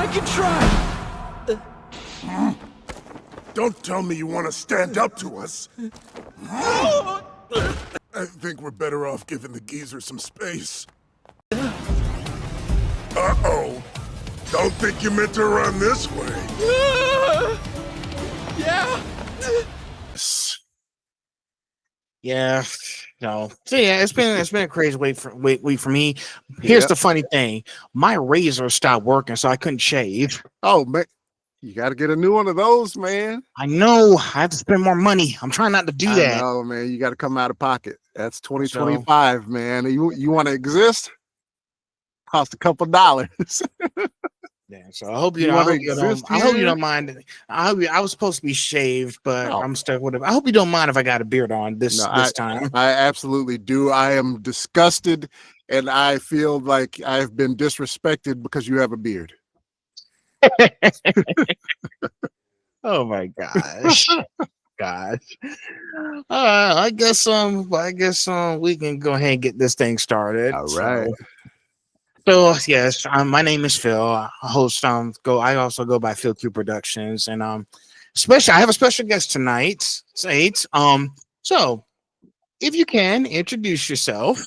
I can try. Don't tell me you want to stand up to us. I think we're better off giving the geezer some space. Uh-oh. Don't think you meant to run this way. Yeah. Yeah, no. So yeah, it's been a crazy week for me. Here's the funny thing: my razor stopped working, so I couldn't shave. Oh man, you got to get a new one of those, man. I know. I have to spend more money. I'm trying not to do that. No, man, you got to come out of pocket. That's 2025, man. You want to exist? Cost a couple dollars. Yeah, so I hope you don't mind. I was supposed to be shaved, but I'm stuck with it. I hope you don't mind if I got a beard on this time. I absolutely do. I am disgusted, and I feel like I've been disrespected because you have a beard. Oh my gosh. I guess we can go ahead and get this thing started. All right. So yes, my name is Phil. I host I also go by Phil Q Productions, and I have a special guest tonight. So if you can introduce yourself,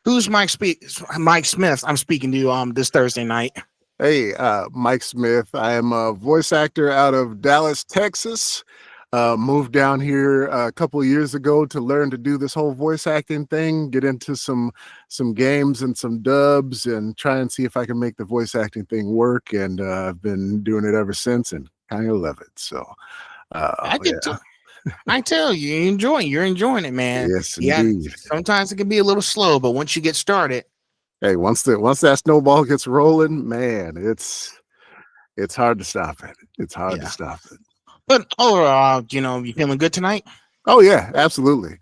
who's Mike Smith? I'm speaking to you this Thursday night. Hey, Mike Smith. I am a voice actor out of Dallas, Texas. Moved down here a couple of years ago to learn to do this whole voice acting thing, get into some games and some dubs, and try and see if I can make the voice acting thing work. And I've been doing it ever since, and kind of love it. So I tell you, you're enjoying it, man. Yes, indeed. Yeah, sometimes it can be a little slow, but once you get started, hey, once that snowball gets rolling, man, it's hard to stop it. It's hard to stop it. But overall, you feeling good tonight? Oh yeah, absolutely.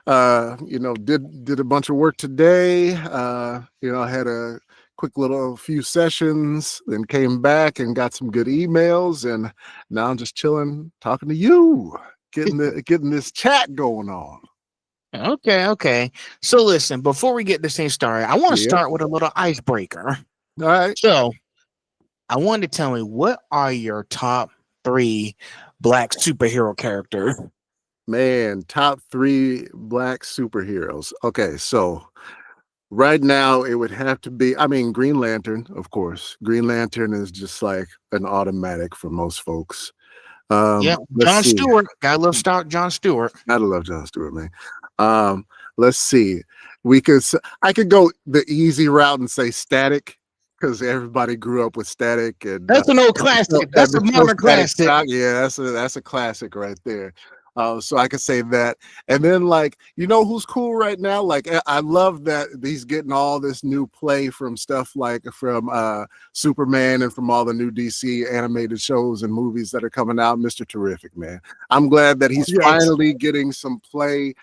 Did a bunch of work today. I had a quick little few sessions, then came back and got some good emails, and now I'm just chilling, talking to you, getting this chat going on. Okay. So listen, before we get this thing started, I want to start with a little icebreaker. All right. So I want to tell me, what are your top 3 Black superhero characters? Man, top 3 Black superheroes. Okay, so right now it would have to be, Green Lantern, of course. Green Lantern is just like an automatic for most folks. John Stewart. Gotta love John Stewart. Gotta love John Stewart, man. Let's see. I could go the easy route and say Static, because everybody grew up with Static, and that's an old classic. That's a modern classic. Yeah, that's a classic right there. So I could say that. And then, who's cool right now? I love that he's getting all this new play from stuff from Superman and from all the new DC animated shows and movies that are coming out. Mr. Terrific, man. I'm glad that he's finally getting some play.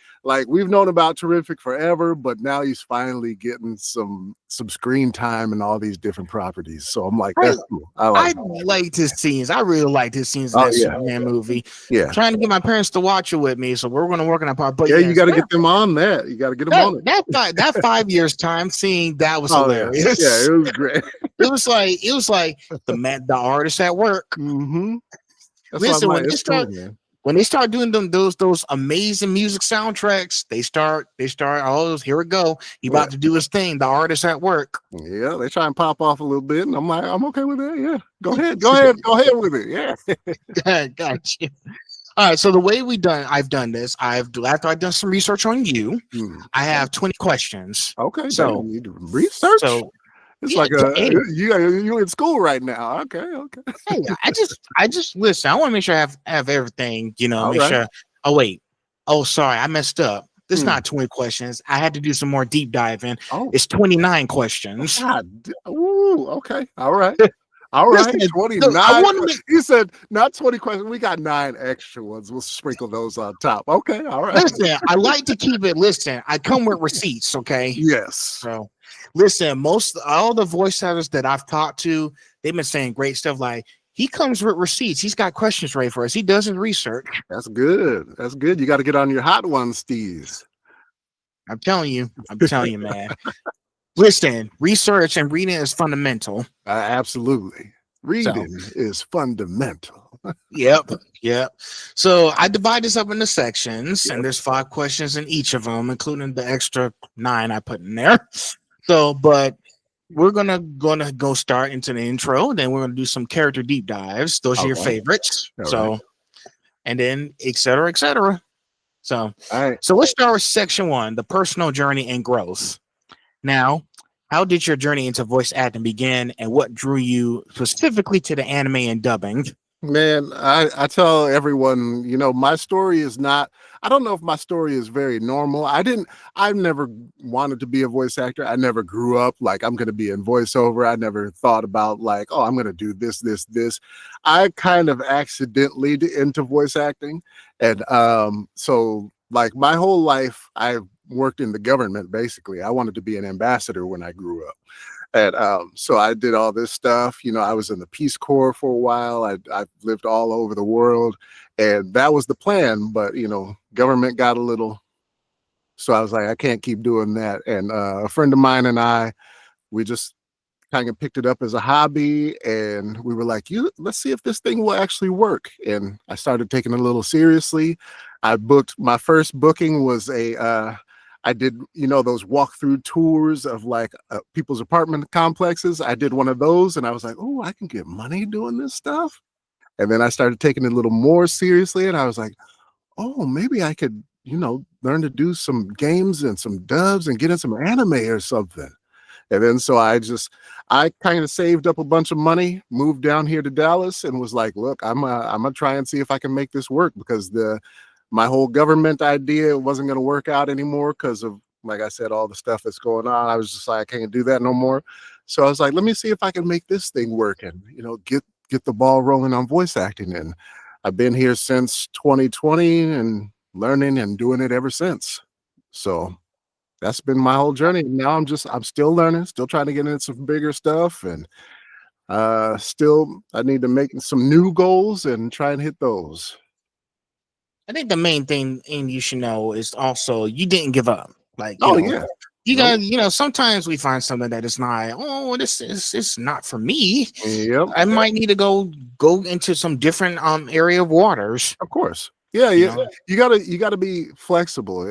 We've known about Terrific forever, but now he's finally getting some screen time and all these different properties. So I'm like, that's cool. I liked his scenes. I really liked his scenes in that Superman movie. Yeah. I'm trying to get my parents to watch it with me, so we're going to work on that part. But you got to get them on that. You got to get them on it. That 5 years time seeing that was hilarious. Yeah, it was great. It was like the artist at work. Mm-hmm. Listen, when they start doing those amazing music soundtracks, they start, oh, here we go. He about to do his thing, the artist at work. Yeah, they try and pop off a little bit, and I'm like, I'm okay with that. Yeah. Go ahead with it. Yeah. Gotcha. All right, so the way I've done this, after I've done some research on you, I have 20 questions. Okay, so you do research. So it's you in school right now. Okay. Hey, I just listen. I want to make sure I have everything. Sure. Oh wait. Oh, sorry, I messed up. This is not 20 questions. I had to do some more deep diving. Oh. It's 29 questions. God. Ooh, okay. All right. All right, 29. You said not 20 questions. We got 9 extra ones. We'll sprinkle those on top. Okay, all right. Listen, I like to keep it. Listen, I come with receipts, okay? Yes. So, listen, all the voice actors that I've talked to, they've been saying great stuff. Like, he comes with receipts. He's got questions ready for us. He does his research. That's good. That's good. You got to get on your hot ones, Steez. I'm telling you, man. Listen, research and reading is fundamental. Absolutely. So, Reading is fundamental. yep, yep. So I divide this up into sections, and Yep. there's 5 questions in each of them, including the extra 9 I put in there. So, but we're gonna go start into the intro. Then we're gonna do some character deep dives. Those are All your right. favorites. All right. So, and then et cetera, et cetera. So, All right. so let's start with section 1, the personal journey and growth. Now, how did your journey into voice acting begin, and what drew you specifically to the anime and dubbing? Man, I tell everyone, my story is not, I don't know if my story is very normal. I've never wanted to be a voice actor. I never grew up like I'm going to be in voiceover. I never thought about like, oh, I'm going to do this. I kind of accidentally into voice acting. And so like my whole life, I worked in the government, basically. I wanted to be an ambassador when I grew up. And so I did all this stuff. I was in the Peace Corps for a while. I lived all over the world, and that was the plan. But government got a little, so I was like, I can't keep doing that. And a friend of mine and we just kind of picked it up as a hobby, and we were like, let's see if this thing will actually work. And I started taking it a little seriously. My first booking was I did, those walkthrough tours of like people's apartment complexes. I did one of those, and I was like, oh, I can get money doing this stuff. And then I started taking it a little more seriously, and I was like, oh, maybe I could, learn to do some games and some dubs and get in some anime or something. And then so I kind of saved up a bunch of money, moved down here to Dallas, and was like, look, I'm gonna try and see if I can make this work, because my whole government idea wasn't going to work out anymore because of, like I said, all the stuff that's going on. I was just like, I can't do that no more. So I was like, let me see if I can make this thing work and, get the ball rolling on voice acting. And I've been here since 2020 and learning and doing it ever since. So that's been my whole journey. Now I'm still learning, still trying to get into some bigger stuff. And still, I need to make some new goals and try and hit those. I think the main thing and you should know is also you didn't give up. Like, Yeah. You got, sometimes we find something that is not, this is it's not for me. Yep. I might need to go into some different area of waters. Of course. Yeah. You gotta be flexible.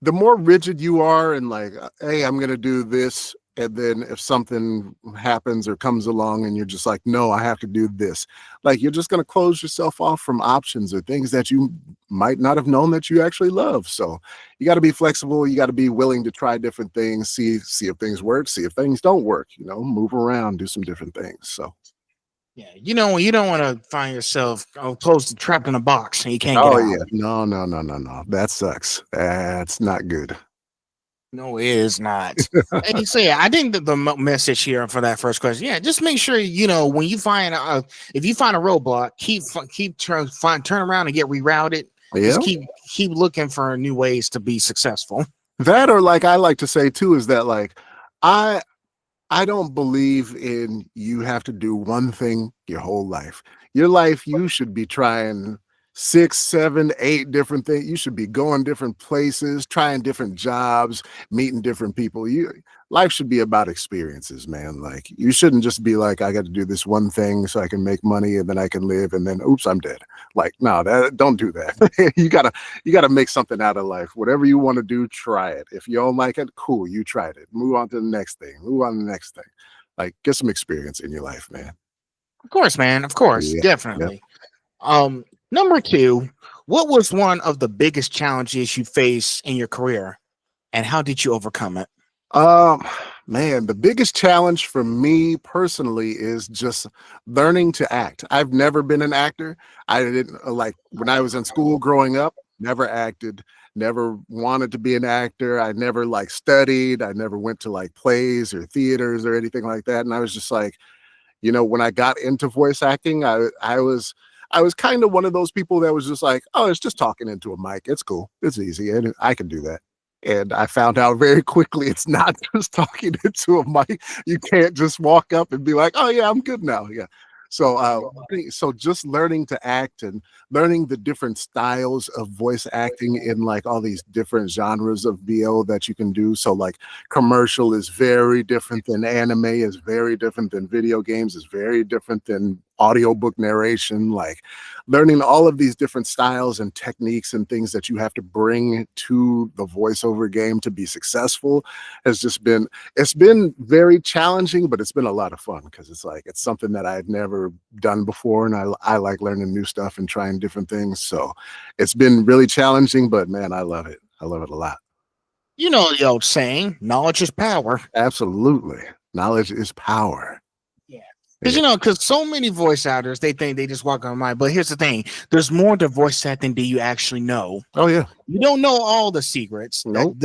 The more rigid you are and like, hey, I'm gonna do this, and then if something happens or comes along and you're just like, no, I have to do this, like you're just gonna close yourself off from options or things that you might not have known that you actually love. So you got to be flexible. You got to be willing to try different things, see if things work, see if things don't work, move around, do some different things. So yeah, you don't want to find yourself trapped in a box and you can't get out. Yeah, no, that sucks. That's not good. No, it is not. And you say, I think that the message here for that first question, just make sure when you find if you find a roadblock, turn around and get rerouted. Just keep looking for new ways to be successful. That, or like I like to say too, is that like I don't believe in you have to do one thing your whole life. Your life, you should be trying 6, 7, 8 different things. You should be going different places, trying different jobs, meeting different people. Life should be about experiences, man. Like you shouldn't just be like, I got to do this one thing so I can make money and then I can live and then oops, I'm dead. Like, no, don't do that. you gotta make something out of life. Whatever you want to do, try it. If you don't like it, cool, you tried it. Move on to the next thing. Move on to the next thing. Like get some experience in your life, man. Of course, man. Of course, definitely. Number 2, what was one of the biggest challenges you faced in your career, and how did you overcome it? Man, the biggest challenge for me personally is just learning to act. I've never been an actor. I didn't like when I was in school growing up, never acted, never wanted to be an actor. I never like studied. I never went to like plays or theaters or anything like that. And I was just like, when I got into voice acting, I was kind of one of those people that was just like, oh, it's just talking into a mic. It's cool. It's easy. And I can do that. And I found out very quickly it's not just talking into a mic. You can't just walk up and be like, oh, yeah, I'm good now. Yeah. So just learning to act and learning the different styles of voice acting in like all these different genres of VO that you can do. So like commercial is very different than anime, is very different than video games, is very different than audiobook narration. Like learning all of these different styles and techniques and things that you have to bring to the voiceover game to be successful has just been, it's been very challenging, but it's been a lot of fun because it's like, it's something that I've never done before. And I like learning new stuff and trying different things. So it's been really challenging, but man, I love it. I love it a lot. You know the old saying, knowledge is power. Absolutely. Knowledge is power. Yeah. Because, you know, because so many voice actors, they think they just walk on mind. But here's the thing. There's more to voice acting than you actually know. Oh, yeah. You don't know all the secrets. Nope.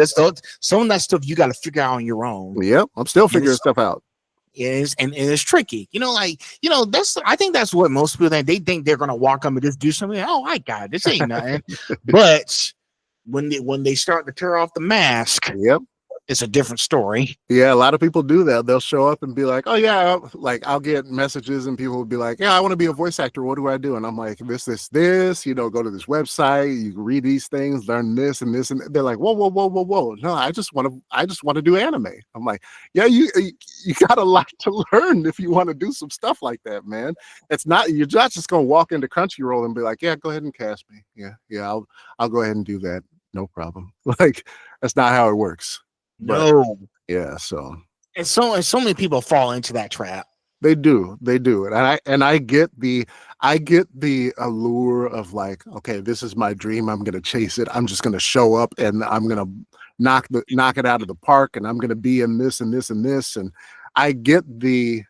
Some of that stuff you got to figure out on your own. Yep. I'm still figuring stuff out. And it's tricky. You know, like, you know, I think that's what most people think. They think they're going to walk up and just do something. Oh, I got it. This ain't nothing. But when they start to tear off the mask, yep, it's a different story. Yeah, a lot of people do that. They'll show up and be like, oh yeah, like I'll get messages and people will be like, yeah, I want to be a voice actor. What do I do? And I'm like, this, you know, go to this website, you read these things, learn this and this. And they're like, whoa. No, I just want to do anime. I'm like, yeah, you got a lot to learn if you want to do some stuff like that, man. You're not just going to walk into Crunchyroll and be like, yeah, go ahead and cast me. Yeah, I'll go ahead and do that. No problem. Like, that's not how it works. But, no. Yeah, so and so many people fall into that trap. They do, and I get the allure of like, okay, this is my dream. I'm gonna chase it. I'm just gonna show up and I'm gonna knock it out of the park, and I'm gonna be in this and this and this. And I get the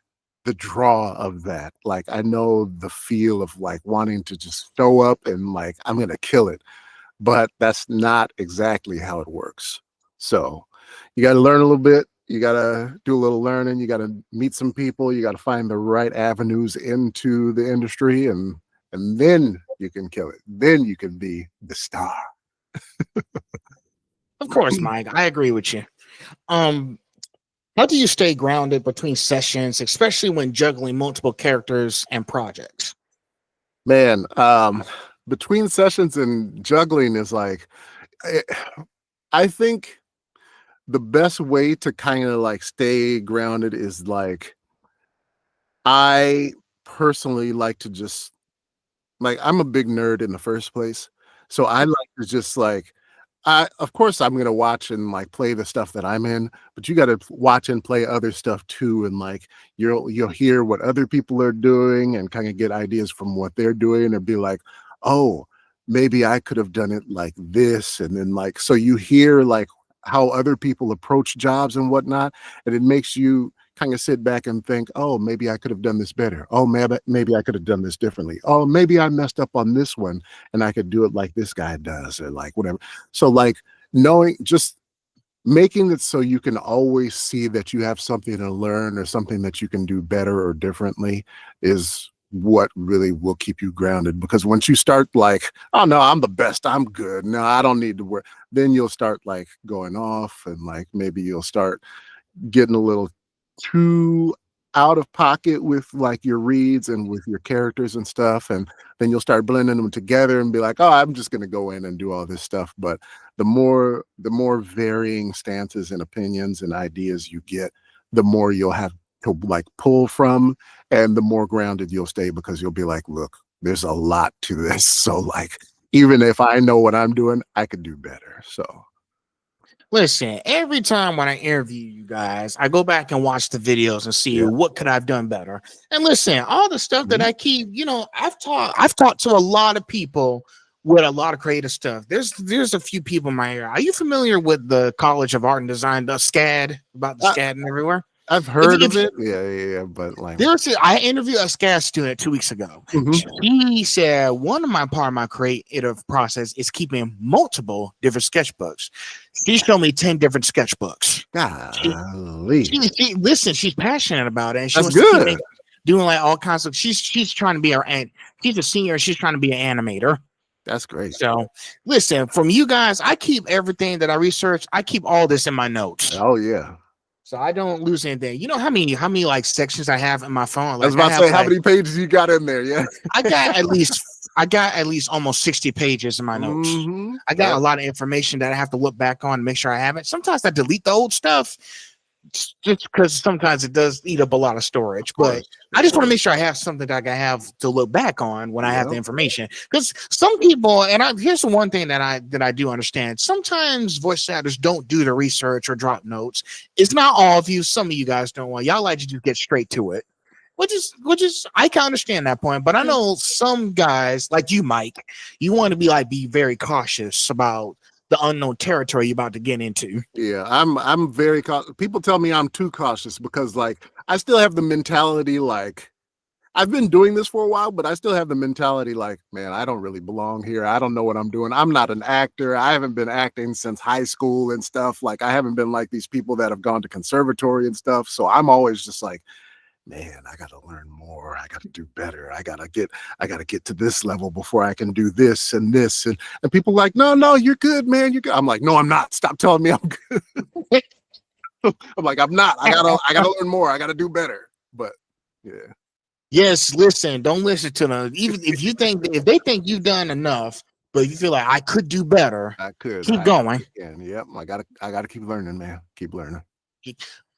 draw of that. Like I know the feel of like wanting to just show up and like I'm gonna kill it, but that's not exactly how it works. So you got to learn a little bit. You got to do a little learning. You got to meet some people. You got to find the right avenues into the industry, and then you can kill it. Then you can be the star. Of course, Mike. I agree with you. How do you stay grounded between sessions, especially when juggling multiple characters and projects? Man, between sessions and juggling is like, I think the best way to kind of like stay grounded is like, I personally like to just like, I'm a big nerd in the first place. So I like to just like, of course I'm going to watch and like play the stuff that I'm in, but you got to watch and play other stuff too. And like, you'll hear what other people are doing and kind of get ideas from what they're doing and be like, oh, maybe I could have done it like this. And then like, so you hear like how other people approach jobs and whatnot, and it makes you kind of sit back and think, oh, maybe I could have done this better. Oh, maybe I could have done this differently. Oh, maybe I messed up on this one and I could do it like this guy does, or like whatever. So like just making it so you can always see that you have something to learn or something that you can do better or differently is what really will keep you grounded. Because once you start like, oh no, I'm the best, I'm good, no, I don't need to work, then you'll start like going off, and like maybe you'll start getting a little too out of pocket with like your reads and with your characters and stuff, and then you'll start blending them together and be like, oh, I'm just going to go in and do all this stuff. But the more varying stances and opinions and ideas you get, the more you'll have to like pull from, and the more grounded you'll stay, because you'll be like, look, there's a lot to this. So like, even if I know what I'm doing, I could do better. So listen, every time when I interview you guys, I go back and watch the videos and see what could I've done better. And listen, all the stuff that I keep, you know, I've talked to a lot of people with a lot of creative stuff. There's a few people in my area. Are you familiar with the College of Art and Design, the SCAD, about the SCAD and everywhere? I've heard of it. Yeah. But like, I interviewed a SCAD student 2 weeks ago. He said one of part of my creative process is keeping multiple different sketchbooks. She showed me 10 different sketchbooks. Golly. Listen, she's passionate about it, and she That's wants to good. keep doing like all kinds of. She's trying to be she's a senior. She's trying to be an animator. That's great. So listen, from you guys, I keep everything that I research. I keep all this in my notes. Oh yeah. So I don't lose anything. You know how many like sections I have in my phone? I was Like about to say, how many pages you got in there? Yeah. I got at least almost 60 pages in my notes. Mm-hmm. I got a lot of information that I have to look back on and make sure I have it. Sometimes I delete the old stuff just because sometimes it does eat up a lot of storage. But I just want to make sure I have something that I have to look back on when I have the information. Because some people, and here's the one thing that I do understand. Sometimes voice actors don't do the research or drop notes. It's not all of you. Some of you guys don't want. Y'all like to just get straight to it. Which is I can understand that point, but I know some guys like you, Mike, you want to be very cautious about the unknown territory you're about to get into. Yeah, I'm very cautious. People tell me I'm too cautious because like I still have the mentality like I've been doing this for a while, but I still have the mentality like, man, I don't really belong here. I don't know what I'm doing. I'm not an actor. I haven't been acting since high school and stuff. Like I haven't been like these people that have gone to conservatory and stuff. So I'm always just like, man, I got to learn more. I got to do better. I got to get to this level before I can do this and this. And people like, no, you're good, man. You're good. I'm like, no, I'm not. Stop telling me I'm good. I'm like, I'm not. I gotta learn more. I gotta do better. But yeah. Yes, listen, don't listen to them. Even if they think you've done enough, but if you feel like I could do better, keep going. Yep. I gotta keep learning, man. Keep learning.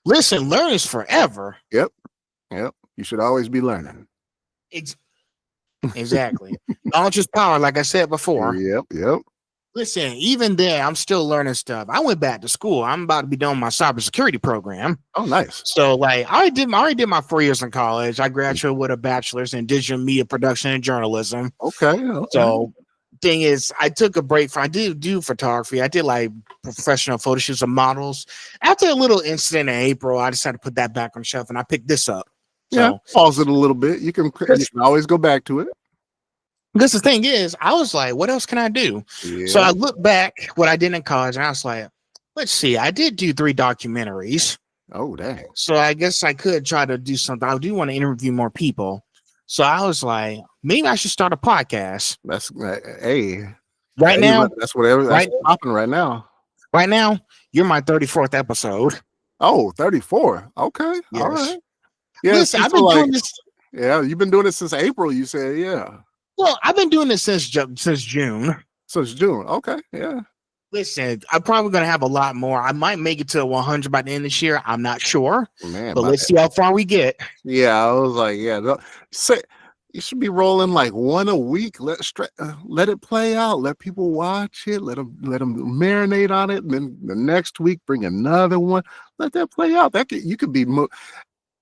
Listen, learn is forever. Yep. You should always be learning. Exactly. Knowledge is power, like I said before. Yep. Listen, even there, I'm still learning stuff. I went back to school. I'm about to be done my cybersecurity program. Oh, nice. So, like, I already did my 4 years in college. I graduated with a bachelor's in digital media production and journalism. Okay. So, thing is, I took a break from. I did do photography. I did like professional photo shoots of models. After a little incident in April, I decided to put that back on the shelf, and I picked this up. Yeah, pause it a little bit. You can always go back to it. Because the thing is, I was like, what else can I do? Yeah. So I looked back what I did in college, and I was like, let's see, I did do 3 documentaries. Oh, dang. So I guess I could try to do something. I do want to interview more people. So I was like, maybe I should start a podcast. That's hey. Right now, that's whatever that's popping right now. Right now, you're my 34th episode. Oh, 34. Okay. Yes. All right. Yeah, listen, I've been doing this. Yeah, you've been doing it since April, you said, yeah. Well, I've been doing this since June. Since June. Okay, yeah. Listen, I'm probably going to have a lot more. I might make it to 100 by the end of this year. I'm not sure. Man, but let's see how far we get. Yeah, I was like, you should be rolling like one a week. Let it play out. Let people watch it. Let them marinate on it. And then the next week, bring another one. Let that play out. You could be.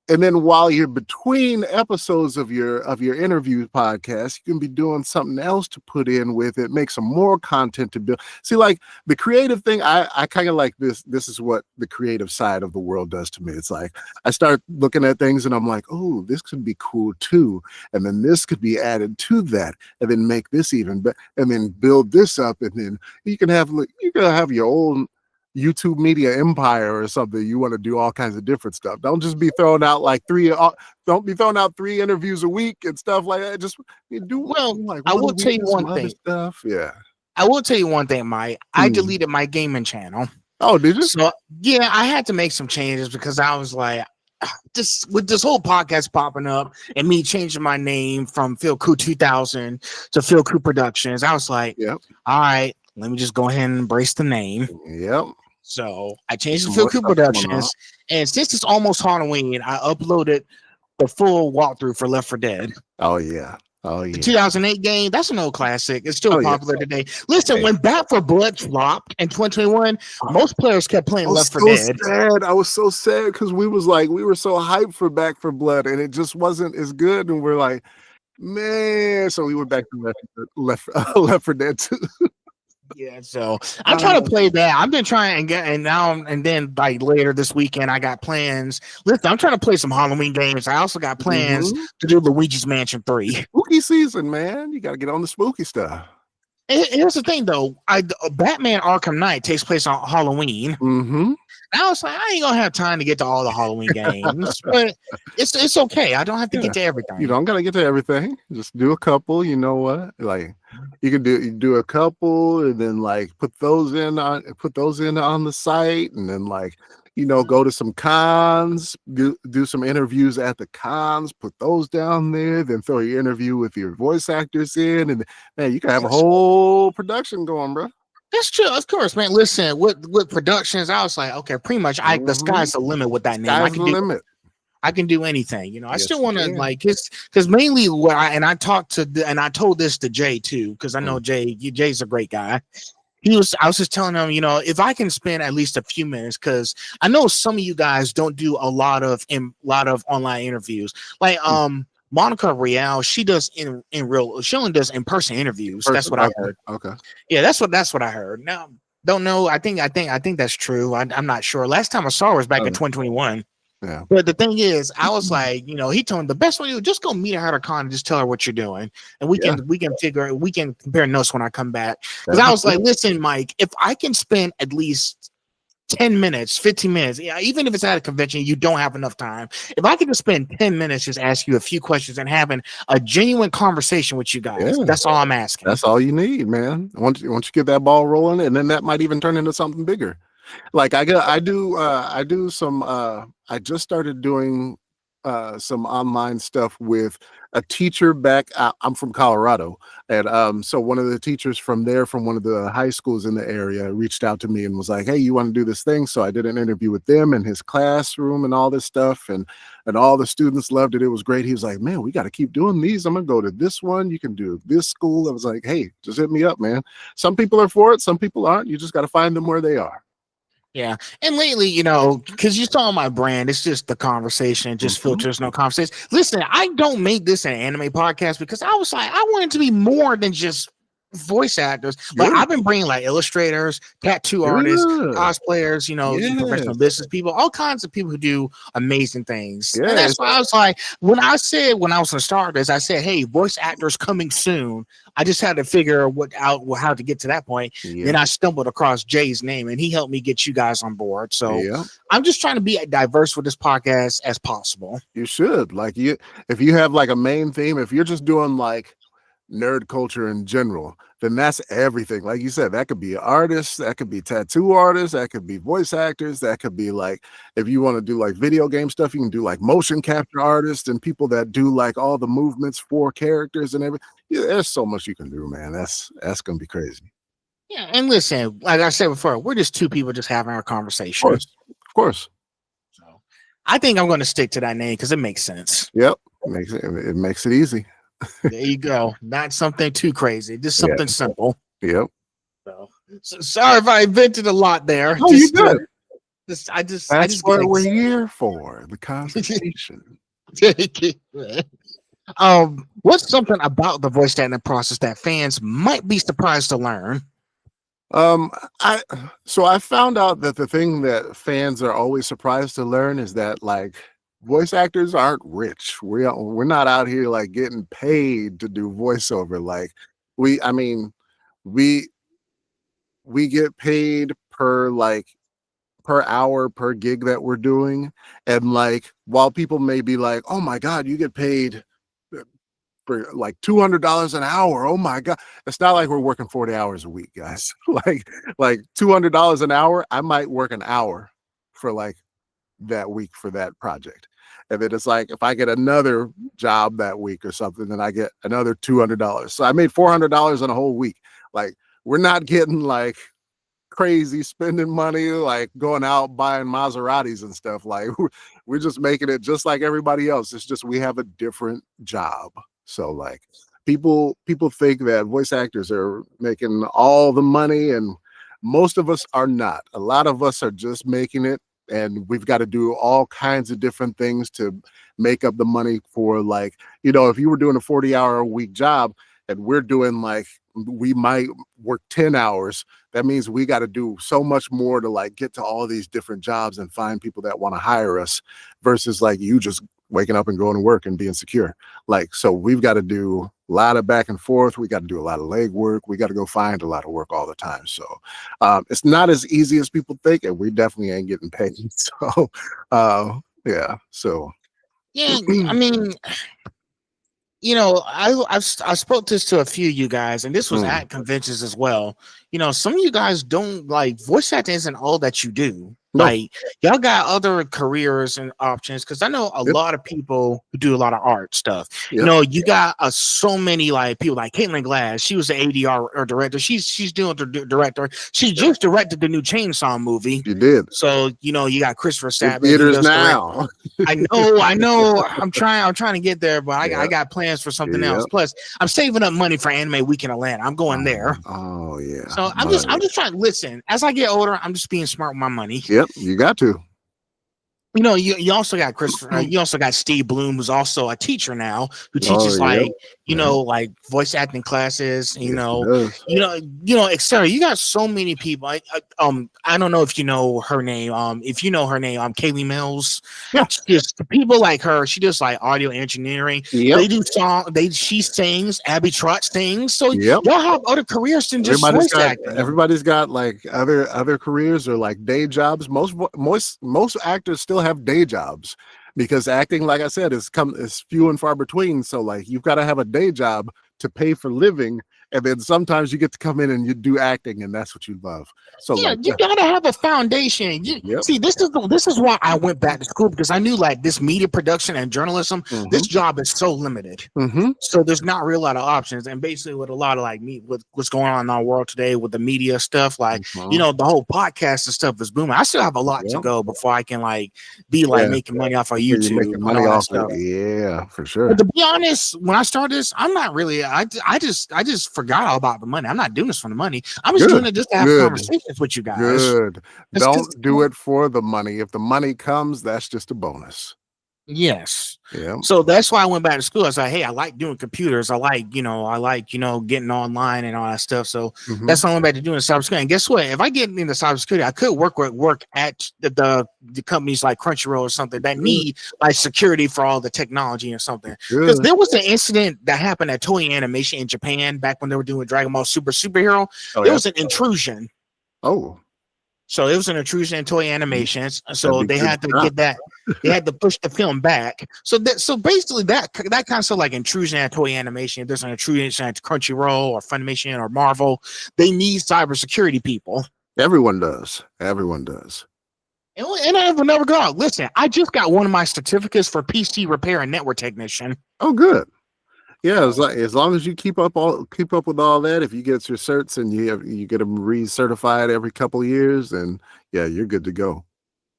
And then while you're between episodes of your interview podcast, you can be doing something else to put in with it, make some more content to build. See, like the creative thing, I kind of like this. This is what the creative side of the world does to me. It's like I start looking at things and I'm like, oh, this could be cool too. And then this could be added to that, and then make this even better, and then build this up. And then you can have your own YouTube media empire or something. You want to do all kinds of different stuff. Don't just be throwing out like 3 interviews a week and stuff like that. Just do like I will tell you one thing. Stuff. Yeah. I will tell you one thing, Mike. I deleted my gaming channel. Oh, did you? So yeah, I had to make some changes because I was like, with this whole podcast popping up and me changing my name from Phil Koo 2000 to Phil Koo Productions. I was like, yep. All right, let me just go ahead and embrace the name. Yep. So I changed to Phil Koo Productions, and since it's almost Halloween, I uploaded the full walkthrough for Left 4 Dead. Oh yeah. The 2008 game, that's an old classic. It's still popular today. Listen, when Back 4 Blood flopped in 2021, most players kept playing Left 4 Dead. I was so sad because we were so hyped for Back 4 Blood, and it just wasn't as good. And we're like, man. So we went back to Left 4 Dead 2. Yeah, so I'm trying to play that. I've been trying and then like later this weekend I got plans. Listen, I'm trying to play some Halloween games. I also got plans to do Luigi's Mansion 3. Spooky season, man. You got to get on the spooky stuff. Here's the thing, though. Batman Arkham Knight takes place on Halloween. Mm-hmm. I was like, I ain't gonna have time to get to all the Halloween games, but it's okay. I don't have to get to everything. You don't gotta get to everything. Just do a couple. You know what? Like you can do a couple, and then like put those in on the site, and then like go to some cons, do some interviews at the cons, put those down there, then throw your interview with your voice actors in, and man, you can have a whole production going, bro. That's true, of course, man. Listen, with productions, I was like, okay, pretty much, the sky's the limit with that name. Sky's the limit. I can do anything, I Yes, still want to like, because mainly what I talked to, and I told this to Jay too, because I know Jay's a great guy. I was just telling him, if I can spend at least a few minutes, because I know some of you guys don't do a lot of online interviews, like Monica Real, she does she only does in-person interviews. That's what I heard. Okay. Yeah, that's what I heard. Now, don't know. I think that's true. I'm not sure. Last time I saw her was back in 2021. Yeah. But the thing is, I was like, he told me the best way to do, just go meet her at a con and just tell her what you're doing, and we can compare notes when I come back. Because I was like, listen, Mike, if I can spend at least 10 minutes, 15 minutes, even if it's at a convention, you don't have enough time. If I can just spend 10 minutes, just ask you a few questions and having a genuine conversation with you guys, that's all I'm asking. That's all you need, man. Once you get that ball rolling, and then that might even turn into something bigger. Like I just started doing some online stuff with a teacher I'm from Colorado, and so one of the teachers from one of the high schools in the area reached out to me and was like, hey, you want to do this thing? So I did an interview with them in his classroom and all this stuff, and all the students loved it. It was great. He was like, man, we got to keep doing these. I'm gonna go to this one, you can do this school. I was like, hey, just hit me up, man. Some people are for it, some people aren't. You just got to find them where they are. Yeah. And lately, because you saw my brand, it's just the conversation, just filters, no conversation. Listen, I don't make this an anime podcast because I was like, I want it to be more than just voice actors. Like I've been bringing like illustrators, tattoo artists, cosplayers, professional business people, all kinds of people who do amazing things. And that's why I was like, when I was going to start this, I said, hey, voice actors coming soon. I just had to figure out how to get to that point. Then I stumbled across Jay's name, and he helped me get you guys on board. So I'm just trying to be as diverse with this podcast as possible. You should. Like if you have like a main theme, if you're just doing like nerd culture in general, then that's everything. Like you said, that could be artists, that could be tattoo artists, that could be voice actors, that could be like, if you want to do like video game stuff, you can do like motion capture artists and people that do like all the movements for characters and everything. Yeah, there's so much you can do, man. That's gonna be crazy. Yeah, and listen, like I said before, we're just two people just having our conversation. Of course. So I think I'm going to stick to that name because it makes sense. Yep, it makes it easy. There you go. Not something too crazy, just something simple. Yep. So sorry if I invented a lot there. Oh, you good. That's what we're here for, the conversation. What's something about the voice acting process that fans might be surprised to learn? I found out that the thing that fans are always surprised to learn is that like voice actors aren't rich. We're not out here like getting paid to do voiceover. Like we get paid per hour per gig that we're doing. And like while people may be like, oh my God, you get paid for like $200 an hour. Oh my God. It's not like we're working 40 hours a week, guys. like $200 an hour, I might work an hour for like that week for that project. And then it's like, if I get another job that week or something, then I get another $200. So I made $400 in a whole week. Like we're not getting like crazy spending money, like going out buying Maseratis and stuff. Like we're just making it just like everybody else. It's just, we have a different job. So like people think that voice actors are making all the money, and most of us are not. A lot of us are just making it, and we've got to do all kinds of different things to make up the money for, like, if you were doing a 40-hour-a-week job and we're doing like, we might work 10 hours, that means we got to do so much more to like get to all these different jobs and find people that want to hire us, versus like you just waking up and going to work and being secure. Like, so we've got to do a lot of back and forth. We got to do a lot of leg work. We got to go find a lot of work all the time. So it's not as easy as people think, and we definitely ain't getting paid. So yeah. So yeah, I mean, I spoke this to a few of you guys, and this was at conventions as well. Some of you guys don't like voice acting isn't all that you do. No. Like y'all got other careers and options because I know a Yep. lot of people who do a lot of art stuff. You Yep. know, you got so many like people like Caitlin Glass. She was an ADR or director. She's doing the director. She just directed the new Chainsaw movie. You did. So you know, you got Christopher In Sabat. He theaters does direct. now. I know. I'm trying to get there, but I Yeah. got plans for something Yep. else. Plus, I'm saving up money for Anime Week in Atlanta. I'm going there. Oh yeah. So I'm just trying to listen. As I get older, I'm just being smart with my money. Yep. You got to. You know, you also got Christopher. You also got Steve Bloom, who's also a teacher now, who Oh teaches yeah. like you Yeah. know like voice acting classes. Yes, he does. Etc. You got so many people. I don't know if you know her name. If you know her name, Kaylee Mills. Yeah. Just people like her. She does like audio engineering. Yep. They do song. She sings. Abby Trott sings. So Yep. y'all have other careers than just voice acting. Everybody's got like other careers or like day jobs. Most actors still have day jobs because acting, like I said, is few and far between. So like you've got to have a day job to pay for living, and then sometimes you get to come in and you do acting, and that's what you love. So yeah, like, you gotta have a foundation. Yep. See, this is why I went back to school because I knew like this media production and journalism, this job is so limited. So there's not really a lot of options. And basically, with a lot of like with what's going on in our world today with the media stuff, like you know, the whole podcast and stuff is booming. I still have a lot to go before I can like be like making money off of YouTube. You're making money off of it. Yeah, for sure. But to be honest, when I started this, I'm not really. I just forgot all about the money. I'm not doing this for the money. I'm just doing it just to have conversations with you guys. Good. Don't do it for the money. If the money comes, that's just a bonus. Yes. Yeah. So that's why I went back to school. I was like, hey, I like doing computers. I like getting online and all that stuff. So that's why I went back to doing cybersecurity. And guess what? If I get into cybersecurity, I could work at the companies like Crunchyroll or something that need like security for all the technology or something. Because there was an incident that happened at Toei Animation in Japan back when they were doing Dragon Ball Superhero. There was an intrusion. Oh. So it was an intrusion in Toei Animations. So they had to get that. They had to push the film back. So basically that kind of like intrusion at Toei Animation. If there's an intrusion at Crunchyroll or Funimation or Marvel, they need cybersecurity people. Everyone does. Everyone does. And I will never go out. Listen, I just got one of my certificates for PC repair and network technician. Oh, good. Yeah, as long as you keep up with all that, if you get your certs and you get them recertified every couple of years, then yeah, you're good to go.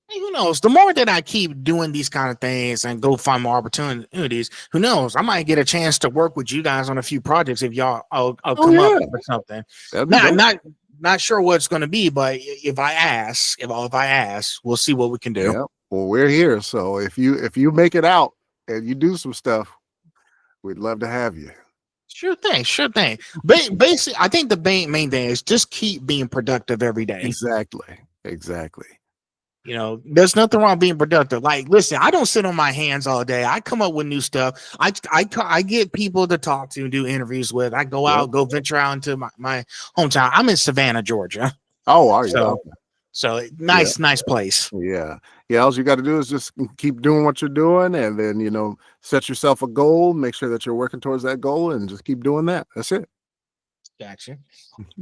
Hey, who knows? The more that I keep doing these kind of things and go find more opportunities, who knows? I might get a chance to work with you guys on a few projects if y'all I'll come up with something. Not sure what it's going to be, but if I ask, we'll see what we can do. Yeah. Well, we're here, so if you make it out and you do some stuff, we'd love to have you. Sure thing. Basically, I think the main thing is just keep being productive every day. Exactly. You know, there's nothing wrong being productive. Like, listen, I don't sit on my hands all day. I come up with new stuff. I get people to talk to and do interviews with. I go out, go venture out into my hometown. I'm in Savannah, Georgia. Oh, are you? So nice place. Yeah. All you got to do is just keep doing what you're doing, and then set yourself a goal. Make sure that you're working towards that goal, and just keep doing that. That's it. Gotcha.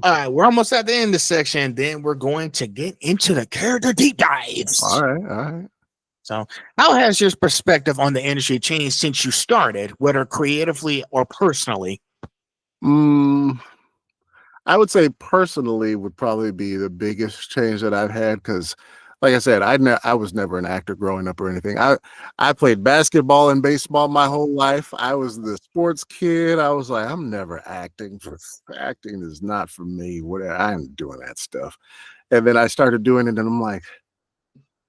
All right, we're almost at the end of this section. Then we're going to get into the character deep dives. All right. So, how has your perspective on the industry changed since you started, whether creatively or personally? I would say personally would probably be the biggest change that I've had because, like I said, I was never an actor growing up or anything. I played basketball and baseball my whole life. I was the sports kid. I was like, I'm never acting. Acting is not for me. I'm doing that stuff. And then I started doing it, and I'm like,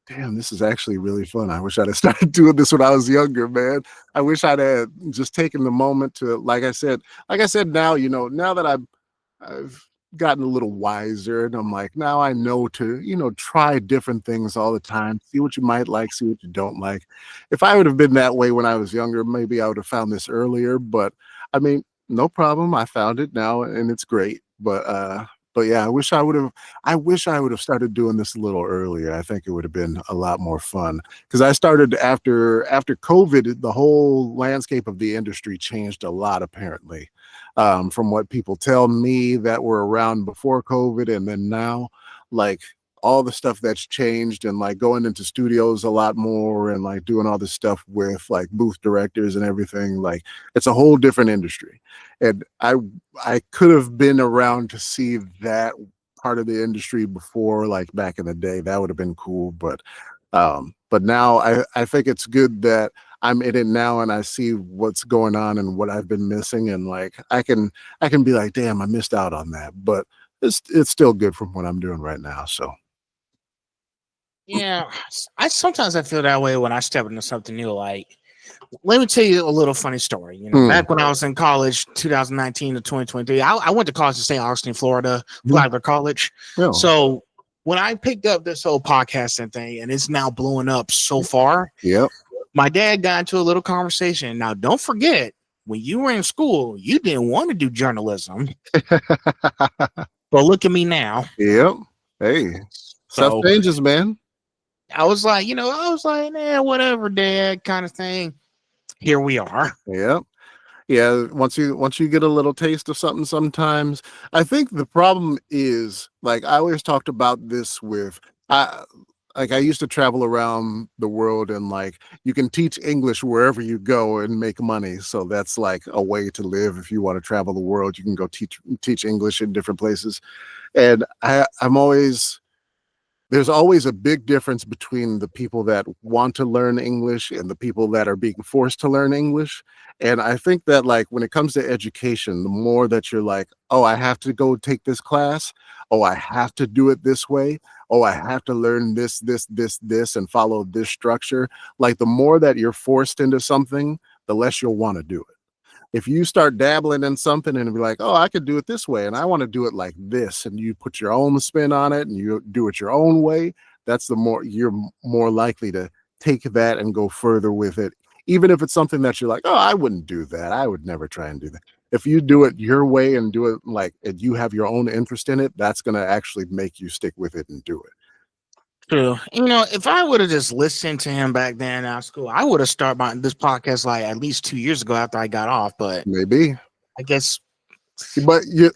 damn, this is actually really fun. I wish I'd have started doing this when I was younger, man. I wish I'd have just taken the moment to, like I said, now, now that I've gotten a little wiser, and I'm like, now I know to, try different things all the time, see what you might like, see what you don't like. If I would have been that way when I was younger, maybe I would have found this earlier, but I mean, no problem. I found it now and it's great. But yeah, I wish I would have started doing this a little earlier. I think it would have been a lot more fun because I started after COVID. The whole landscape of the industry changed a lot, apparently, from what people tell me that were around before COVID, and then now, like all the stuff that's changed, and like going into studios a lot more, and like doing all this stuff with like booth directors and everything. Like it's a whole different industry, and I could have been around to see that part of the industry before, like back in the day. That would have been cool, but now I think it's good that I'm in it now, and I see what's going on and what I've been missing, and like I can be like, damn, I missed out on that, but it's still good from what I'm doing right now. So Yeah, I sometimes I feel that way when I step into something new. Like, let me tell you a little funny story. Back when I was in college, 2019 to 2023, I went to college in St. Augustine, Florida, Flagler College. yeah. So when I picked up this whole podcasting thing, and it's now blowing up so far, Yep. my dad got into a little conversation. Now, don't forget, when you were in school, you didn't want to do journalism, but look at me now. Yep. Hey, stuff So changes, man. I was like, whatever, dad, kind of thing. Here we are. Yep. Yeah, once you get a little taste of something, sometimes I think the problem is, like, I always talked about this with I used to travel around the world, and like you can teach English wherever you go and make money. So that's like a way to live. If you want to travel the world, you can go teach English in different places. And there's always a big difference between the people that want to learn English and the people that are being forced to learn English. And I think that, like, when it comes to education, the more that you're like, oh, I have to go take this class. Oh, I have to do it this way. Oh, I have to learn this, and follow this structure. Like, the more that you're forced into something, the less you'll want to do it. If you start dabbling in something and be like, oh, I could do it this way, and I want to do it like this, and you put your own spin on it and you do it your own way, that's you're more likely to take that and go further with it. Even if it's something that you're like, oh, I wouldn't do that. I would never try and do that. If you do it your way and do it like, and you have your own interest in it, that's going to actually make you stick with it and do it. True. If I would have just listened to him back then out of school, I would have started this podcast like at least 2 years ago after I got off. But Maybe. I guess. But you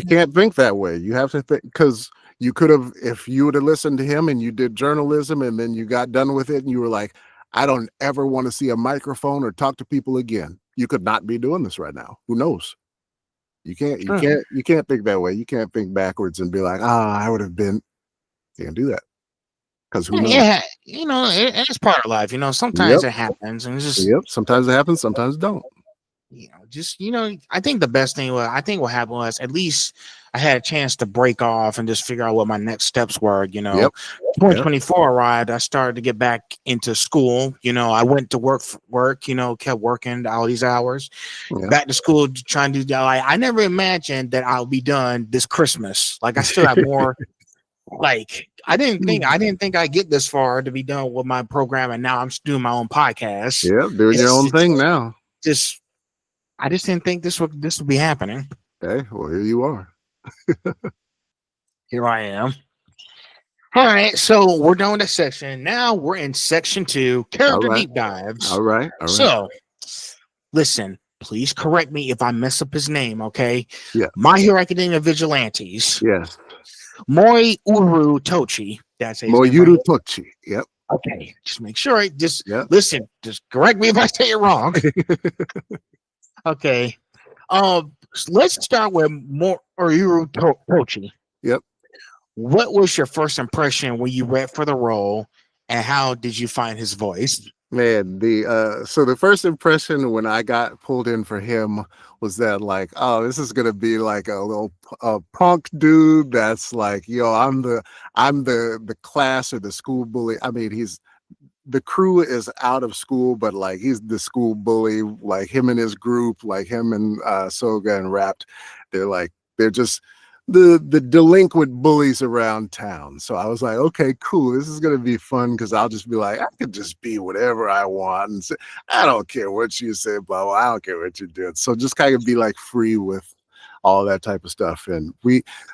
can't think that way. You have to think, because you could have, if you would have listened to him and you did journalism and then you got done with it and you were like, I don't ever want to see a microphone or talk to people again, you could not be doing this right now. Who knows? You can't think that way. You can't think backwards and be like, I would have been. You can't do that. Because who knows? Yeah, it's part of life. Sometimes it happens, and it's just Sometimes it happens, sometimes it don't. I think the best thing what happened was, at least I had a chance to break off and just figure out what my next steps were. 2024 arrived. I started to get back into school. I went to work, kept working all these hours. Back to school, trying to do. I never imagined that I'll be done this Christmas. Like, I still have more. Like, I didn't think I'd get this far to be done with my program, and now I'm doing my own podcast. Yeah, doing your own thing now. I just didn't think this would be happening. Okay, well, here you are. Here I am. All right, so we're done with that section. Now we're in section 2, character deep dives. All right. So, listen, please correct me if I mess up his name, okay? Yeah. My Hero Academia Vigilantes. Yes. Moyuru Tochi. That's his Moyuru name. Tochi. Yep. Okay, just make sure. Listen. Just correct me if I say it wrong. Okay. Let's start with Moyuru Tochi. Yep. What was your first impression when you read for the role, and how did you find his voice? Man, so the first impression when I got pulled in for him was that, like, oh, this is gonna be like a little punk dude that's like, I'm the class or the school bully. I mean, the crew is out of school, but like he's the school bully. Like, him and his group, like him and Soga and Rapt, they're just the delinquent bullies around town. So I was like, okay, cool. This is gonna be fun, because I'll just be like, I could just be whatever I want and say, I don't care what you say, blah blah. I don't care what you did. So just kind of be like free with all that type of stuff. And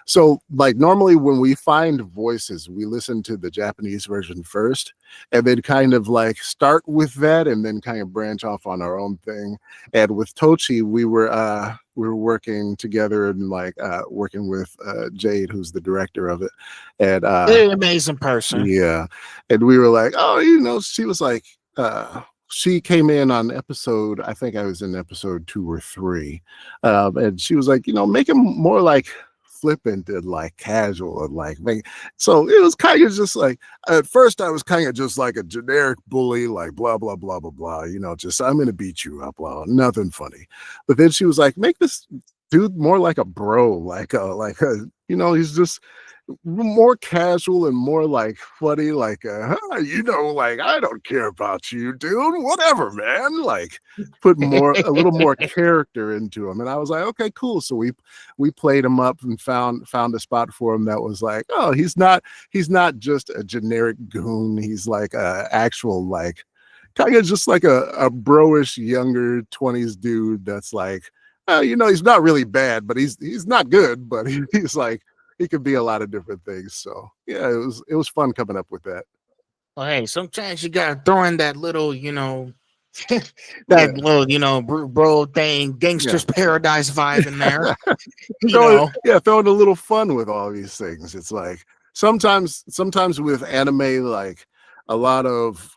so like normally when we find voices, we listen to the Japanese version first and then kind of like start with that and then kind of branch off on our own thing. And with Tochi, we were working together and like working with Jade, who's the director of it. And Very amazing person. yeah. And we were like, oh, she was like, she came in on episode, I think I was in episode 2 or 3. And she was like, make him more like flippant and like casual and like so it was kind of just like at first I was kind of just like a generic bully, like blah blah blah blah blah, just I'm gonna beat you up, blah, nothing funny. But then she was like, make this dude more like a bro, like he's just more casual and more like funny, like like I don't care about you, dude, whatever, man, like put a little more character into him. And I was like, okay, cool. So we played him up and found a spot for him that was like, oh, he's not just a generic goon, he's like a actual like kind of just like a bro-ish younger 20s dude that's like he's not really bad, but he's not good, but he's like he could be a lot of different things. So yeah, it was fun coming up with that. Well, hey, sometimes you gotta throw in that little, little, bro thing, gangster's paradise vibe in there. Throwing a little fun with all these things. It's like sometimes with anime, like a lot of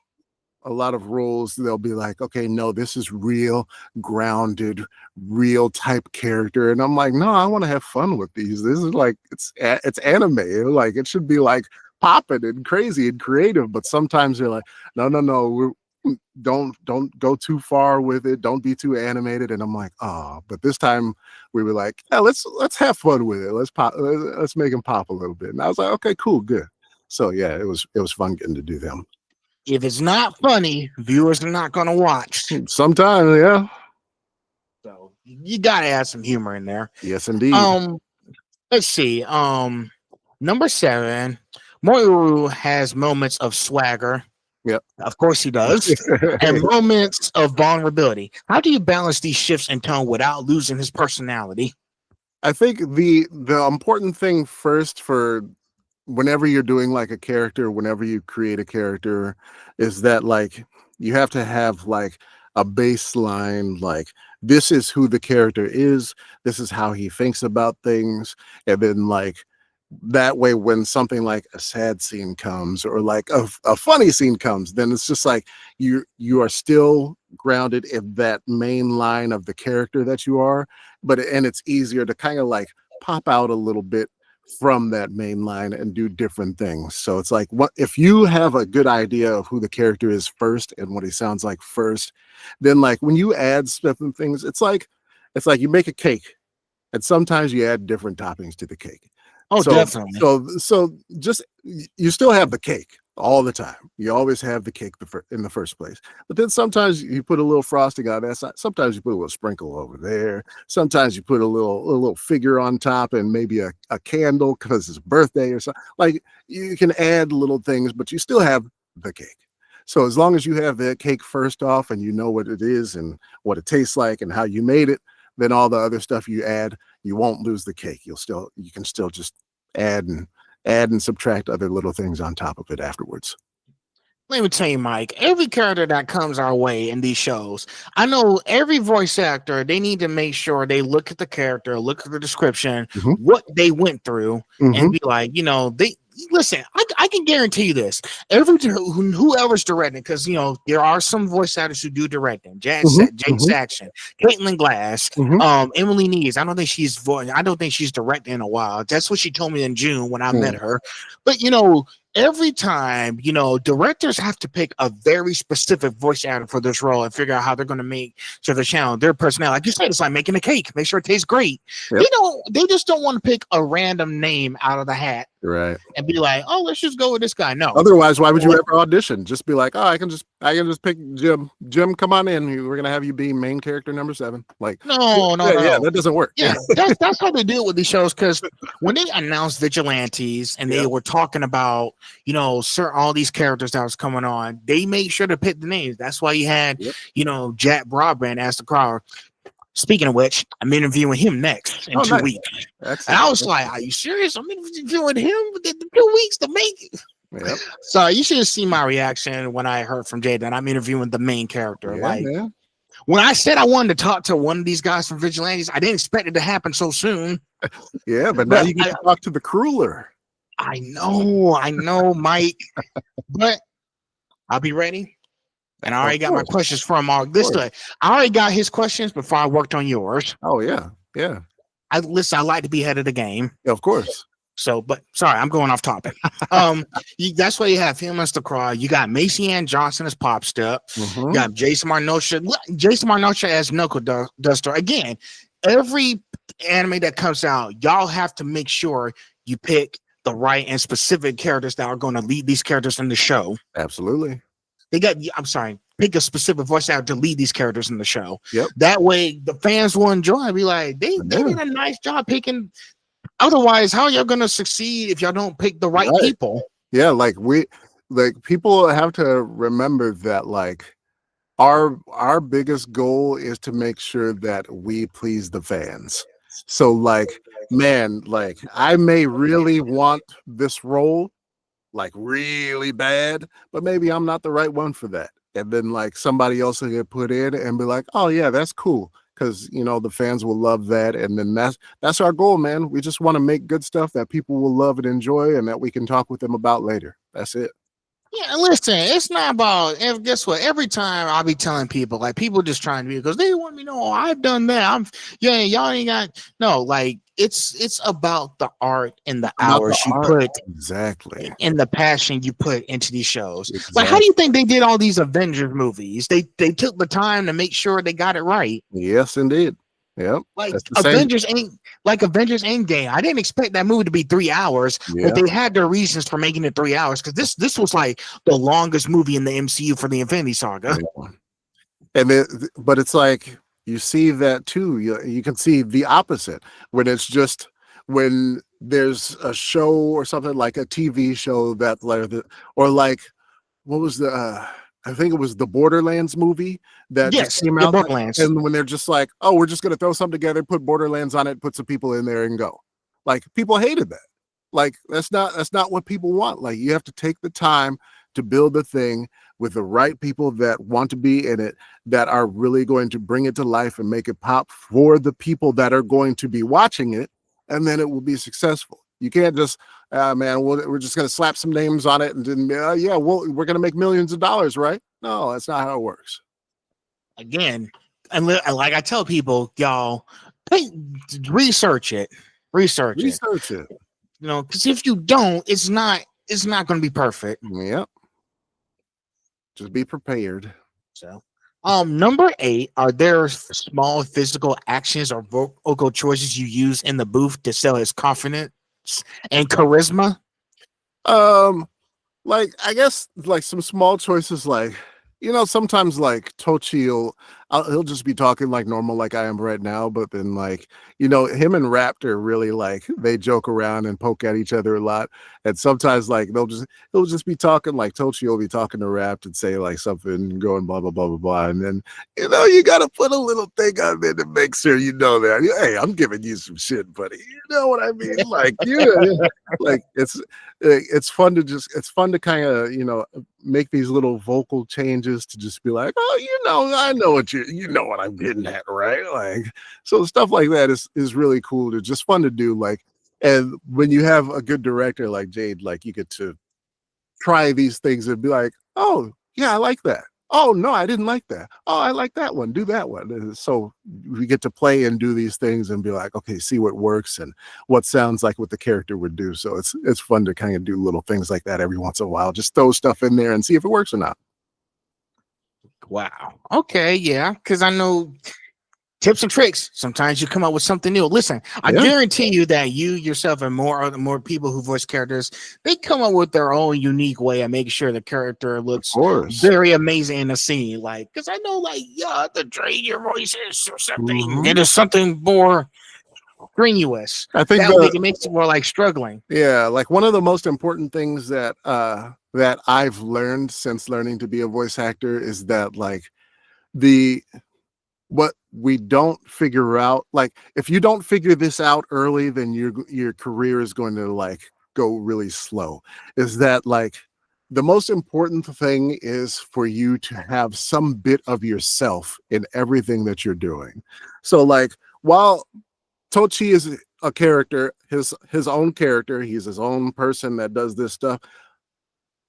roles, they'll be like, okay, no, this is real, grounded, real type character, and I'm like, no, I want to have fun with these. This is like it's anime, like it should be like popping and crazy and creative. But sometimes they're like, no, don't go too far with it, don't be too animated. And I'm like, oh, but this time we were like, yeah, let's have fun with it, let's make them pop a little bit. And I was like, okay, cool, good. So yeah, it was fun getting to do them. If it's not funny, viewers are not going to watch. Sometimes, yeah. So you got to add some humor in there. Yes, indeed. Let's see. Number 7, Moyuru has moments of swagger. Yep. Of course he does. And moments of vulnerability. How do you balance these shifts in tone without losing his personality? I think the important thing first for whenever you're doing like a character, whenever you create a character, is that like you have to have like a baseline, like this is who the character is, this is how he thinks about things. And then like that way when something like a sad scene comes or like a funny scene comes, then it's just like you are still grounded in that main line of the character that you are, and it's easier to kind of like pop out a little bit from that main line and do different things. So it's like, what if you have a good idea of who the character is first and what he sounds like first, then like when you add stuff and things, it's like you make a cake and sometimes you add different toppings to the cake. Oh, so, definitely. So just you still have the cake all the time. You always have the cake in the first place. But then sometimes you put a little frosting on that side. Sometimes you put a little sprinkle over there. Sometimes you put a little figure on top and maybe a candle because it's a birthday or something. Like you can add little things, but you still have the cake. So as long as you have the cake first off and you know what it is and what it tastes like and how you made it, then all the other stuff you add, you won't lose the cake. You can still just add and subtract other little things on top of it afterwards. Let me tell you, Mike, every character that comes our way in these shows, I know every voice actor, they need to make sure they look at the character, look at the description, what they went through, and be like, listen, I can guarantee you this. Whoever's directing, because there are some voice actors who do directing. Jade Saxon, Caitlin Glass, Emily Nees. I don't think she's directing in a while. That's what she told me in June when I met her. But every time, directors have to pick a very specific voice actor for this role and figure out how they're going to make sure the channel, their personality. Like you said, it's like making a cake. Make sure it tastes great. Yep. They just don't want to pick a random name out of the hat. Right. And be like, oh, let's just go with this guy. No. Otherwise, why would you ever audition? Just be like, oh, I can just pick Jim. Jim, come on in. We're gonna have you be main character number 7. Like, no, that doesn't work. Yeah, that's how they deal with these shows. Because when they announced Vigilantes and they were talking about, all these characters that was coming on, they made sure to pick the names. That's why you had, Jack Broadbent as the crowd. Speaking of which, I'm interviewing him next in Oh, 2 nice. weeks. And Excellent. I was like, "Are you serious? I'm interviewing him within 2 weeks to make it." Yep. So you should have seen my reaction when I heard from Jay that I'm interviewing the main character. Yeah, Like man. when I said I wanted to talk to one of these guys from Vigilantes, I didn't expect it to happen so soon. Yeah, but now But you get to talk to the crueler. I know, Mike. But I'll be ready. And I already got my questions from Mark. I already got his questions before I worked on yours. Oh yeah, yeah. I like to be ahead of the game. Yeah, of course. So, but sorry, I'm going off topic. That's why you have him as the Cry. You got Macy Ann Johnson as Pop Step. You got Jason Marnocha as Knuckle Duster. Again, every anime that comes out, y'all have to make sure you pick the right and specific characters that are going to lead these characters in the show. Absolutely. Pick a specific voice actor to lead these characters in the show. Yep. That way the fans will enjoy it. Be like, they did a nice job picking. Otherwise, how are y'all gonna succeed if y'all don't pick the right people? Yeah, people have to remember that like our biggest goal is to make sure that we please the fans. So like, man, like I may really want this role like really bad, but maybe I'm not the right one for that. And then like somebody else will get put in and be like, oh yeah, that's cool. Because the fans will love that. And then that's our goal, man. We just want to make good stuff that people will love and enjoy and that we can talk with them about later. That's it. Yeah, listen, it's not about. Guess what? Every time I'll be telling people, like people just trying to be because they want me to know I've done that. Y'all ain't got no. Like it's about the art and the hours you put exactly and the passion you put into these shows. Exactly. Like, how do you think they did all these Avengers movies? They took the time to make sure they got it right. Yes, indeed. Yep. Like Avengers Endgame. I didn't expect that movie to be 3 hours, but they had their reasons for making it 3 hours because this was like the longest movie in the MCU for the Infinity Saga. Yeah. And but it's like you see that too. You can see the opposite when it's just when there's a show or something like a TV show that or like what was the I think it was the Borderlands movie that just came out. Borderlands. And when they're just like, oh, we're just going to throw something together, put Borderlands on it, put some people in there and go. Like people hated that. Like that's not what people want. Like you have to take the time to build the thing with the right people that want to be in it, that are really going to bring it to life and make it pop for the people that are going to be watching it. And then it will be successful. You can't just, man, we're just going to slap some names on it and then, we're going to make millions of dollars, right? No, that's not how it works. Again, and like I tell people, y'all, research it. Research it. Because if you don't, it's not going to be perfect. Yep. Just be prepared. So, number 8, are there small physical actions or vocal choices you use in the booth to sell his confidence and charisma? Like I guess like some small choices, like sometimes like Tochi he'll just be talking like normal, like I am right now, but then like him and Raptor really like they joke around and poke at each other a lot, and sometimes like he'll just be talking like Tochi will be talking to Rapt and say like something going blah blah blah blah blah, and then you got to put a little thing on there to make sure that hey, I'm giving you some shit, buddy. You know what I mean? Like like it's fun to kind of make these little vocal changes to just be like, oh, I know what I'm getting at, right? Like, so stuff like that is really cool. It's just fun to do. Like, and when you have a good director like Jade, like you get to try these things and be like, oh yeah, I like that. Oh no, I didn't like that. Oh, I like that one. Do that one. And so we get to play and do these things and be like, okay, see what works and what sounds like what the character would do. So it's fun to kind of do little things like that every once in a while. Just throw stuff in there and see if it works or not. Wow. Okay. Yeah. Because I know tips and tricks. Sometimes you come up with something new. Listen, I guarantee you that you yourself and more people who voice characters, they come up with their own unique way of making sure the character looks very amazing in the scene. Like, because I know, like, you have to train your voices or something. It is something more strenuous. I think it makes it more like struggling. Yeah, like one of the most important things that I've learned since learning to be a voice actor is that like we don't figure out, like, if you don't figure this out early, then your career is going to like go really slow. Is that like the most important thing is for you to have some bit of yourself in everything that you're doing. So like while Tochi is a character, his own character, he's his own person that does this stuff,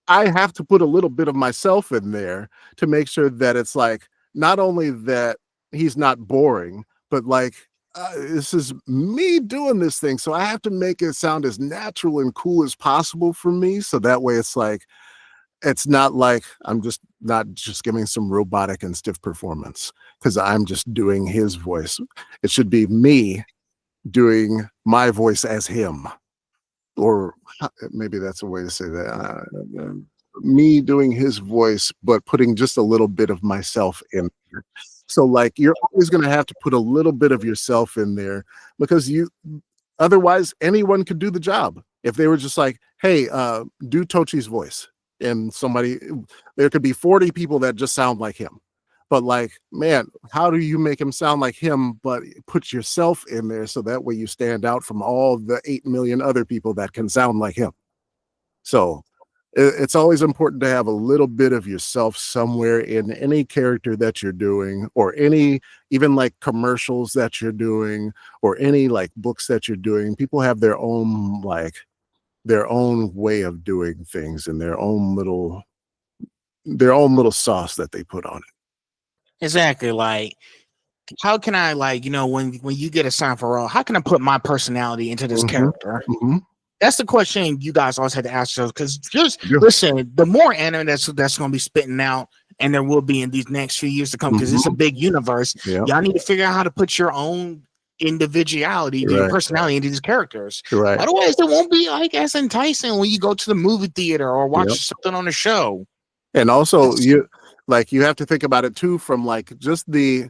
I have to put a little bit of myself in there to make sure that it's like not only that he's not boring, but like this is me doing this thing. So I have to make it sound as natural and cool as possible for me. So that way it's like, it's not like I'm just not just giving some robotic and stiff performance because I'm just doing his voice. It should be me doing my voice as him. Or maybe that's a way to say that. Me doing his voice, but putting just a little bit of myself in there. So like you're always going to have to put a little bit of yourself in there because otherwise anyone could do the job. If they were just like, hey, do Tochi's voice, and there could be 40 people that just sound like him. But like, man, how do you make him sound like him, but put yourself in there so that way you stand out from all the 8 million other people that can sound like him? So it's always important to have a little bit of yourself somewhere in any character that you're doing, or any, even like commercials that you're doing, or any like books that you're doing. People have their own way of doing things and their own little sauce that they put on it. Exactly. Like, how can I, like, when you get assigned for a role, how can I put my personality into this character? That's the question you guys always had to ask yourselves. Because just listen, the more anime that's going to be spitting out, and there will be in these next few years to come, because it's a big universe. Y'all need to figure out how to put your own individuality, your personality into these characters. Otherwise, it won't be like as enticing when you go to the movie theater or watch something on a show. And also, you have to think about it too from like just the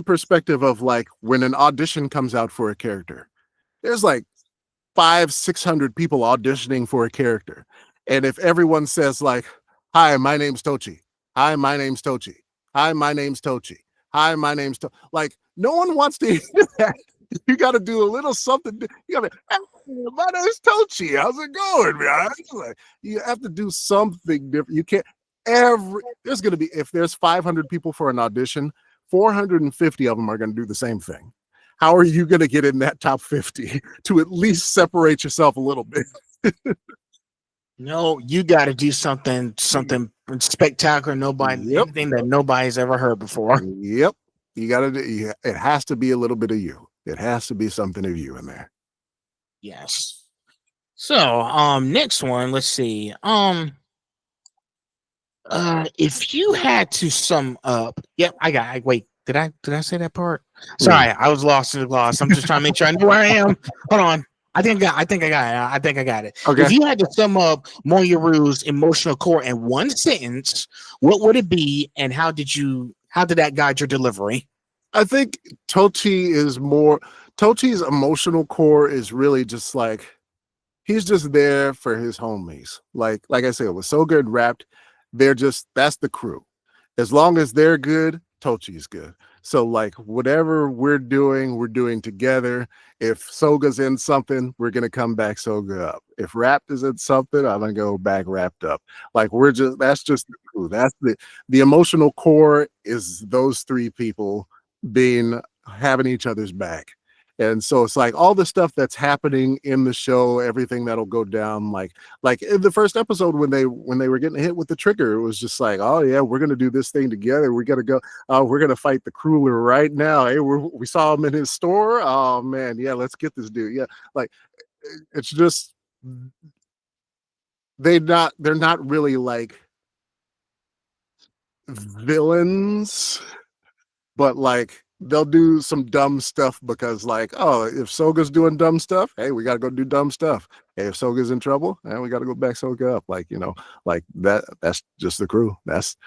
perspective of like when an audition comes out for a character. There's like 500-600 people auditioning for a character, and if everyone says like, "Hi, my name's Tochi. Hi, my name's Tochi. Hi, my name's Tochi. Hi, my name's like, no one wants to hear that. You got to do a little something. You got to, hey, my name's Tochi. How's it going, man? Like, you have to do something different. You can't. There's going to be, if there's 500 people for an audition, 450 of them are going to do the same thing. How are you going to get in that top 50 to at least separate yourself a little bit? No, you got to do something spectacular. Anything that nobody's ever heard before. Yep. You got to do. It has to be a little bit of you. It has to be something of you in there. Yes. So, next one. Let's see. If you had to sum up, wait. Did I say that part? Sorry, I was lost in the gloss. I'm just trying to make sure I know where I am. Hold on. I think I got it. Okay. If you had to sum up Moyuru's emotional core in one sentence, what would it be, and how did that guide your delivery? I think Tochi's emotional core is really just like, he's just there for his homies. Like I said, with So Good Wrapped, that's the crew. As long as they're good, Tochi's good. So like whatever we're doing together. If Soga's in something, we're gonna come back Soga up. If Wrapped is in something, I'm gonna go back Wrapped up. Like that's just the crew. That's the emotional core is those three people having each other's back. And so it's like all the stuff that's happening in the show, everything that'll go down, like in the first episode when they were getting hit with the trigger, it was just like, oh yeah, we're gonna do this thing together. We gotta go. We're gonna fight the Crueler right now. Hey, we saw him in his store. Oh man, yeah, let's get this dude. Yeah, like it's just they're not really like villains, but like they'll do some dumb stuff because like, oh, if Soga's doing dumb stuff, hey, we got to go do dumb stuff. Hey, if Soga's in trouble, we got to go back Soga up. Like, like that's just the crew. That's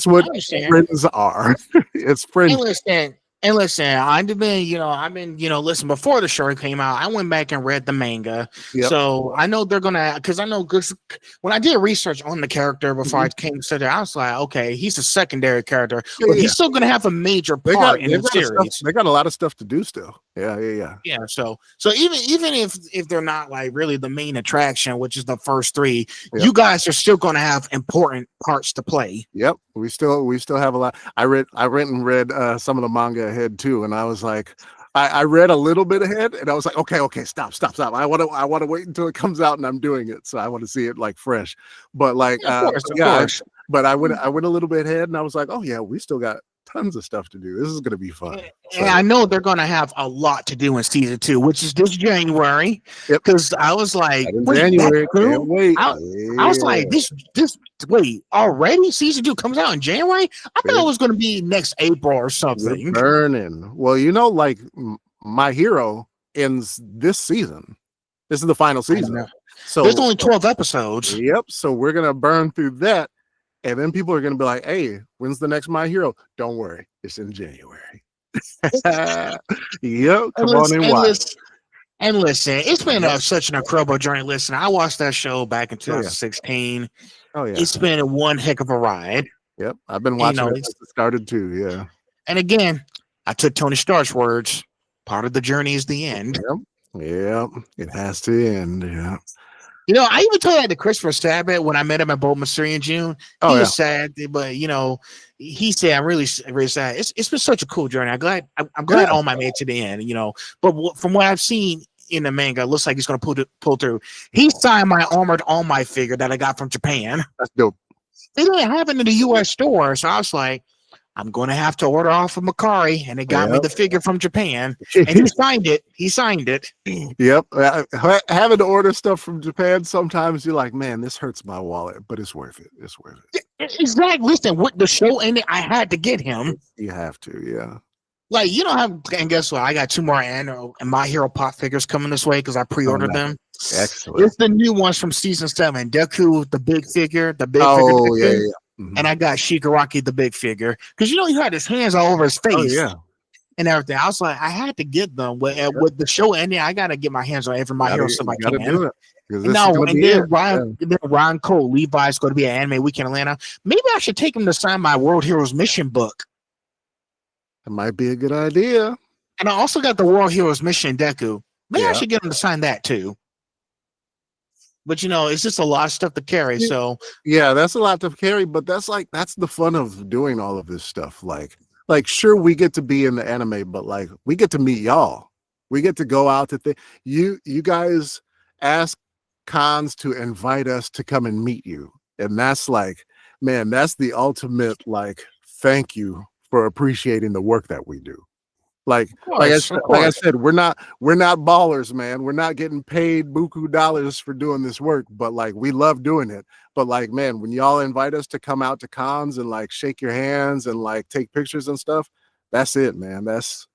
what friends are. It's friends. Hey, listen, And listen, listen, before the show came out, I went back and read the manga. Yep. So I know they're gonna, because I know, because when I did research on the character before Mhm. I came to there, I was like, okay, he's a secondary character, Yeah, but yeah. he's still gonna have a major They part got in the series. they got a lot of stuff to do still. Yeah. Yeah, so even if they're not like really the main attraction, which is the first three, Yep. you guys are still gonna have important parts to play. Yep. We still have a lot. I went and read some of the manga ahead too, and I was like, I read a little bit ahead, and I was like, okay, stop. I want to wait until it comes out, and I'm doing it, so I want to see it like fresh. But like, Yeah, of yeah, course. but I went a little bit ahead, and I was like, oh yeah, we still got tons of stuff to do. This is gonna be fun. And I know they're going to have a lot to do in season 2, which is this January. Yep. Because I was like, In wait, January, that's true? can't wait. I was like, this wait, already season 2 comes out in January? I thought it was going to be next April or We're something. burning. Well, like My Hero ends this season. This is the final season. So there's only 12 episodes. Yep. So we're gonna burn through that, and then people are gonna be like, "Hey, when's the next My Hero?" Don't worry, it's in January. Yep. Come on and watch. And listen, it's been such an incredible journey. Listen, I watched that show back in 2016. Oh yeah. It's been one heck of a ride. Yep. I've been watching it since it started too. Yeah. And again, I took Tony Stark's words. Part of the journey is the end. Yep. It has to end. Yeah. I even told that to Christopher Sabat when I met him at Bulmastery in June. He was sad, but he said, "I'm really, really sad. It's been such a cool journey. I'm glad all my made to the end. But from what I've seen in the manga, it looks like he's going to pull through. He signed my Armored All Might figure that I got from Japan. That's dope. They didn't have it in the U.S. store, so I was like, I'm going to have to order off of Makari, and it got me the figure from Japan, and he signed it. Yep. Having to order stuff from Japan, sometimes you're like, man, this hurts my wallet, but it's worth it. It's worth it. Exactly. Listen, with the show ending, I had to get him. You have to, yeah. Like, and guess what? I got 2 more and My Hero Pop figures coming this way because I pre-ordered them. Excellent. It's the new ones from season 7. Deku, the big figure, figure. Yeah. Mm-hmm. And I got Shigaraki, the big figure, because he had his hands all over his face, and everything. I was like, I had to get them with the show ending. I got to get my hands on every My Hero stuff I can. Do it. And then Ryan Cole Levi's going to be at Anime Week in Atlanta. Maybe I should take him to sign my World Heroes Mission book. It might be a good idea. And I also got the World Heroes Mission Deku. Maybe I should get him to sign that too. But it's just a lot of stuff to carry. So yeah, that's a lot to carry. But that's the fun of doing all of this stuff. Like sure, we get to be in the anime, but like we get to meet y'all. We get to go out to you guys ask cons to invite us to come and meet you, and that's like, man, that's the ultimate like thank you for appreciating the work that we do. Like I said, we're not ballers, man. We're not getting paid buku dollars for doing this work, but like we love doing it. But like, man, when y'all invite us to come out to cons and like shake your hands and like take pictures and stuff, that's it, man. That's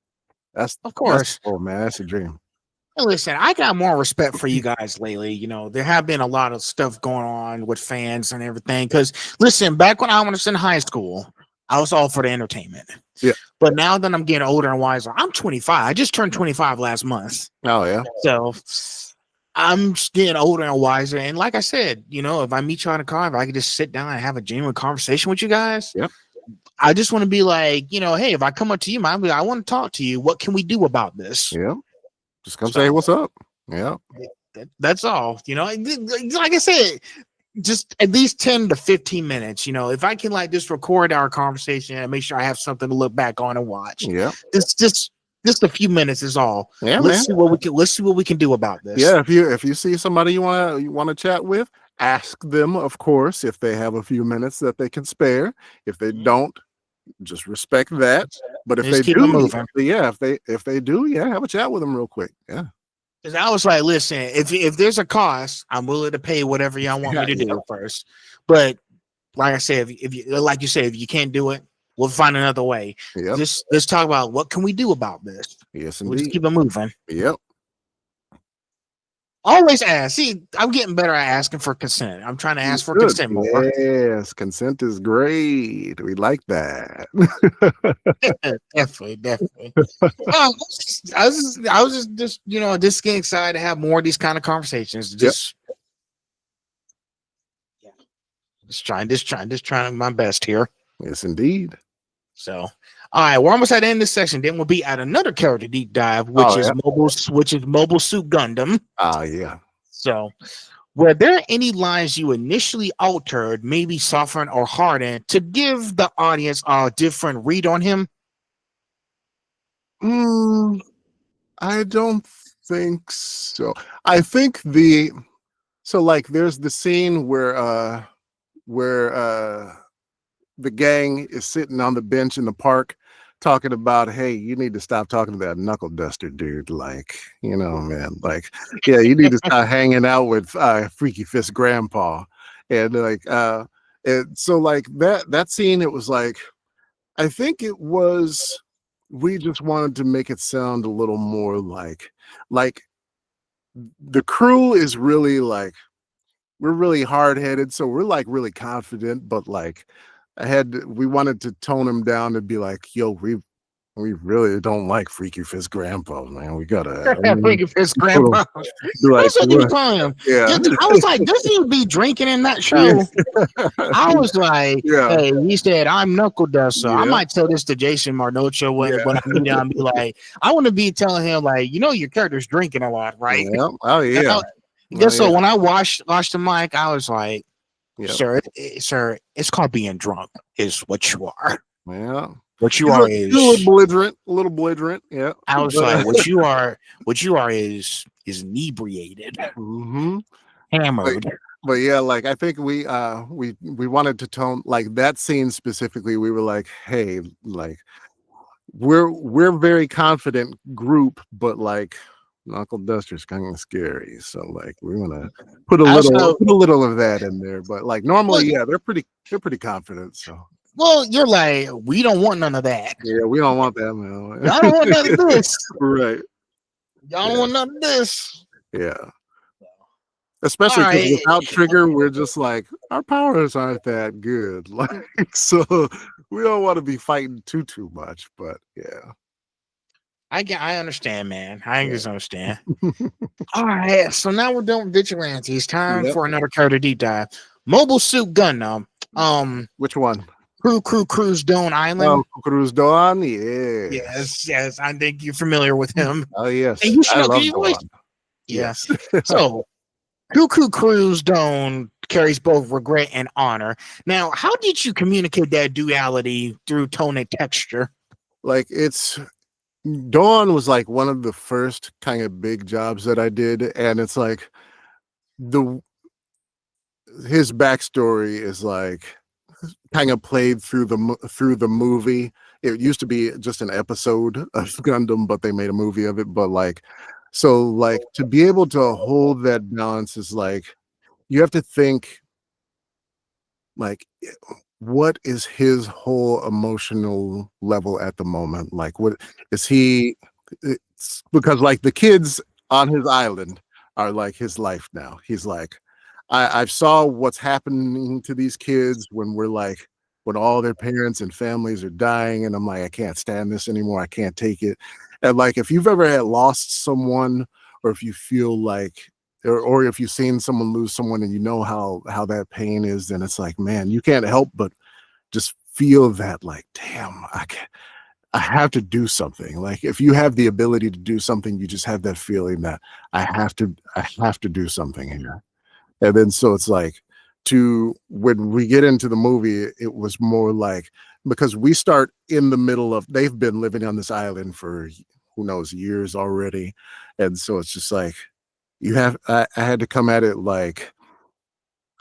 of course, man. That's a dream. And listen, I got more respect for you guys lately. There have been a lot of stuff going on with fans and everything. Because listen, back when I was in high school, I was all for the entertainment. Yeah. But now that I'm getting older and wiser, I'm 25. I just turned 25 last month. Oh, yeah. So I'm just getting older and wiser. And like I said, if I meet you in a car, if I could just sit down and have a genuine conversation with you guys, yep. I just want to be like, hey, if I come up to you, I want to talk to you. What can we do about this? Yeah. Just come say what's up. Yeah. That's all. Like I said, just at least 10 to 15 minutes. If I can just record our conversation and make sure I have something to look back on and watch. Yeah. It's just a few minutes is all. Yeah, let's see what we can do about this. Yeah, if you see somebody you want to chat with, ask them, of course, if they have a few minutes that they can spare. If they don't, just respect that. But if they do, if they do, have a chat with them real quick. Yeah. Because I was like, listen, if there's a cost, I'm willing to pay whatever y'all want me to do first. But like I said, if you can't do it, we'll find another way. Yep. Just let's talk about what can we do about this. Yes, We'll indeed. just keep it moving. Yep. Always ask. See, I'm getting better at asking for consent. I'm trying to ask for Good. consent more. Yes, consent is great. We like that. Definitely, definitely. I was just, just getting excited to have more of these kind of conversations. Yep. Just trying my best here. Yes, indeed. So, all right, we're almost at the end of this section. Then we'll be at another character deep dive, which is Mobile Suit Gundam. Yeah. So, were there any lines you initially altered, maybe softened or hardened, to give the audience a different read on him? I don't think so. I think like there's the scene where the gang is sitting on the bench in the park talking about, hey, you need to stop talking to that knuckle duster dude. Like, man, like, yeah, you need to stop hanging out with Freaky Fist Grandpa. And like and so like that scene, it was like, I think it was, we just wanted to make it sound a little more like the crew is really like, we're really hard-headed, so we're like really confident, but like we wanted to tone him down to be like, yo, we really don't like Freaky Fist Grandpa, man. We gotta Freaky Fist Grandpa. Like, that's what you was calling him. Yeah. I was like, does he be drinking in that show? I was like, hey, he said, I'm Knuckle Duster. I might tell this to Jason Marnocha when I meet him and be like, I want to be telling him, like, your character's drinking a lot, right? Yeah. Oh yeah. So when I watched the mic, I was like, sir, it's called being drunk is what you are. Yeah. What you are is a little belligerent. Yeah. I was like, what you are is inebriated, hammered. But yeah, like I think we wanted to tone like that scene specifically. We were like, hey, like we're very confident group, but like Knuckle Duster's kind of scary. So like we want to put a little of that in there. But like normally, they're pretty confident. So. Well, you're like, we don't want none of that. Yeah, we don't want that, man. Y'all don't want none of this. Right. Y'all don't want none of this. Yeah. Especially because without Trigger, we're just like, our powers aren't that good. Like, so we don't want to be fighting too much, but yeah. I understand, man. I just understand. All right, so now we're done with Vigilantes. Time for another character deep dive. Mobile Suit Gundam. Which one? Cucuruz Doan Island. Oh, Cucuruz Doan, yes. I think you're familiar with him. Oh yes, and you should I know. love Doan. Yes. So, Cucuruz Doan carries both regret and honor. Now, how did you communicate that duality through tone and texture? Like Dawn was like one of the first kind of big jobs that I did, and it's like his backstory is like kind of played through the movie. It used to be just an episode of Gundam, but they made a movie of it. But like, so like to be able to hold that balance is like, you have to think like, what is his whole emotional level at the moment? Like, what is he? It's because like the kids on his island are like his life now. He's like, I've saw what's happening to these kids when all their parents and families are dying, and I'm like, I can't stand this anymore. I can't take it. And like, if you've ever had lost someone, or if you feel like, or if you've seen someone lose someone, and you know how that pain is, then it's like, man, you can't help but just feel that, like, damn, I have to do something. Like, if you have the ability to do something, you just have that feeling that I have to do something here. And then so it's like, when we get into the movie, it was more like, because we start in the middle of, they've been living on this island for who knows years already, and so it's just like, I had to come at it like,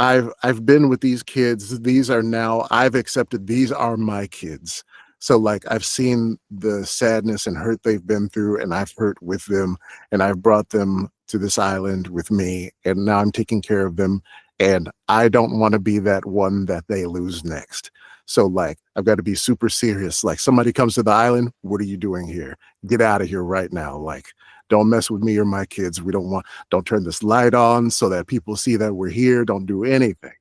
I've been with these kids. These are now, I've accepted these are my kids. So like, I've seen the sadness and hurt they've been through, and I've hurt with them, and I've brought them to this island with me, and now I'm taking care of them, and I don't want to be that one that they lose next. So like, I've got to be super serious. Like, somebody comes to the island, what are you doing here? Get out of here right now. Like, don't mess with me or my kids. Don't turn this light on so that people see that we're here. Don't do anything.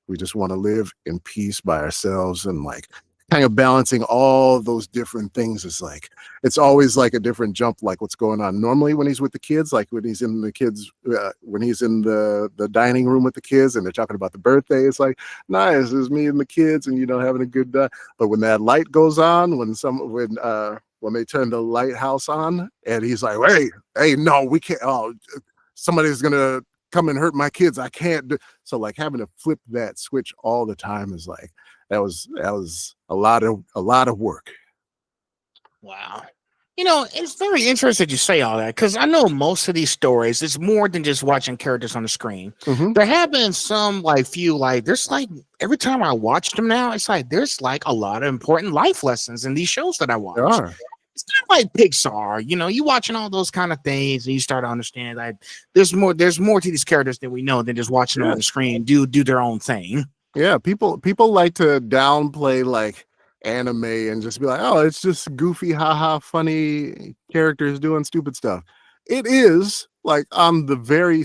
We just want to live in peace by ourselves. And like kind of balancing all those different things is like, it's always like a different jump, like what's going on normally when he's with the kids, like when he's in the dining room with the kids and they're talking about the birthday. It's like, nice, it's me and the kids and, having a good day. But when that light goes on, when they turn the lighthouse on and he's like, hey, no, we can't, somebody's going to come and hurt my kids. I can't do. So like having to flip that switch all the time is like, that was a lot of work. Wow. It's very interesting you say all that, because I know most of these stories, it's more than just watching characters on the screen. Mm-hmm. There have been some there's like every time I watch them now, it's like there's like a lot of important life lessons in these shows that I watch. There are. It's kind of like Pixar, you watching all those kind of things and you start to understand like there's more to these characters than we know than just watching them on the screen do their own thing. Yeah, people like to downplay like anime and just be like, oh, it's just goofy, haha, funny characters doing stupid stuff. It is like on the very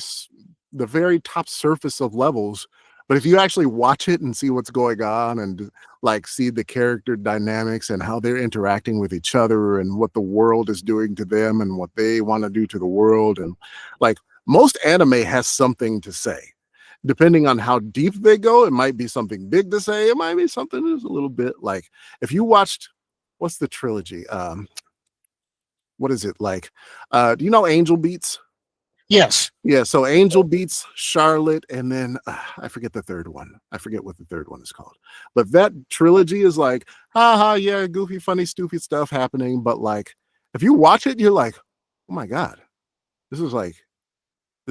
top surface of levels, but if you actually watch it and see what's going on and like see the character dynamics and how they're interacting with each other and what the world is doing to them and what they want to do to the world, and like most anime has something to say. Depending on how deep they go, it might be something big to say. It might be something that's a little bit like, if you watched, what's the trilogy? What is it like? Do you know Angel Beats? Yes. Yeah. So Angel Beats, Charlotte, and then I forget the third one. I forget what the third one is called. But that trilogy is like, haha, yeah, goofy, funny, stupid stuff happening. But like, if you watch it, you're like, oh my God, this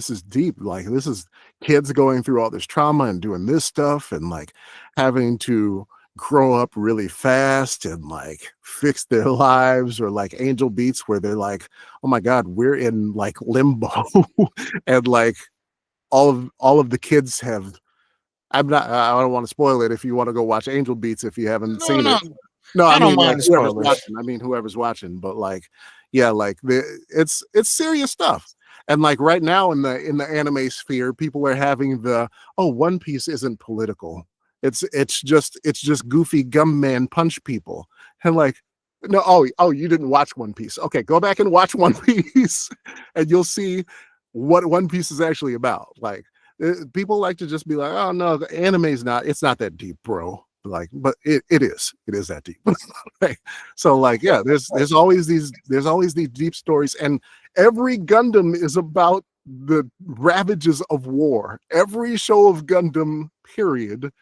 is deep. Like, this is kids going through all this trauma and doing this stuff and like having to grow up really fast and like fix their lives, or like Angel Beats where they're like, oh my God, we're in like limbo. And like all of the kids have, I don't want to spoil it if you want to go watch Angel Beats if you haven't seen it. No, I mean, like, whoever's watching, but like, yeah, like it's serious stuff. And like right now in the anime sphere, people are having One Piece isn't political. It's just goofy gumman punch people. And like, no, you didn't watch One Piece. Okay, go back and watch One Piece and you'll see what One Piece is actually about. Like, people like to just be like, oh no, the anime's it's not that deep, bro. Like, but it is that deep. Right? So like, yeah, there's always these deep stories, and every Gundam is about the ravages of war. Every show of Gundam, period,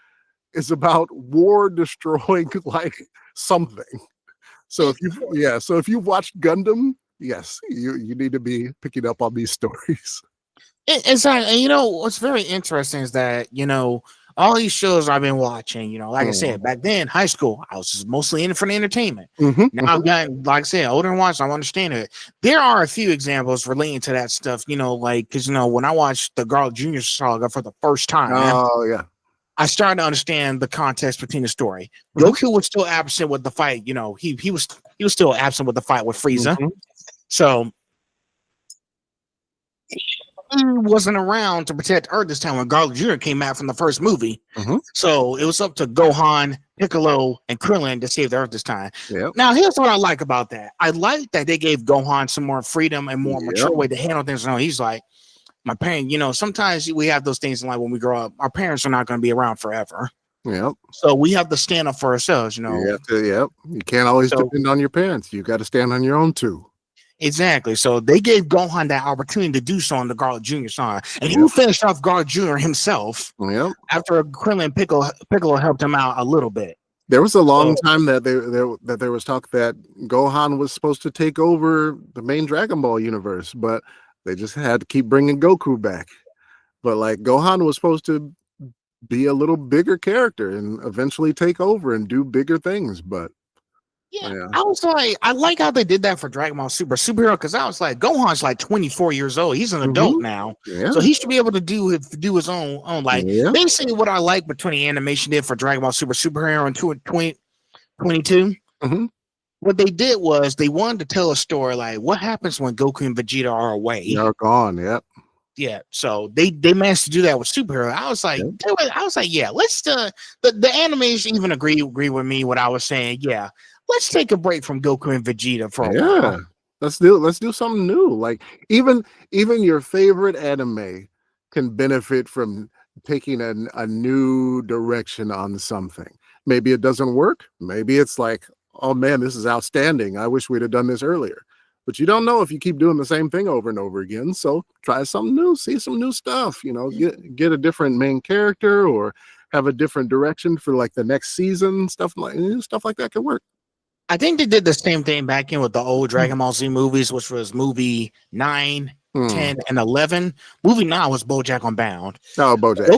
is about war destroying like something. So if you've watched Gundam, yes, you need to be picking up on these stories. Exactly. And what's very interesting is that all these shows I've been watching, like I said, back then, high school, I was just mostly in it for the entertainment. Now I've gotten, like I said, older and watched, I understand it. There are a few examples relating to that stuff, like, because, when I watched the Garl Jr. saga for the first time, I started to understand the context between the story. Goku was still absent with the fight, he was still absent with the fight with Frieza. So he wasn't around to protect Earth this time when Garl Jr. came out from the first movie. So it was up to Gohan, Piccolo, and Krillin to save the Earth this time. Now, here's what I like about that. I like that they gave Gohan some more freedom and more mature way to handle things. He's like, my parents, sometimes we have those things in life when we grow up. Our parents are not going to be around forever. So we have to stand up for ourselves, You can't always depend on your parents. You got to stand on your own too. Exactly. So they gave Gohan that opportunity to do so on the Garl Jr. side. And he finished off Garl Jr. himself after Krillin Piccolo helped him out a little bit. There was a long time that there was talk that Gohan was supposed to take over the main Dragon Ball universe, but they just had to keep bringing Goku back. But like Gohan was supposed to be a little bigger character and eventually take over and do bigger things, but I was like, I like how they did that for Dragon Ball Superhero, because I was like, Gohan's like 24 years old. He's an adult now, so he should be able to do his own. Like basically, what I like between the animation did for Dragon Ball Superhero in 2022 what they did was they wanted to tell a story like what happens when Goku and Vegeta are away. They're gone. Yep. Yeah, so they managed to do that with superhero. I was like, yeah, let's the animation even agree with me what I was saying. Yeah, let's take a break from Goku and Vegeta for a while. Let's do something new. Like even your favorite anime can benefit from taking a new direction on something. Maybe it doesn't work. Maybe it's like, oh man, this is outstanding. I wish we'd have done this earlier. But you don't know if you keep doing the same thing over and over again. So try something new, see some new stuff, get a different main character or have a different direction for like the next season. Stuff like that could work. I think they did the same thing back in with the old Dragon Ball Z movies, which was movie 9, 10, and 11. Movie 9 was BoJack Unbound. Oh, BoJack.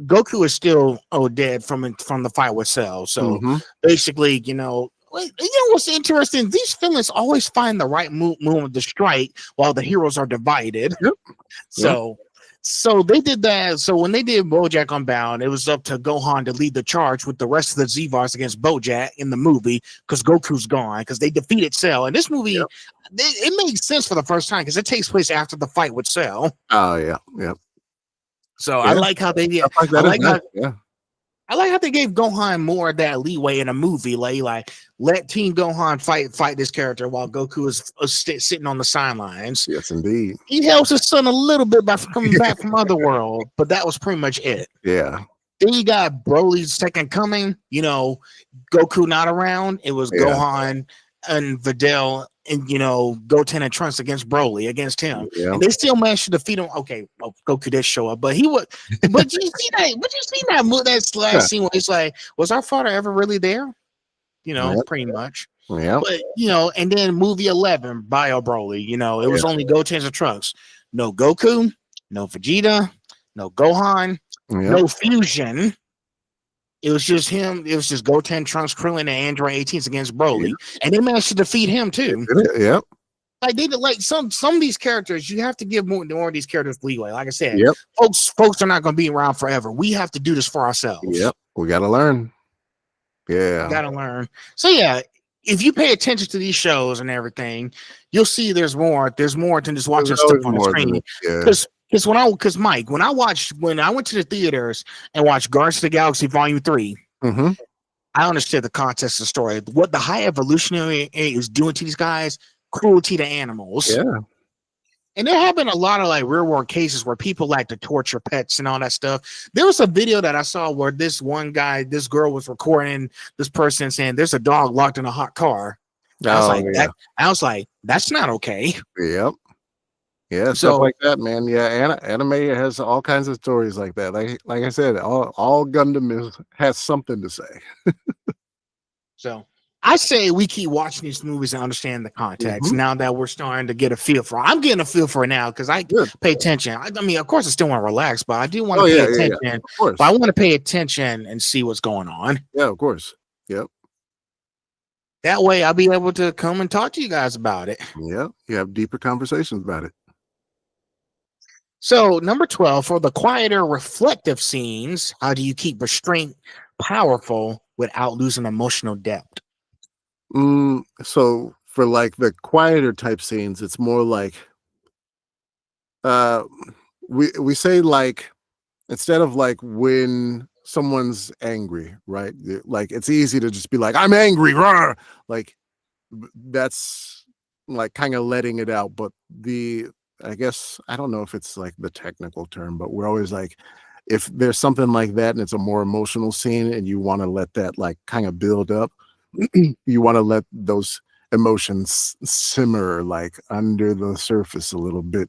Goku is still dead from the fight with Cell. So basically, what's interesting? These villains always find the right moment to strike while the heroes are divided. Yep. So they did that. So when they did BoJack Unbound, it was up to Gohan to lead the charge with the rest of the Zevars against BoJack in the movie because Goku's gone because they defeated Cell. And this movie, it makes sense for the first time because it takes place after the fight with Cell. Oh yeah, yeah. So I like how they did. I like how they gave Gohan more of that leeway in a movie. Like let Team Gohan fight this character while Goku is sitting on the sidelines. Yes, indeed. He helps his son a little bit by coming back from Otherworld, but that was pretty much it. Yeah. Then you got Broly's second coming. Goku not around. It was Gohan and Videl and Goten and Trunks against Broly against him. Yeah. And they still managed to defeat him. Okay, well, Goku did show up, but he would. But you see that? But you see that move? That last scene where it's like, was our father ever really there? Pretty much. Yeah. But and then movie 11, Bio Broly. It was only Goten and Trunks. No Goku, no Vegeta, no Gohan, no fusion. It was just him. It was just Goten, Trunks, Krillin, and Android 18s against Broly, and they managed to defeat him too. Yep. Like they did, like some of these characters, you have to give more of these characters leeway. Like I said, folks are not going to be around forever. We have to do this for ourselves. Yep, we got to learn. Yeah, got to learn. So yeah, if you pay attention to these shows and everything, you'll see there's more. There's more than just watching stuff on the screen. Because when I went to the theaters and watched Guardians of the Galaxy Volume 3, I understood the context of the story. What the High Evolutionary is doing to these guys, cruelty to animals. Yeah. And there have been a lot of like real world cases where people like to torture pets and all that stuff. There was a video that I saw where this girl was recording this person saying there's a dog locked in a hot car. I was like, that's not okay. Yep. Yeah, stuff like that, man. Yeah, anime has all kinds of stories like that. Like I said, all Gundam has something to say. So I say we keep watching these movies and understand the context. Now that we're starting to get a feel for, I'm getting a feel for it now because I pay attention. I mean, of course, I still want to relax, but I do want to pay attention. Yeah. Of course. But I want to pay attention and see what's going on. Yeah, of course. Yep. That way, I'll be able to come and talk to you guys about it. Yeah, you have deeper conversations about it. So, number 12, for the quieter, reflective scenes, how do you keep restraint powerful without losing emotional depth? So, for like the quieter type scenes, it's more like we say like instead of like when someone's angry, right? Like it's easy to just be like, I'm angry, rah! Like that's like kind of letting it out, but I guess, I don't know if it's like the technical term, but we're always like, if there's something like that and it's a more emotional scene and you want to let that like kind of build up, you want to let those emotions simmer like under the surface a little bit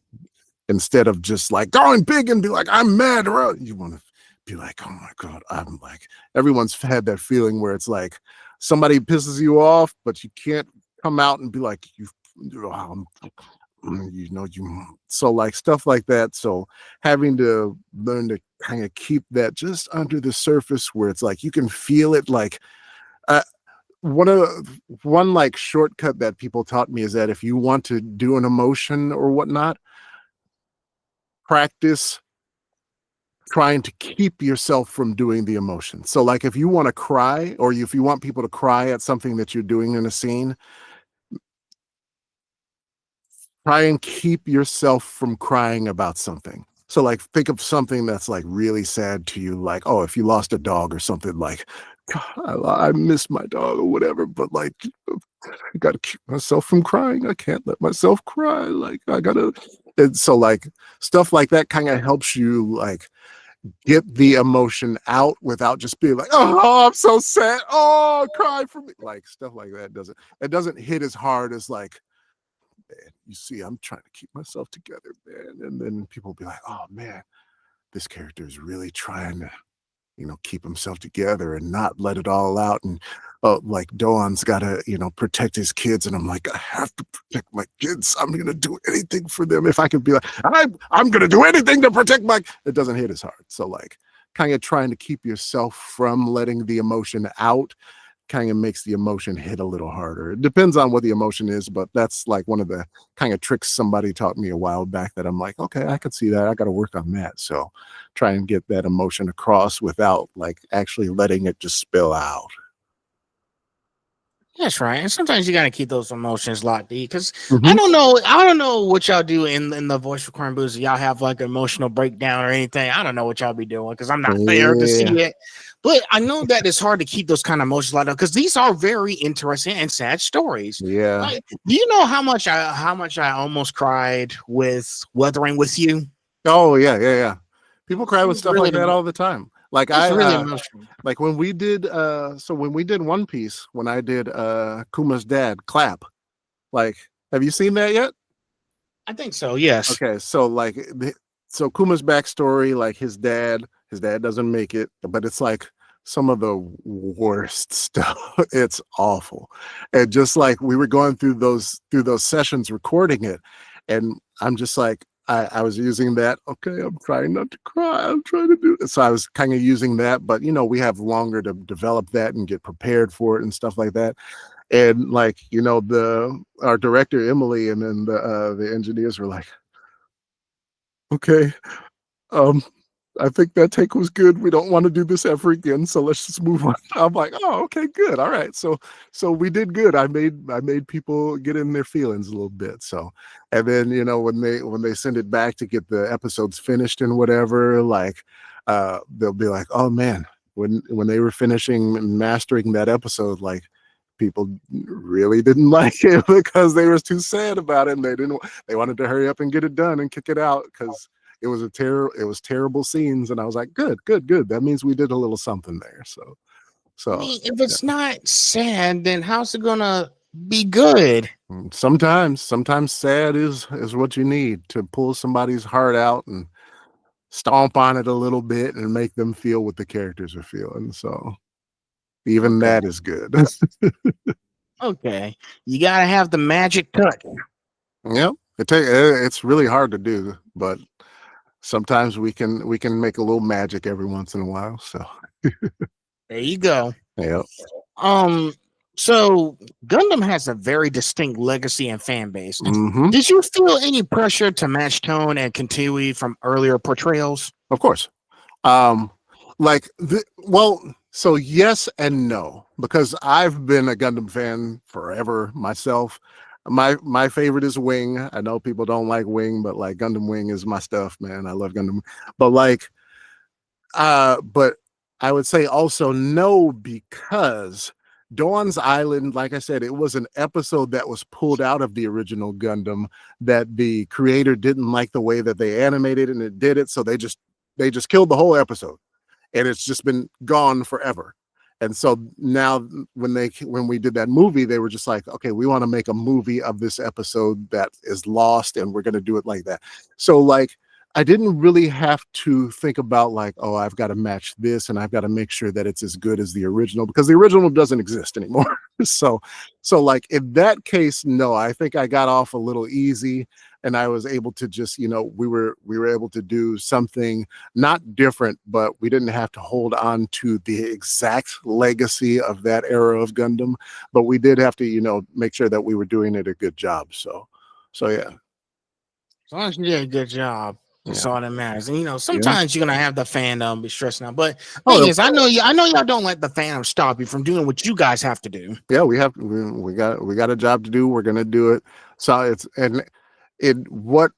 instead of just like going big and be like, I'm mad. You want to be like, oh my God, I'm like, everyone's had that feeling where it's like somebody pisses you off, but you can't come out and be like, so like stuff like that. So having to learn to kind of keep that just under the surface where it's like you can feel it. Like one like shortcut that people taught me is that if you want to do an emotion or whatnot, practice trying to keep yourself from doing the emotion. So like if you want to cry, or if you want people to cry at something that you're doing in a scene, try and keep yourself from crying about something. So like think of something that's like really sad to you, like, oh, if you lost a dog or something, like, God, I miss my dog or whatever, but like I gotta keep myself from crying. I can't let myself cry. Like I gotta. And so like stuff like that kind of helps you like get the emotion out without just being like, oh, I'm so sad. Oh, cry for me. Like stuff like that doesn't hit as hard as like, man, you see, I'm trying to keep myself together, man. And then people will be like, oh man, this character is really trying to, keep himself together and not let it all out. And like Doan's got to, protect his kids. And I'm like, I have to protect my kids. I'm going to do anything for them. If I could be like, I'm going to do anything to protect it doesn't hit as hard. So like kind of trying to keep yourself from letting the emotion out kind of makes the emotion hit a little harder. It depends on what the emotion is, but that's like one of the kind of tricks somebody taught me a while back that I'm like, okay, I could see that. I got to work on that. So try and get that emotion across without like actually letting it just spill out. That's right. And sometimes you got to keep those emotions locked in because Mhm. I don't know what y'all do in the voice recording booths. Y'all have like an emotional breakdown or anything. I don't know what y'all be doing because I'm not there to see it. But I know that it's hard to keep those kind of emotions locked up because these are very interesting and sad stories. Yeah. Like, do you know how much I almost cried with Weathering with You? Oh yeah. People cry with stuff Really like that all the time. Like It's really emotional. like when we did One Piece, when I did Kuma's dad, Clap, like, have you seen that yet? I think so. Yes. Okay, so like so Kuma's backstory, like his dad doesn't make it, but it's like some of the worst stuff. It's awful. And just like we were going through those sessions recording it, and I'm just like I was using that. Okay, I'm trying not to cry. I'm trying to do this. So I was kind of using that, but we have longer to develop that and get prepared for it and stuff like that. And like, our director Emily and then the engineers were like, okay, I think that take was good. We don't want to do this ever again, so let's just move on. I'm like, oh, okay, good. All right. So we did good. I made people get in their feelings a little bit. So, and then when they send it back to get the episodes finished and whatever, like they'll be like, oh man, when they were finishing and mastering that episode, like people really didn't like it because they were too sad about it and they wanted to hurry up and get it done and kick it out because it was terrible scenes. And I was like, good. That means we did a little something there. So I mean, if it's not sad, then how's it gonna be good? sometimes sad is what you need to pull somebody's heart out and stomp on it a little bit and make them feel what the characters are feeling. So even that is good. Okay, you gotta have the magic touch. Yep. It's really hard to do, but sometimes we can make a little magic every once in a while. So There you go. yeah. So Gundam has a very distinct legacy and fan base. Mm-hmm. Did you feel any pressure to match tone and continuity from earlier portrayals? Of course. So yes and no, because I've been a Gundam fan forever myself. My favorite is Wing. I know people don't like Wing, but like Gundam Wing is my stuff, man. I love Gundam. But like but I would say also no, because Dawn's Island, like I said, it was an episode that was pulled out of the original Gundam that the creator didn't like the way that they animated and it did it, so they just killed the whole episode. And it's just been gone forever. And so now when we did that movie, they were just like, okay, we want to make a movie of this episode that is lost and we're going to do it like that. So like, I didn't really have to think about like, oh, I've got to match this and I've got to make sure that it's as good as the original, because the original doesn't exist anymore. So like in that case, no, I think I got off a little easy and I was able to just, we were able to do something not different, but we didn't have to hold on to the exact legacy of that era of Gundam, but we did have to, make sure that we were doing it a good job. So yeah. As long as you did a good job. That's Yeah. all that matters. And Yeah. sometimes you're gonna have the fandom be stressing out. But Oh, thing of is, I know y'all don't let the fandom stop you from doing what you guys have to do. yeah, we got a job to do. We're gonna do it. So it's and it what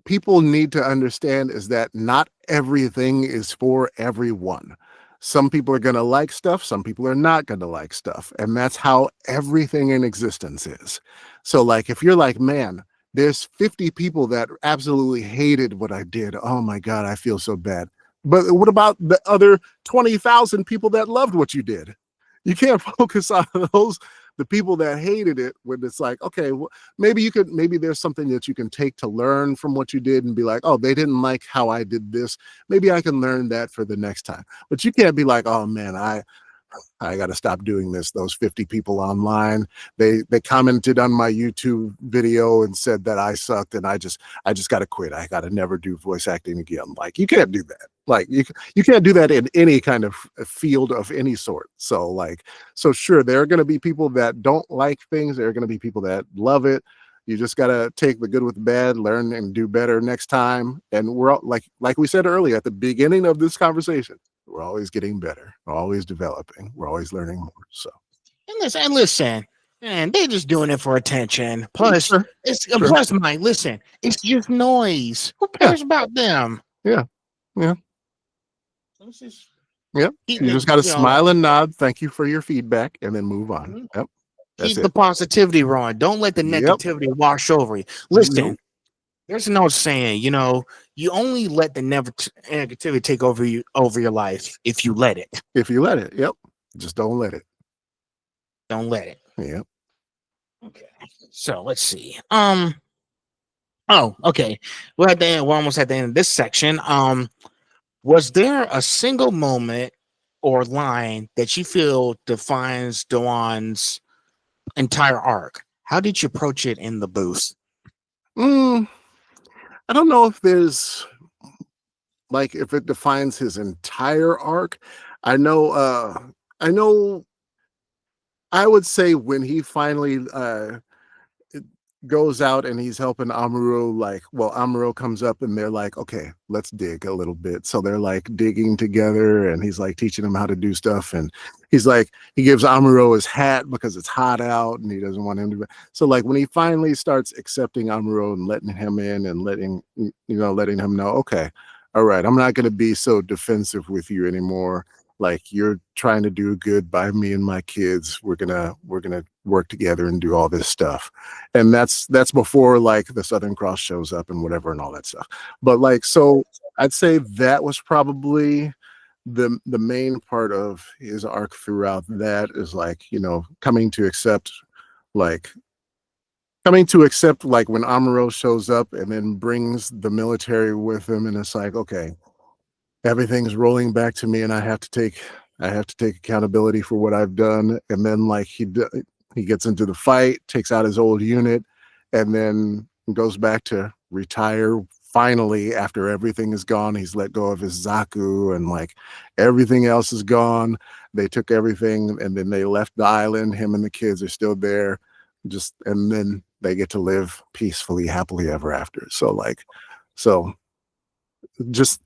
people need to understand is that not everything is for everyone. Some people are going to like stuff, some people are not going to like stuff. And that's how everything in existence is. So, like, if you're like, man, there's 50 people that absolutely hated what I did. Oh my God, I feel so bad. But what about the other 20,000 people that loved what you did? You can't focus on the people that hated it when it's like, okay, well, maybe there's something that you can take to learn from what you did and be like, oh, they didn't like how I did this. Maybe I can learn that for the next time. But you can't be like, oh man, I got to stop doing this. Those 50 people online, they commented on my YouTube video and said that I sucked, and I just got to quit. I got to never do voice acting again. Like, you can't do that. Like, you can't do that in any kind of field of any sort. So sure, there are going to be people that don't like things. There are going to be people that love it. You just got to take the good with the bad, learn and do better next time. And we're all, like we said earlier at the beginning of this conversation, we're always getting better. We're always developing. We're always learning more. So, And listen, man, they're just doing it for attention. Plus, sure, it's sure. plus, Mike. Listen, it's just noise. Who cares about them? Yeah. It's just Yep. keep You the, just got to you know, smile and nod. Thank you for your feedback, and then move on. Mhm. Yep. That's keep the it. positivity rolling. Don't let the Yep. negativity wash over you. Listen, Nope. there's an old saying, you only let the negativity take over your life if you let it. If you let it. Yep. Just don't let it. Don't let it. Yep. Okay. So let's see. Oh, okay. We're at the end. We're almost at the end of this section. Was there a single moment or line that you feel defines Doan's entire arc? How did you approach it in the booth? I don't know if there's like if it defines his entire arc. I know. I know. I would say when he finally goes out and he's helping Amuro, Amuro comes up and they're like, okay, let's dig a little bit. So they're like digging together and he's like teaching him how to do stuff. And he's like, he gives Amuro his hat because it's hot out and he doesn't want him to. So like when he finally starts accepting Amuro and letting him in and letting him know, okay, all right, I'm not going to be so defensive with you anymore. Like, you're trying to do good by me and my kids. We're gonna work together and do all this stuff. And that's before like the Southern Cross shows up and whatever and all that stuff. But like, so I'd say that was probably the main part of his arc throughout. That is like, coming to accept like when Amuro shows up and then brings the military with him, and it's like, okay, everything's rolling back to me and I have to take accountability for what I've done. And then like he gets into the fight, takes out his old unit, and then goes back to retire finally after everything is gone. He's let go of his Zaku and like everything else is gone. They took everything and then they left the island. Him and the kids are still there, and then they get to live peacefully, happily ever after. So just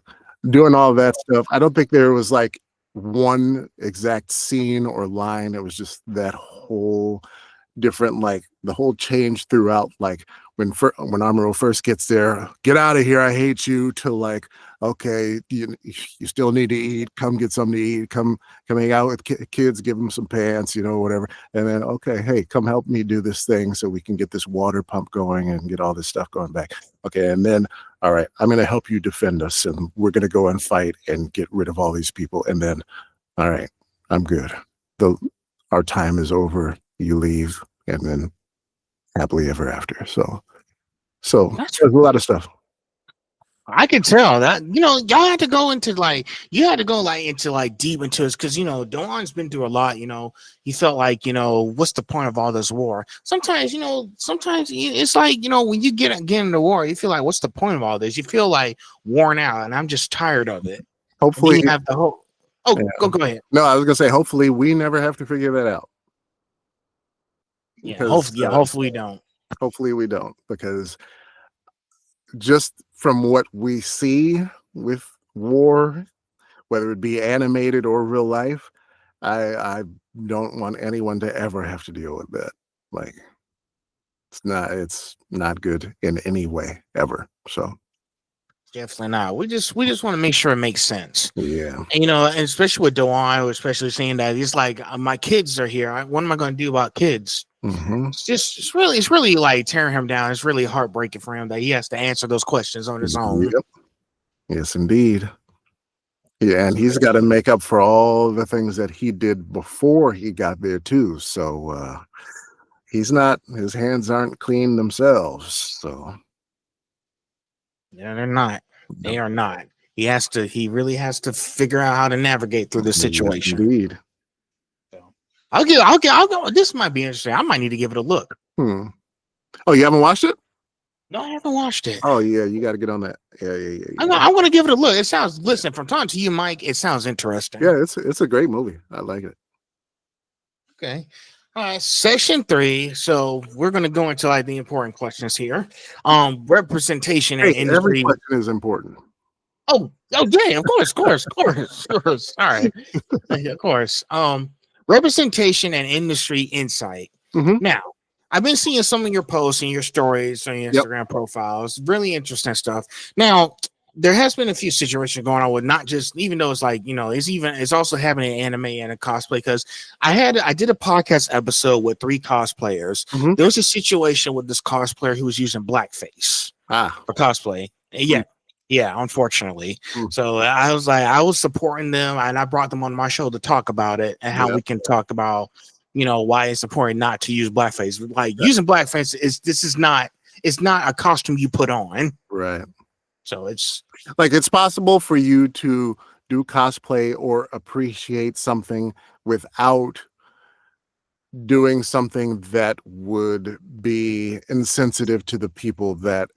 doing all that stuff. I don't think there was like one exact scene or line. It was just that whole different, like the whole change throughout, like when Amuro first gets there, get out of here, I hate you, to like, okay, you still need to eat, come get something to eat, come hang out with kids, give them some pants, whatever. And then, okay, hey, come help me do this thing so we can get this water pump going and get all this stuff going back. Okay, and then, all right, I'm going to help you defend us and we're going to go and fight and get rid of all these people. And then, all right, I'm good. Our time is over. You leave, and then happily ever after. So there's a lot of stuff. I can tell that, y'all had to go into deep into it because, Doan's been through a lot. He felt like, what's the point of all this war? Sometimes it's like, when you get into war, you feel like, what's the point of all this? You feel like worn out, and I'm just tired of it. Hopefully, you have the whole. Oh, yeah. Go ahead. No, I was gonna say, hopefully we never have to figure that out. Yeah, hopefully we don't. Hopefully we don't, because just from what we see with war, whether it be animated or real life, I don't want anyone to ever have to deal with that. Like it's not good in any way ever. So Definitely not. We just want to make sure it makes sense. yeah. And, and especially with Doan, especially saying that he's like, my kids are here. What am I going to do about kids? Hmm. It's really like tearing him down. It's really heartbreaking for him that he has to answer those questions on his own. Yep. Yes, indeed. Yeah, and he's got to make up for all the things that he did before he got there too. So his hands aren't clean themselves. So Yeah, they're not. They are not. He really has to figure out how to navigate through this yes, situation. indeed. So, I'll go. This might be interesting. I might need to give it a look. Oh, you haven't watched it? No, I haven't watched it. Oh yeah, you got to get on that. Yeah. I'm going to give it a look. It sounds, listen, from talking to you, Mike, it sounds interesting. Yeah, it's a great movie. I like it. Okay. All right. Section 3. So we're going to go into like the important questions here. Representation in Hey, every industry. question is important. Oh, yeah, of course. All right. Of course. Representation and industry insight. Mhm. Now, I've been seeing some of your posts and your stories on your Yep. Instagram profiles. Really interesting stuff. Now, there has been a few situations going on with not just, even though it's like, it's also happening in anime and in cosplay. Because I did a podcast episode with 3 cosplayers. Mhm. There was a situation with this cosplayer who was using blackface for cosplay. Yeah, unfortunately. Mm. So I was supporting them, and I brought them on my show to talk about it and how Yep. we can talk about, why it's important not to use blackface. Like using blackface it's not a costume you put on. Right. So it's Like it's possible for you to do cosplay or appreciate something without doing something that would be insensitive to the people that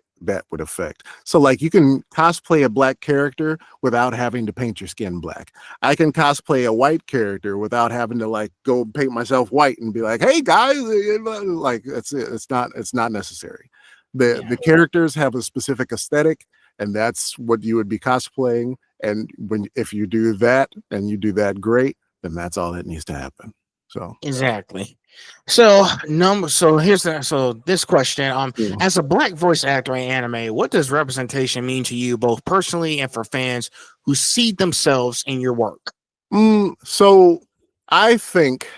would affect. So like you can cosplay a black character without having to paint your skin black. I can cosplay a white character without having to like go paint myself white and be like, hey guys, like it's not necessary. The characters have a specific aesthetic, and that's what you would be cosplaying. And if you do that and you do that great, then that's all that needs to happen. So exactly. So this question, Yeah. as a black voice actor in anime, what does representation mean to you, both personally and for fans who see themselves in your work? So I think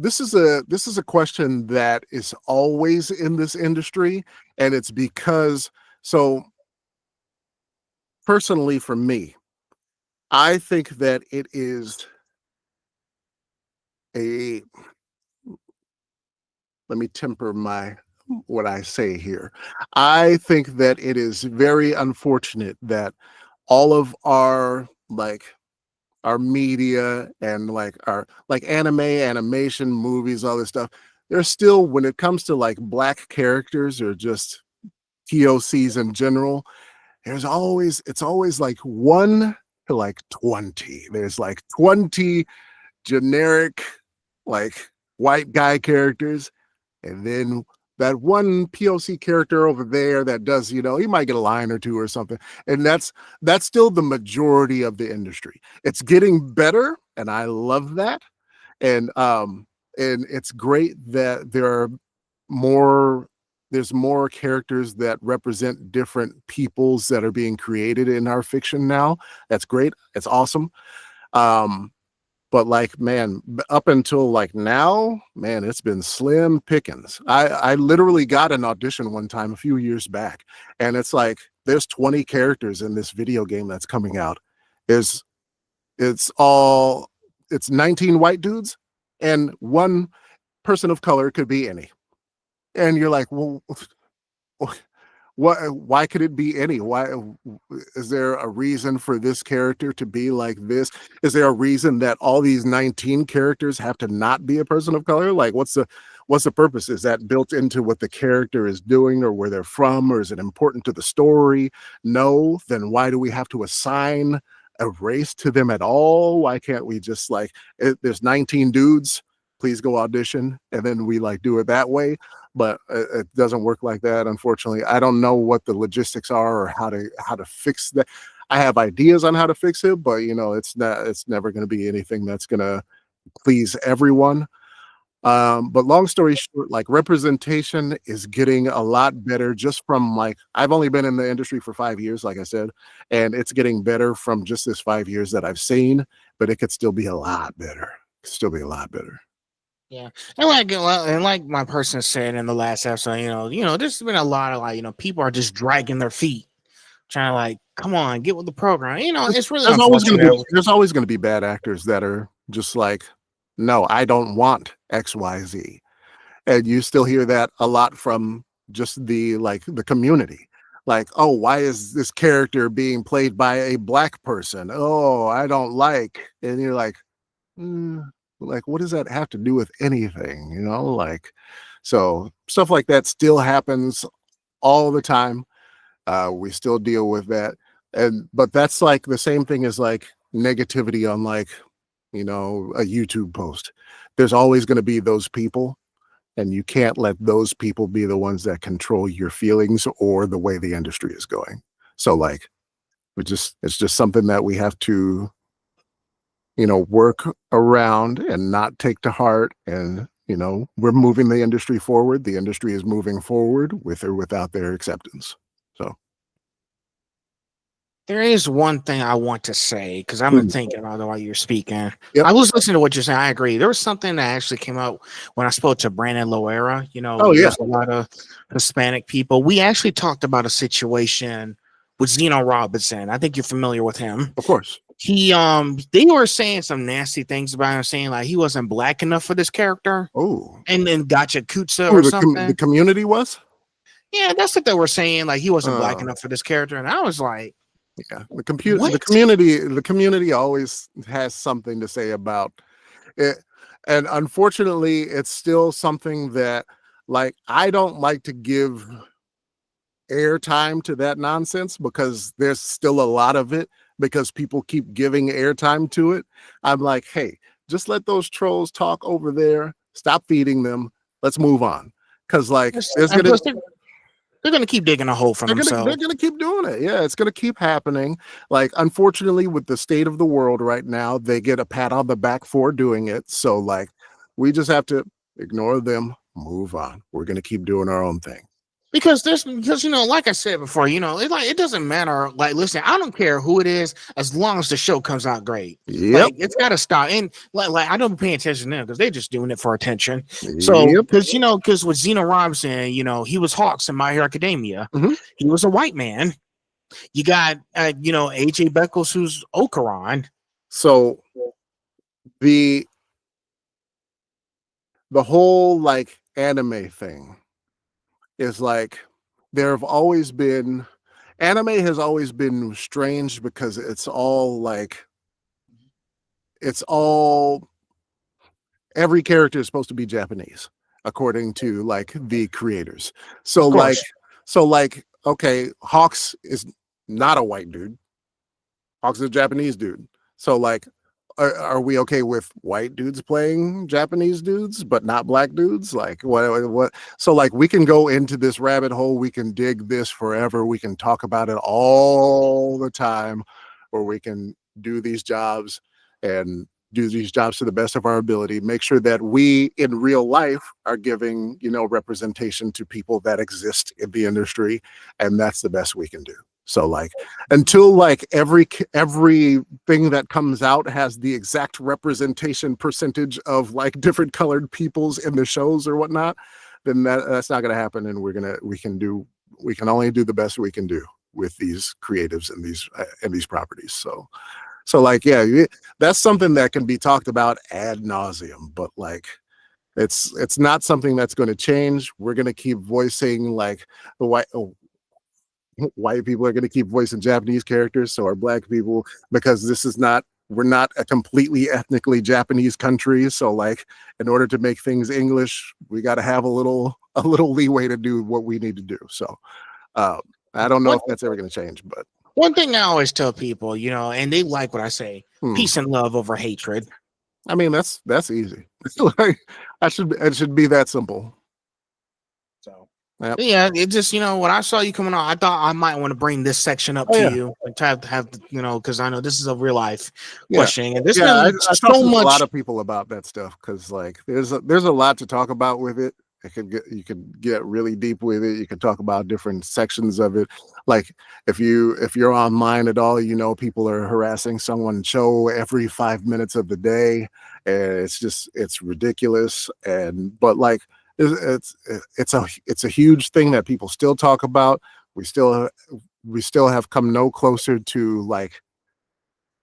this is a question that is always in this industry, and it's because personally for me, I think that it is let me temper what I say here. I think that it is very unfortunate that all of our media and our anime, animation, movies, all this stuff, there's still, when it comes to like black characters or just POCs in general, it's always like 1 to like 20. There's like 20 generic like white guy characters, and then that one POC character over there that does, he might get a line or two or something. And that's still the majority of the industry. It's getting better, and I love that. And it's great that there's more characters that represent different peoples that are being created in our fiction now. That's great. It's awesome. But like, man, up until like now, man, it's been slim pickings. I literally got an audition one time a few years back, and it's like there's 20 characters in this video game that's coming out. It's 19 white dudes, and 1 person of color could be any. And you're like, well, why could it be any? Why is there a reason for this character to be like this? Is there a reason that all these 19 characters have to not be a person of color? Like what's the purpose? Is that built into what the character is doing or where they're from, or is it important to the story? No, then why do we have to assign a race to them at all? Why can't we just there's 19 dudes, please go audition, and then we do it that way? but it doesn't work like that, unfortunately. I don't know what the logistics are or how to fix that. I have ideas on how to fix it, but it's never going to be anything that's going to please everyone. But long story short, like representation is getting a lot better just from like I've only been in the industry for 5 years, like I said, and it's getting better from just this 5 years that I've seen, but it could still be a lot better. Still be a lot better. Yeah, and like my person said in the last episode, there's been a lot of people are just dragging their feet, trying to come on, get with the program. It's really unfortunate. There's always gonna be bad actors that are just like, no, I don't want XYZ. And you still hear that a lot from just the community. Like, oh, why is this character being played by a black person? Oh, I don't like. And you're like, what does that have to do with anything? So stuff like that still happens all the time. We still deal with that. But that's like the same thing as like negativity on a YouTube post. There's always going to be those people, and you can't let those people be the ones that control your feelings or the way the industry is going. So it's just something that we have to, work around and not take to heart. And, we're moving the industry forward. The industry is moving forward with or without their acceptance. So there is one thing I want to say because I've been thinking about it while you're speaking. Yep. I was listening to what you're saying. I agree. There was something that actually came out when I spoke to Brandon Loera. There's a lot of Hispanic people. We actually talked about a situation with Zeno Robinson. I think you're familiar with him. Of course. They were saying some nasty things about him, saying like he wasn't black enough for this character. Oh. And then Gotcha Kutsa or something. The community was? Yeah, that's what they were saying. Like he wasn't black enough for this character. And I was like, yeah, the community always has something to say about it. And unfortunately, it's still something that I don't like to give airtime to that nonsense because there's still a lot of it because people keep giving airtime to it. I'm like, hey, just let those trolls talk over there. Stop feeding them. Let's move on. Because they're going to keep digging a hole for themselves. They're going to keep doing it. Yeah, it's going to keep happening. Unfortunately, with the state of the world right now, they get a pat on the back for doing it. So, we just have to ignore them, move on. We're going to keep doing our own thing. Because like I said before, it doesn't matter. Like, listen, I don't care who it is as long as the show comes out great. Yep. It's got to stop. And I don't pay attention to them because they're just doing it for attention. So, because with Zeno Robinson, he was Hawks in My Hero Academia. Mm-hmm. He was a white man. You got, AJ Beckles, who's Okaran. So the whole anime thing is there have always been anime has always been strange because it's all every character is supposed to be Japanese according to the creators. So okay, Hawks is not a white dude. Hawks is a Japanese dude. So are we okay with white dudes playing Japanese dudes, but not black dudes? What? So we can go into this rabbit hole. We can dig this forever. We can talk about it all the time, or we can do these jobs to the best of our ability. Make sure that we in real life are giving, representation to people that exist in the industry. And that's the best we can do. So until everything that comes out has the exact representation percentage of different colored peoples in the shows or whatnot, then that's not going to happen. And we can only do the best we can do with these creatives and these properties. So that's something that can be talked about ad nauseum, but it's not something that's going to change. We're going to keep voicing the white people are going to keep voicing Japanese characters, so are black people, because we're not a completely ethnically Japanese country. So in order to make things English, we got to have a little leeway to do what we need to do. So I don't know if that's ever going to change, but one thing I always tell people, and they like what I say, peace and love over hatred. I mean, that's easy. It should be that simple. Yep. Yeah, it just, when I saw you coming on, I thought I might want to bring this section up Oh to yeah. you and to have because I know this is a real life Yeah. question, and there's Yeah, been I talk so to a lot much. of people about that stuff because like there's a lot to talk about with it. You could get really deep with it. You can talk about different sections of it. Like if you're online at all, people are harassing someone show every 5 minutes of the day, and it's ridiculous. And but like it's a huge thing that people still talk about. We still have come no closer to like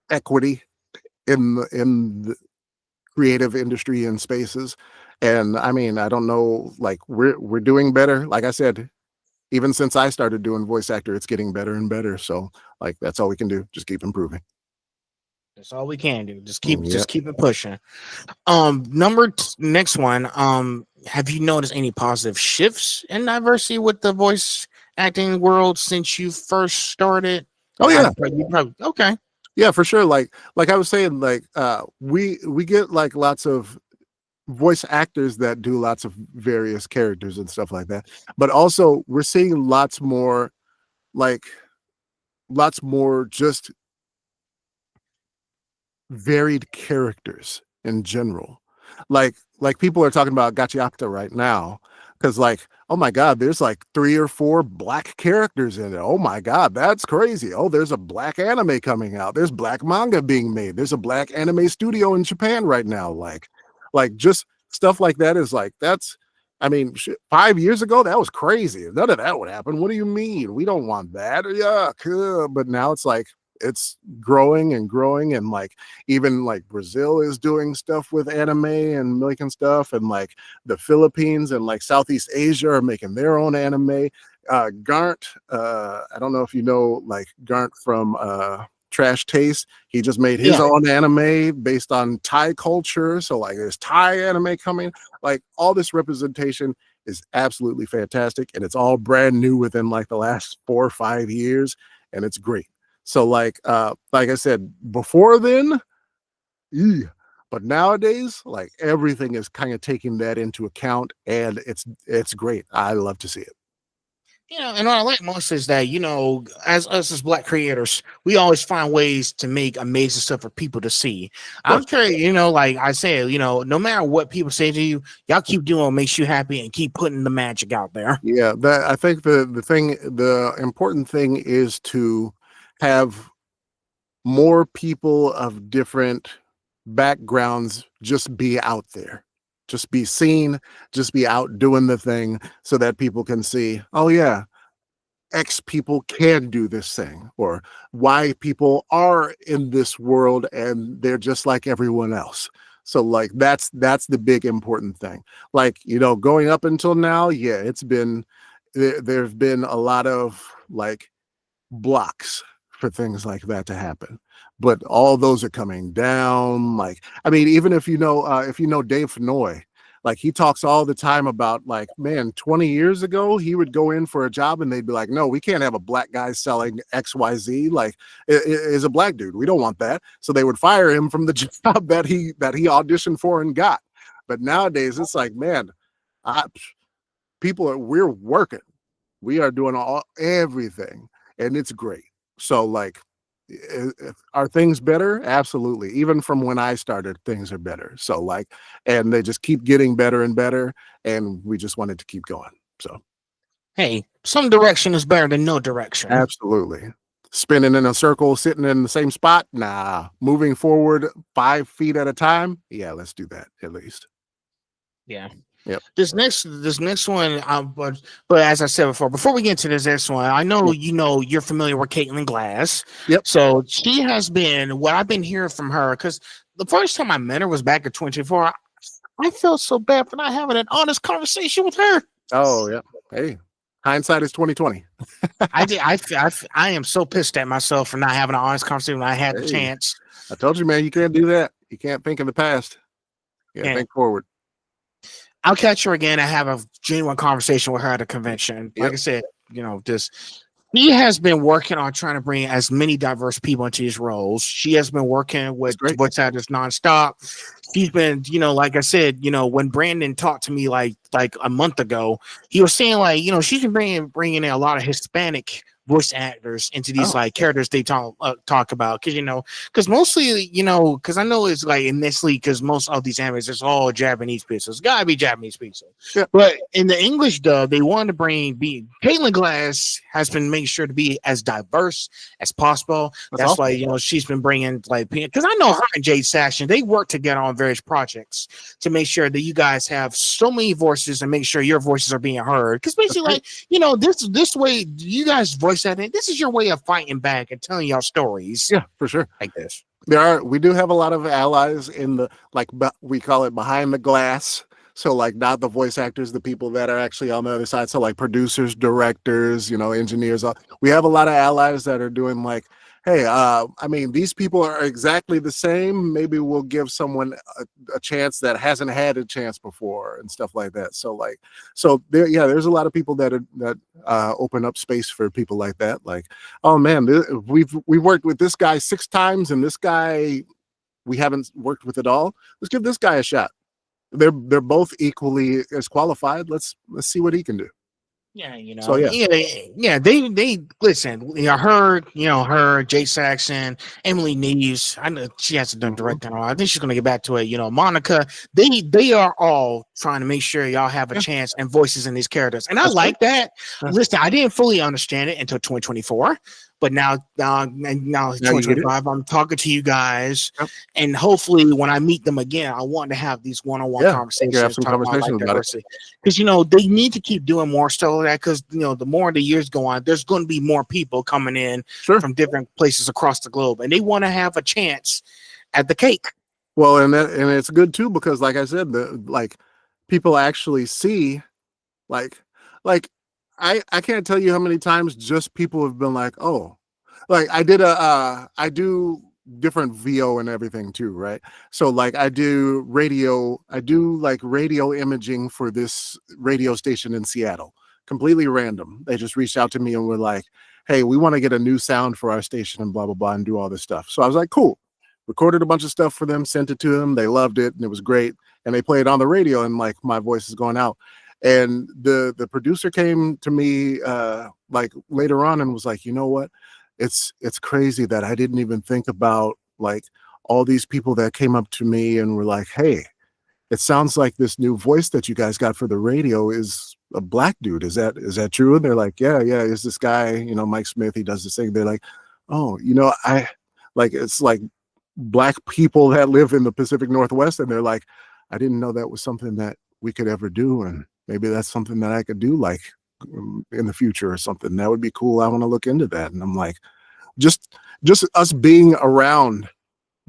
equity in the creative industry and spaces. And I mean, I don't know, like we're doing better. Like I said, even since I started doing voice actor, it's getting better and better. So like that's all we can do. Just keep improving. That's all we can do. Just keep Yep. just keep it pushing. Next one. Have you noticed any positive shifts in diversity with the voice acting world since you first started? Oh yeah. Okay. Yeah, for sure. Like I was saying, like we get like lots of voice actors that do lots of various characters and stuff like that. But also we're seeing like lots more just varied characters in general. Like people are talking about Gachiakta right now because like, oh my god, there's like 3 or 4 black characters in it. Oh my god, that's crazy. Oh, there's a black anime coming out. There's black manga being made. There's a black anime studio in Japan right now. Like just stuff like that is like that's I mean, 5 years ago, that was crazy. None of that would happen. What do you mean? We don't want that. Yeah, but now it's like it's growing and growing, and like even like Brazil is doing stuff with anime and making stuff, and like the Philippines and like Southeast Asia are making their own anime. Garnt, I don't know if you know like Garnt from Trash Taste. He just made his Yeah. own anime based on Thai culture. So like there's Thai anime coming. Like all this representation is absolutely fantastic, and it's all brand new within like the last 4 or 5 years, and it's great. So like I said before then, but nowadays, like everything is kind of taking that into account, and it's great. I love to see it. And what I like most is that, as us as black creators, we always find ways to make amazing stuff for people to see. I'm Course. sure, like I said, no matter what people say to you, y'all keep doing what makes you happy and keep putting the magic out there. Yeah, that I think the important thing is to have more people of different backgrounds just be out there, just be seen, just be out doing the thing so that people can see, oh yeah, X people can do this thing, or Y people are in this world and they're just like everyone else. So like that's the big important thing. Like, going up until now, yeah, there've been a lot of like blocks for things like that to happen, but all those are coming down. Like, I mean, even if you know Dave Fenoy, like he talks all the time about like, man, 20 years ago he would go in for a job and they'd be like, no, we can't have a black guy selling XYZ. Like, it is a black dude, we don't want that. So they would fire him from the job that he auditioned for and got. But nowadays it's like, man, we're working, we are doing everything, and it's great. So like, are things better? Absolutely. Even from when I started, things are better. So like, and they just keep getting better and better, and we just wanted to keep going. So Hey, some direction is better than no direction. absolutely. Spinning in a circle, sitting in the same spot, nah. Moving forward 5 feet at a time, yeah, let's do that at least. Yeah. Yep. This next one, but as I said before we get into this next one, I know you're familiar with Caitlin Glass. Yep. So she has been what I've been hearing from her, because the first time I met her was back in 2024. I felt so bad for not having an honest conversation with her. Oh yeah. Hey, hindsight is 2020. I am so pissed at myself for not having an honest conversation when I had the chance. I told you, man, you can't do that. You can't think in the past. Yeah, think forward. I'll catch her again and have a genuine conversation with her at a convention. Like I said, she has been working on trying to bring as many diverse people into these roles. She has been working with voice actors nonstop. she's been, like I said, when Brandon talked to me like a month ago, he was saying like, she's been bringing in a lot of Hispanic voice actors into these Oh, like characters they talk about, because mostly, because I know it's like initially because most of these animes it's all Japanese people, so it's gotta be Japanese people, yeah, but in the English dub they wanted to be Caitlin Glass has been making sure to be as diverse as possible. that's That's why awesome. she's been bringing like, because I know her and Jade Saxon they work together on various projects to make sure that you guys have so many voices and make sure your voices are being heard. Because That's basically, great. like, this way you guys voice that in. This is your way of fighting back and telling y'all stories Yeah, for sure. like this. We do have a lot of allies in the, like, we call it behind the glass. So like not the voice actors, the people that are actually on the other side. So like producers, directors, engineers. We have a lot of allies that are doing like, hey, I mean, these people are exactly the same. Maybe we'll give someone a chance that hasn't had a chance before and stuff like that. So like, there's a lot of people that open up space for people like that. Like, oh man, we've worked with this guy 6 times, and this guy we haven't worked with at all. Let's give this guy a shot. They're both equally as qualified. Let's see what he can do. Yeah, So yeah. They listen. Her, Jay Saxon, Emily Neves. I know she hasn't done directing. I think she's gonna get back to it. Monica. They are all trying to make sure y'all have a chance and voices in these characters, and I like that. Listen, I didn't fully understand it until 2024. But now 2025, I'm talking to you guys, and hopefully when I meet them again, I want to have these one-on-one conversations, have some conversations about it. because they need to keep doing more stuff like that. Because the more the years go on, there's going to be more people coming in from different places across the globe, and they want to have a chance at the cake. Well, and it's good too, because like I said, people actually see like I can't tell you how many times just people have been like, oh, like I do different VO and everything too, right? So like I do like radio imaging for this radio station in Seattle, completely random. They just reached out to me and were like, hey, we want to get a new sound for our station and blah, blah, blah, and do all this stuff. So I was like, cool. Recorded a bunch of stuff for them, sent it to them. They loved it and it was great. And they played it on the radio and like my voice is going out. And the producer came to me like later on and was like, you know what? It's crazy that I didn't even think about like all these people that came up to me and were like, hey, it sounds like this new voice that you guys got for the radio is a black dude. Is that true? And they're like, yeah, is this guy, Mike Smith, he does this thing. They're like, oh, it's like black people that live in the Pacific Northwest. And they're like, I didn't know that was something that we could ever do. And maybe that's something that I could do like in the future or something. That would be cool. I want to look into that. And I'm like, just us being around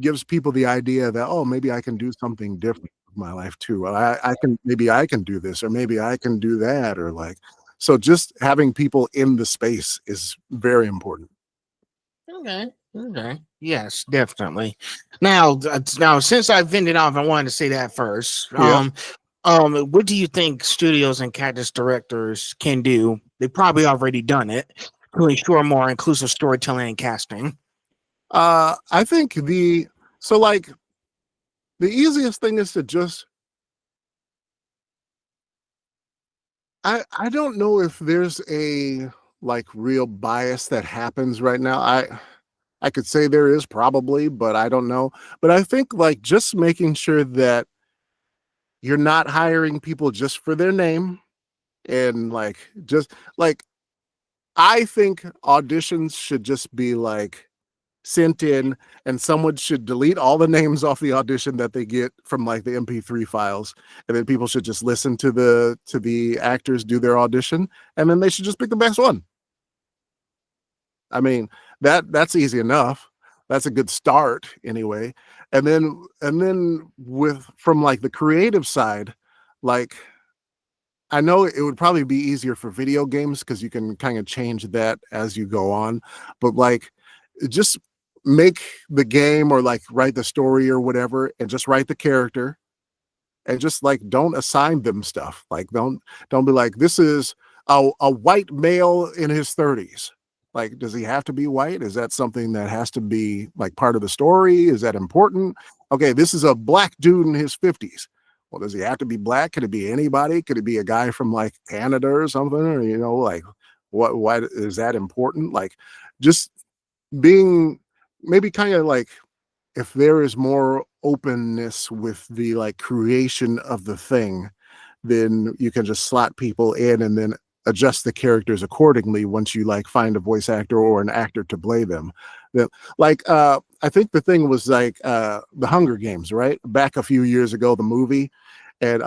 gives people the idea that, oh, maybe I can do something different with my life too. Maybe I can do this, or maybe I can do that, or like, so just having people in the space is very important. Okay. Yes, definitely. Now since I've ended off, I wanted to say that first. What do you think studios and cast directors can do? They've probably already done it to ensure more inclusive storytelling and casting. I think the easiest thing is to just, I don't know if there's a like real bias that happens right now. I could say there is probably, but I don't know. But I think like just making sure that you're not hiring people just for their name, and like just like I think auditions should just be like sent in, and someone should delete all the names off the audition that they get from like the MP3 files, and then people should just listen to the actors do their audition, and then they should just pick the best one. I mean, that's easy enough. That's a good start anyway. And then from like the creative side, like I know it would probably be easier for video games because you can kind of change that as you go on, but like just make the game or like write the story or whatever and just write the character, and just like don't assign them stuff. Like don't be like, this is a white male in his 30s. Like, does he have to be white? Is that something that has to be like part of the story? Is that important? Okay, this is a black dude in his 50s. Well, does he have to be black? Could it be anybody? Could it be a guy from like Canada or something? Or, like why is that important? Like, just being maybe kind of like, if there is more openness with the like creation of the thing, then you can just slot people in and then adjust the characters accordingly once you like find a voice actor or an actor to play them. Like I think the thing was like the Hunger Games, right? Back a few years ago, the movie, and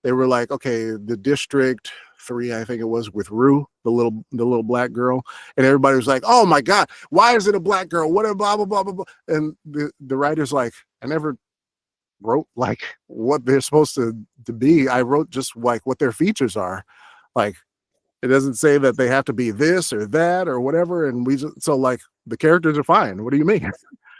they were like, okay, the District 3, I think it was, with Rue, the little black girl, and everybody was like, oh my god, why is it a black girl? What a blah blah blah blah blah. And the writer's like, I never wrote like what they're supposed to be. I wrote just like what their features are. Like, it doesn't say that they have to be this or that or whatever. And so like the characters are fine. What do you mean?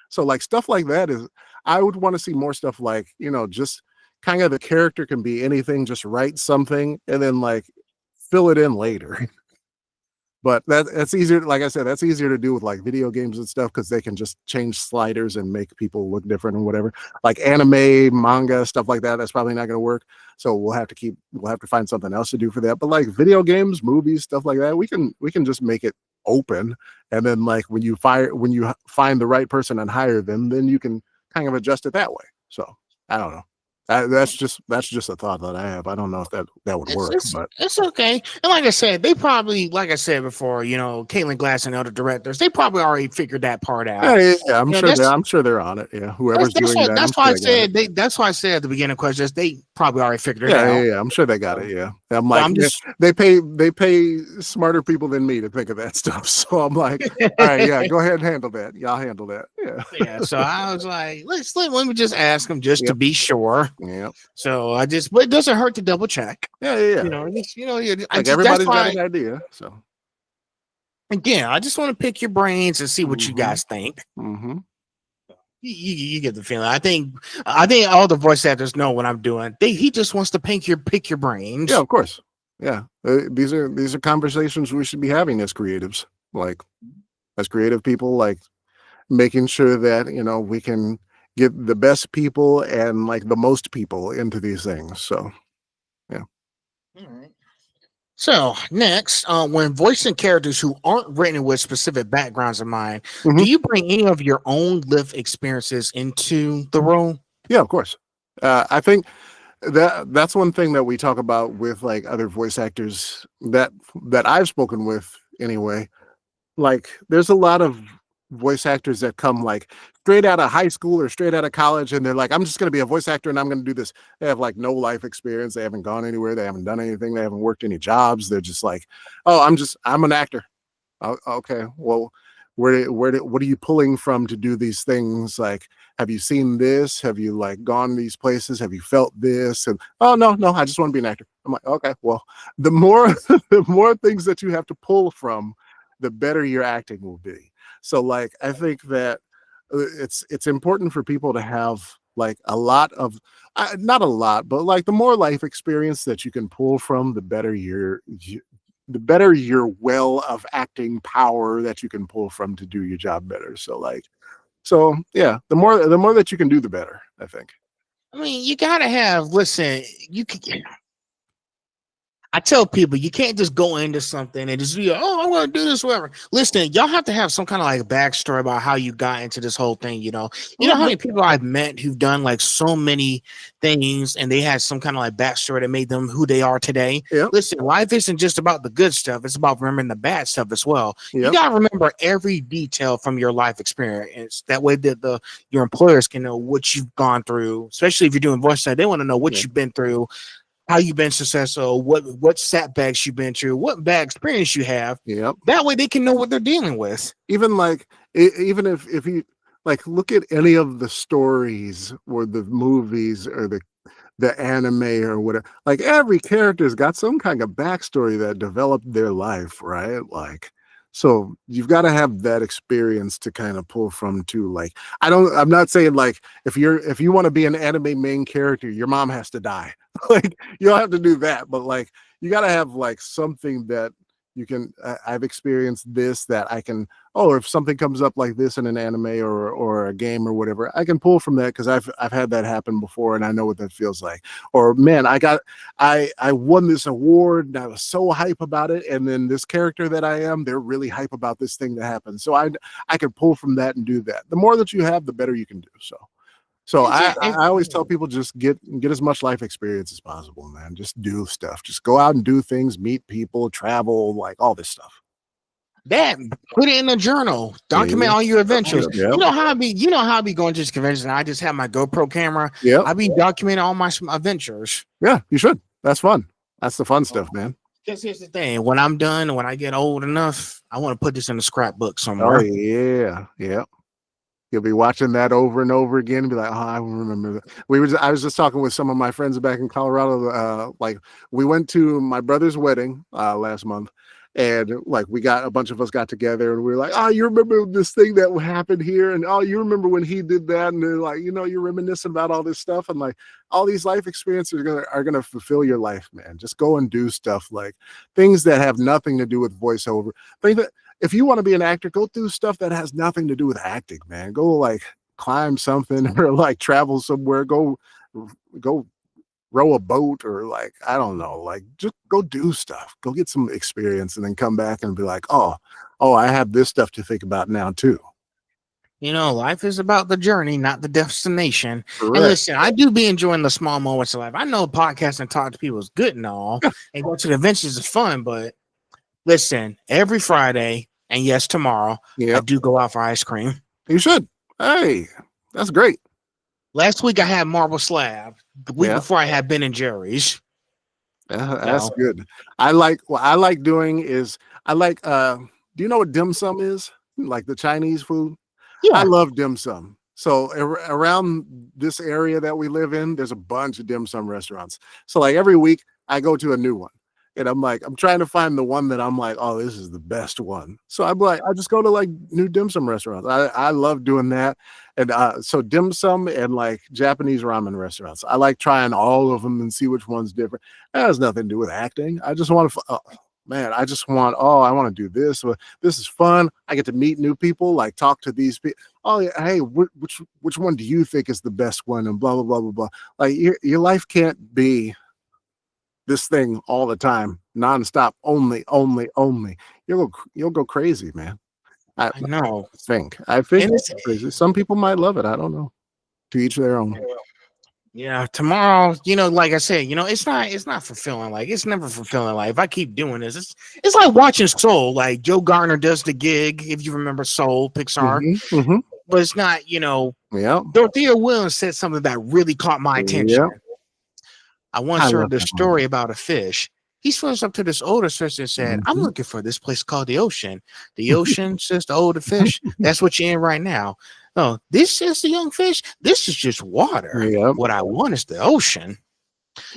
So like stuff like that is, I would want to see more stuff like, just kind of the character can be anything, just write something and then like fill it in later. But that's easier. Like I said, that's easier to do with like video games and stuff because they can just change sliders and make people look different and whatever. Like anime, manga, stuff like that, that's probably not going to work. So we'll have to find something else to do for that. But like video games, movies, stuff like that, we can just make it open. And then like when you find the right person and hire them, then you can kind of adjust it that way. So I don't know. That's just a thought that I have. I don't know if that would work, but it's okay. And like I said, they probably, like I said before, Caitlin Glass and other directors, they probably already figured that part out. Yeah, I'm sure they're on it. Yeah, whoever's doing that. That's why I said that's why I said at the beginning of questions, they probably already figured it out. Yeah, I'm sure they got it. Yeah, I'm like, they pay smarter people than me to think of that stuff. So I'm like, all right, yeah, go ahead and handle that. Y'all handle that. Yeah. Yeah. So I was like, let me just ask them just to be sure. Yeah. So but it doesn't hurt to double check. Yeah. Like everybody's got an idea. So again, I just want to pick your brains and see what you guys think. Mm-hmm. You get the feeling. I think all the voice actors know what I'm doing. He just wants to pick your brains. Yeah, of course. Yeah, these are conversations we should be having as creatives, like as creative people, like making sure that we can get the best people and like the most people into these things. So, yeah. All right. So next, when voicing characters who aren't written with specific backgrounds in mind, do you bring any of your own lived experiences into the role? Yeah, of course. I think that's one thing that we talk about with like other voice actors that I've spoken with anyway. Like, there's a lot of voice actors that come like straight out of high school or straight out of college, and they're like, I'm just going to be a voice actor and I'm going to do this. They have like no life experience. They haven't gone anywhere. They haven't done anything. They haven't worked any jobs. They're just like, oh, I'm an actor. Okay, well, what are you pulling from to do these things? Like, have you seen this? Have you like gone these places? Have you felt this? And oh no, I just want to be an actor. I'm like, okay, well, the more things that you have to pull from, the better your acting will be. So like, I think that it's important for people to have like a lot of, not a lot, but like the more life experience that you can pull from, the better your well of acting power that you can pull from to do your job better. So yeah, the more that you can do, the better, I think. I mean, you gotta have. Listen, I tell people you can't just go into something and just be, oh, I want to do this, whatever. Listen, y'all have to have some kind of like backstory about how you got into this whole thing. You know how many people I've met who've done like so many things and they had some kind of like backstory that made them who they are today. Yep. Listen, life isn't just about the good stuff; it's about remembering the bad stuff as well. Yep. You gotta remember every detail from your life experience. That way, that your employers can know what you've gone through. Especially if you're doing voice stuff, they want to know what you've been through, how you've been successful, what setbacks you've been through, what bad experience you have. Yep. That way they can know what they're dealing with. Even if you like look at any of the stories or the movies or the anime or whatever, like every character's got some kind of backstory that developed their life, right? Like, so you've got to have that experience to kind of pull from too. Like, I'm not saying like if you want to be an anime main character, your mom has to die. Like, you don't have to do that, but like you got to have like something that you can. I've experienced this that I can. Oh, if something comes up like this in an anime or a game or whatever, I can pull from that because I've had that happen before and I know what that feels like. Or man, I won this award and I was so hype about it, and then this character that I am, they're really hype about this thing that happened. So I can pull from that and do that. The more that you have, the better you can do. So I always tell people just get as much life experience as possible, man. Just do stuff. Just go out and do things, meet people, travel, like all this stuff. That put it in a journal. Document all your adventures. Yep. You know how I be going to this convention. I just have my GoPro camera. Yeah, I be documenting all my adventures. Yeah, you should. That's fun. That's the fun stuff, man. Because here's the thing: when I'm done, when I get old enough, I want to put this in a scrapbook somewhere. Oh yeah. You'll be watching that over and over again and be like, oh, I remember that. I was just talking with some of my friends back in Colorado. Like we went to my brother's wedding last month, and like a bunch of us got together and we were like, oh, you remember this thing that happened here? And oh, you remember when he did that? And they're like, you're reminiscing about all this stuff. And like all these life experiences are gonna fulfill your life, man. Just go and do stuff like things that have nothing to do with voiceover. If you want to be an actor, go do stuff that has nothing to do with acting, man. Go like climb something or like travel somewhere. Go row a boat or like, I don't know, like just go do stuff. Go get some experience and then come back and be like, oh, I have this stuff to think about now too. Life is about the journey, not the destination. Correct. And listen, I do be enjoying the small moments of life. I know podcasting and talking to people is good and all, and go to the adventures is fun, but listen, every Friday, and yes, tomorrow, I do go out for ice cream. You should. Hey, that's great. Last week I had Marble Slab. The week before I had Ben and Jerry's. That's good. What I like doing is do you know what dim sum is? Like the Chinese food? Yeah. I love dim sum. So around this area that we live in, there's a bunch of dim sum restaurants. So like every week I go to a new one. And I'm trying to find the one that I'm like, oh, this is the best one. So I'm like, I just go to like new dim sum restaurants. I love doing that. And so dim sum and like Japanese ramen restaurants. I like trying all of them and see which one's different. That has nothing to do with acting. I just want to, I want to do this. This is fun. I get to meet new people, like talk to these people. Oh, yeah, hey, which one do you think is the best one? And blah, blah, blah, blah, blah. Like your life can't be this thing all the time, nonstop, only. You'll go crazy, man. I think it's crazy. Some people might love it. I don't know. To each their own. Yeah, tomorrow, like I said, it's not fulfilling. Like it's never fulfilling. Like if I keep doing this, it's like watching Soul. Like Joe Garner does The Gig, if you remember Soul, Pixar. Mm-hmm. But it's not, Dorothea Williams said something that really caught my attention. Yeah. I once heard the story about a fish. He swims up to this older fish and said, I'm looking for this place called the ocean. The ocean says the older fish. That's what you're in right now. No, this is the young fish. This is just water. Yep. What I want is the ocean.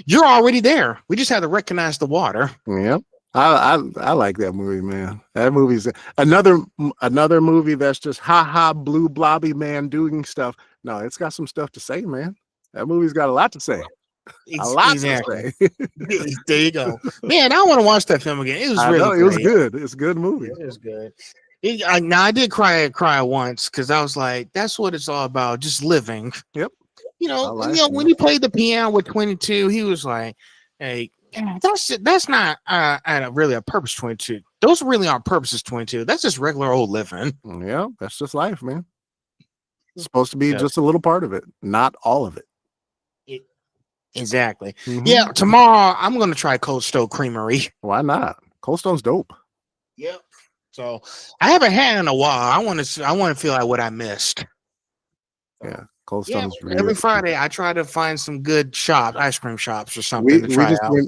You're already there. We just have to recognize the water. Yep. I like that movie, man. That movie's another movie that's just blue blobby man doing stuff. No, it's got some stuff to say, man. That movie's got a lot to say. Exactly. There you go, man. I want to watch that film again. It was it was good. It's a good movie. It was good. Now I did cry once because I was like, "That's what it's all about, just living." Yep. When he played the piano with 22, he was like, "Hey, that's not really a purpose 22. Those really aren't purposes 22. That's just regular old living." Yeah, that's just life, man. It's supposed to be just a little part of it, not all of it. Exactly. Mm-hmm. Yeah, tomorrow I'm gonna try Cold Stone Creamery. Why not? Cold Stone's dope. Yep. So I haven't had it in a while. I want to feel like what I missed. Yeah, Cold Stone's really every Friday I try to find some good ice cream shops or something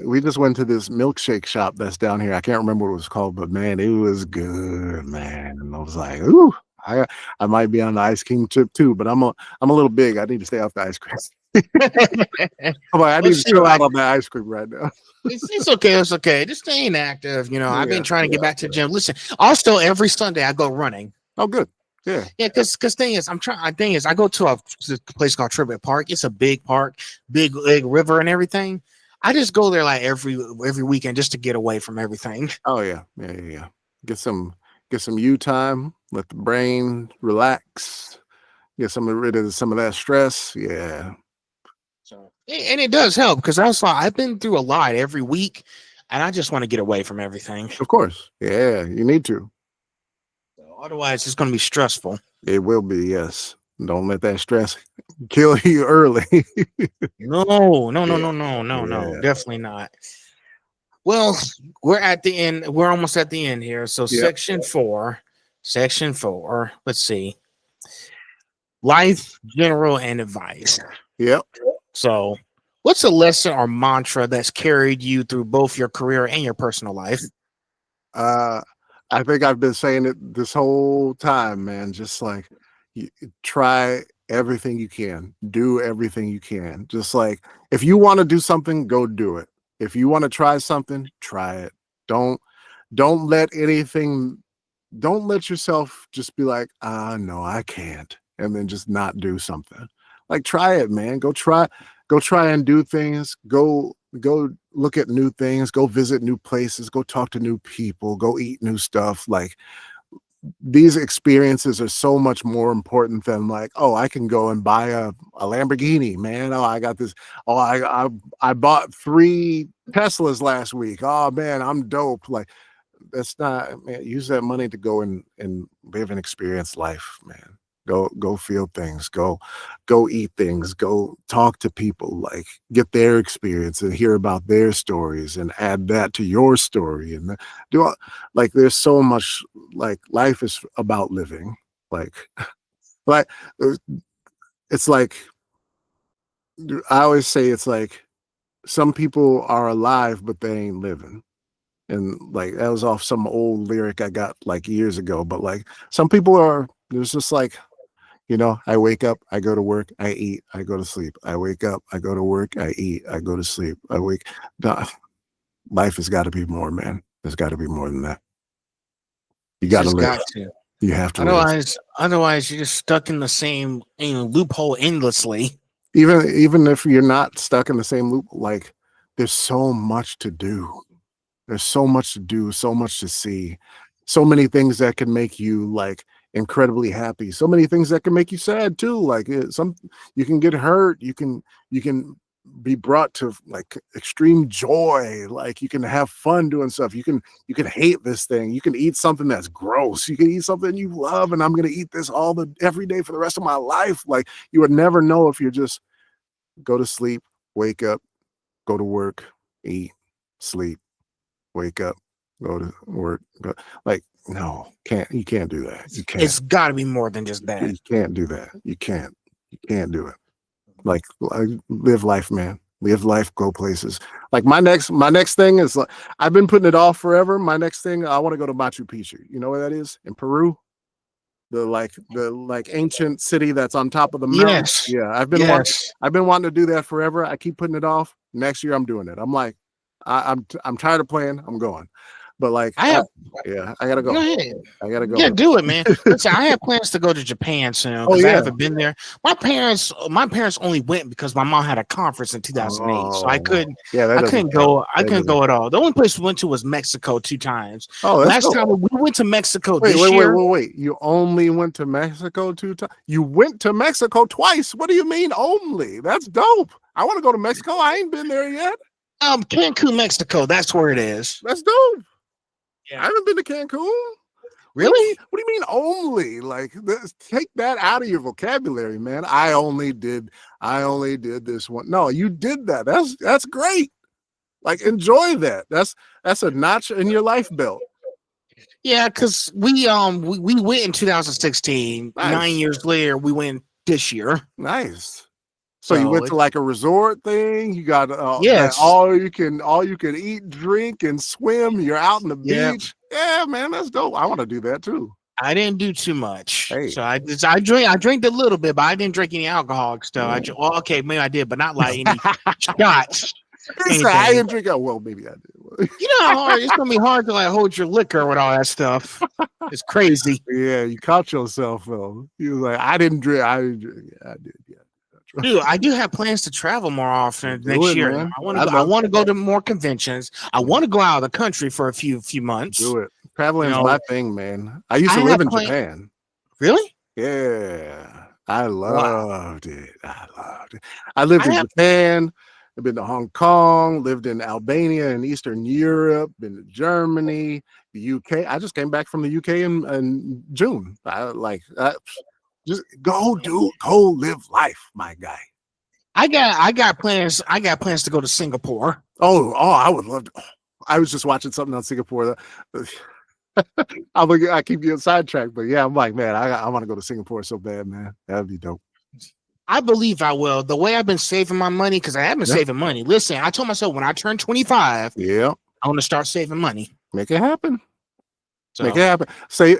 we just went to this milkshake shop that's down here. I can't remember what it was called, but man, it was good, man. And I was like, ooh, I might be on the ice cream trip too, but I'm a little big. I need to stay off the ice cream. I need to chill out on the ice cream right now. It's okay. It's okay. Just staying active. I've been trying to get back to the gym. Listen, also every Sunday I go running. Oh, good. Yeah. Yeah. Because thing is, I go to a place called Tribute Park. It's a big park, big river and everything. I just go there like every weekend just to get away from everything. Oh yeah. Get some you time. Let the brain relax. Get rid of some of that stress. Yeah. So and it does help because I've been through a lot every week, and I just want to get away from everything. Of course. Yeah, you need to. So otherwise, it's going to be stressful. It will be, yes. Don't let that stress kill you early. No, Yeah. definitely not. Well, we're at the end. We're almost at the end here. So Yep. section four. Let's see. Life, general, and advice. Yep. So, what's a lesson or mantra that's carried you through both your career and your personal life? I think I've been saying it this whole time, man. Just like you try everything you can, do everything you can. Just like if you want to do something, go do it. If you want to try something, try it. Don't let anything. Don't let yourself just be like, no, I can't, and then just not do something. Like try it, man. Go try and do things. Go look at new things. Go visit new places. Go talk to new people. Go eat new stuff. Like these experiences are so much more important than like, oh, I can go and buy a Lamborghini, man. Oh, I got this. Oh, I bought 3 Teslas last week. Oh man, I'm dope. Like that's not, man. Use that money to go and live and experience life, man. Go feel things. Go eat things. Go talk to people. Like get their experience and hear about their stories and add that to your story. And like there's so much. Like life is about living. Like it's like I always say it's like some people are alive but they ain't living. And like that was off some old lyric I got like years ago. But like some people are. There's just like. I wake up, I go to work, I eat, I go to sleep. I wake up, I go to work, I eat, I go to sleep. Life has got to be more, man. There's got to be more than that. You got to live. Got to. You have to live. Otherwise, you're just stuck in the same loophole endlessly. Even if you're not stuck in the same loop, like there's so much to do. There's so much to do, so much to see, so many things that can make you like incredibly happy, so many things that can make you sad too. Like you can get hurt, you can be brought to like extreme joy, like you can have fun doing stuff. You can hate this thing, you can eat something that's gross, you can eat something you love, and I'm gonna eat this every day for the rest of my life. Like you would never know if you're just go to sleep, wake up, go to work, eat, sleep, wake up, go to work, like no, you can't do that. You can't. It's got to be more than just that. You can't do that. You can't do it. Like live life, man. Live life, go places. Like my next thing is like I've been putting it off forever. My next thing, I want to go to Machu Picchu. You know where that is? In Peru. The ancient city that's on top of the mountain. Yes. Yeah, I've been wanting to do that forever. I keep putting it off. Next year I'm doing it. I'm like, I'm tired of playing. I'm going. But like, I gotta go. Go ahead. I gotta go. Yeah, do it, man. Listen, I have plans to go to Japan soon because I haven't been there. My parents only went because my mom had a conference in 2008, so I couldn't. Yeah, I couldn't go. I couldn't go at all. The only place we went to was Mexico 2 times. Oh, last time we went to Mexico this year. Wait! You only went to Mexico 2 times? You went to Mexico twice? What do you mean only? That's dope. I want to go to Mexico. I ain't been there yet. Cancun, Mexico. That's where it is. That's dope. Yeah. I haven't been to Cancun. Really? What do you mean only? Like, take that out of your vocabulary, man. I only did this one. No, you did that. That's great. Like, enjoy that. That's a notch in your life belt. Yeah, because we went in 2016. Nice. 9 years later, we went this year. Nice. So you went to like a resort thing. You got yes, all you can eat, drink, and swim. You're out on the beach. Yeah, man, that's dope. I want to do that too. I didn't do too much. Hey. So I drank a little bit, but I didn't drink any alcohol stuff. Okay, maybe I did, but not like any shots. I didn't drink. Well, maybe I did. You know how hard it's gonna be hard to like hold your liquor with all that stuff. It's crazy. Yeah, you caught yourself though. You was like, I didn't drink. I did. Yeah. Dude, I do have plans to travel more often Do next it, year. man. I want to go. I want to go to more conventions. I want to go out of the country for a few months. Do it. Traveling is my thing, man. I used I to live have in plan- Japan. Really? Yeah, I Wow. loved it. I loved it. I lived I in have. Japan. I've been to Hong Kong, lived in Albania and Eastern Europe, been to Germany, the UK. I just came back from the UK in June. Just go live life, my guy. I got plans. I got plans to go to Singapore. I would love to. I was just watching something on Singapore. I keep getting sidetracked, but yeah, I'm like, man, I want to go to Singapore so bad, man. That'd be dope. I believe I will. The way I've been saving my money, because I have been saving money. Listen, I told myself when I turn 25, Yeah, I want to start saving money. make it happen. So, Make it happen. Say,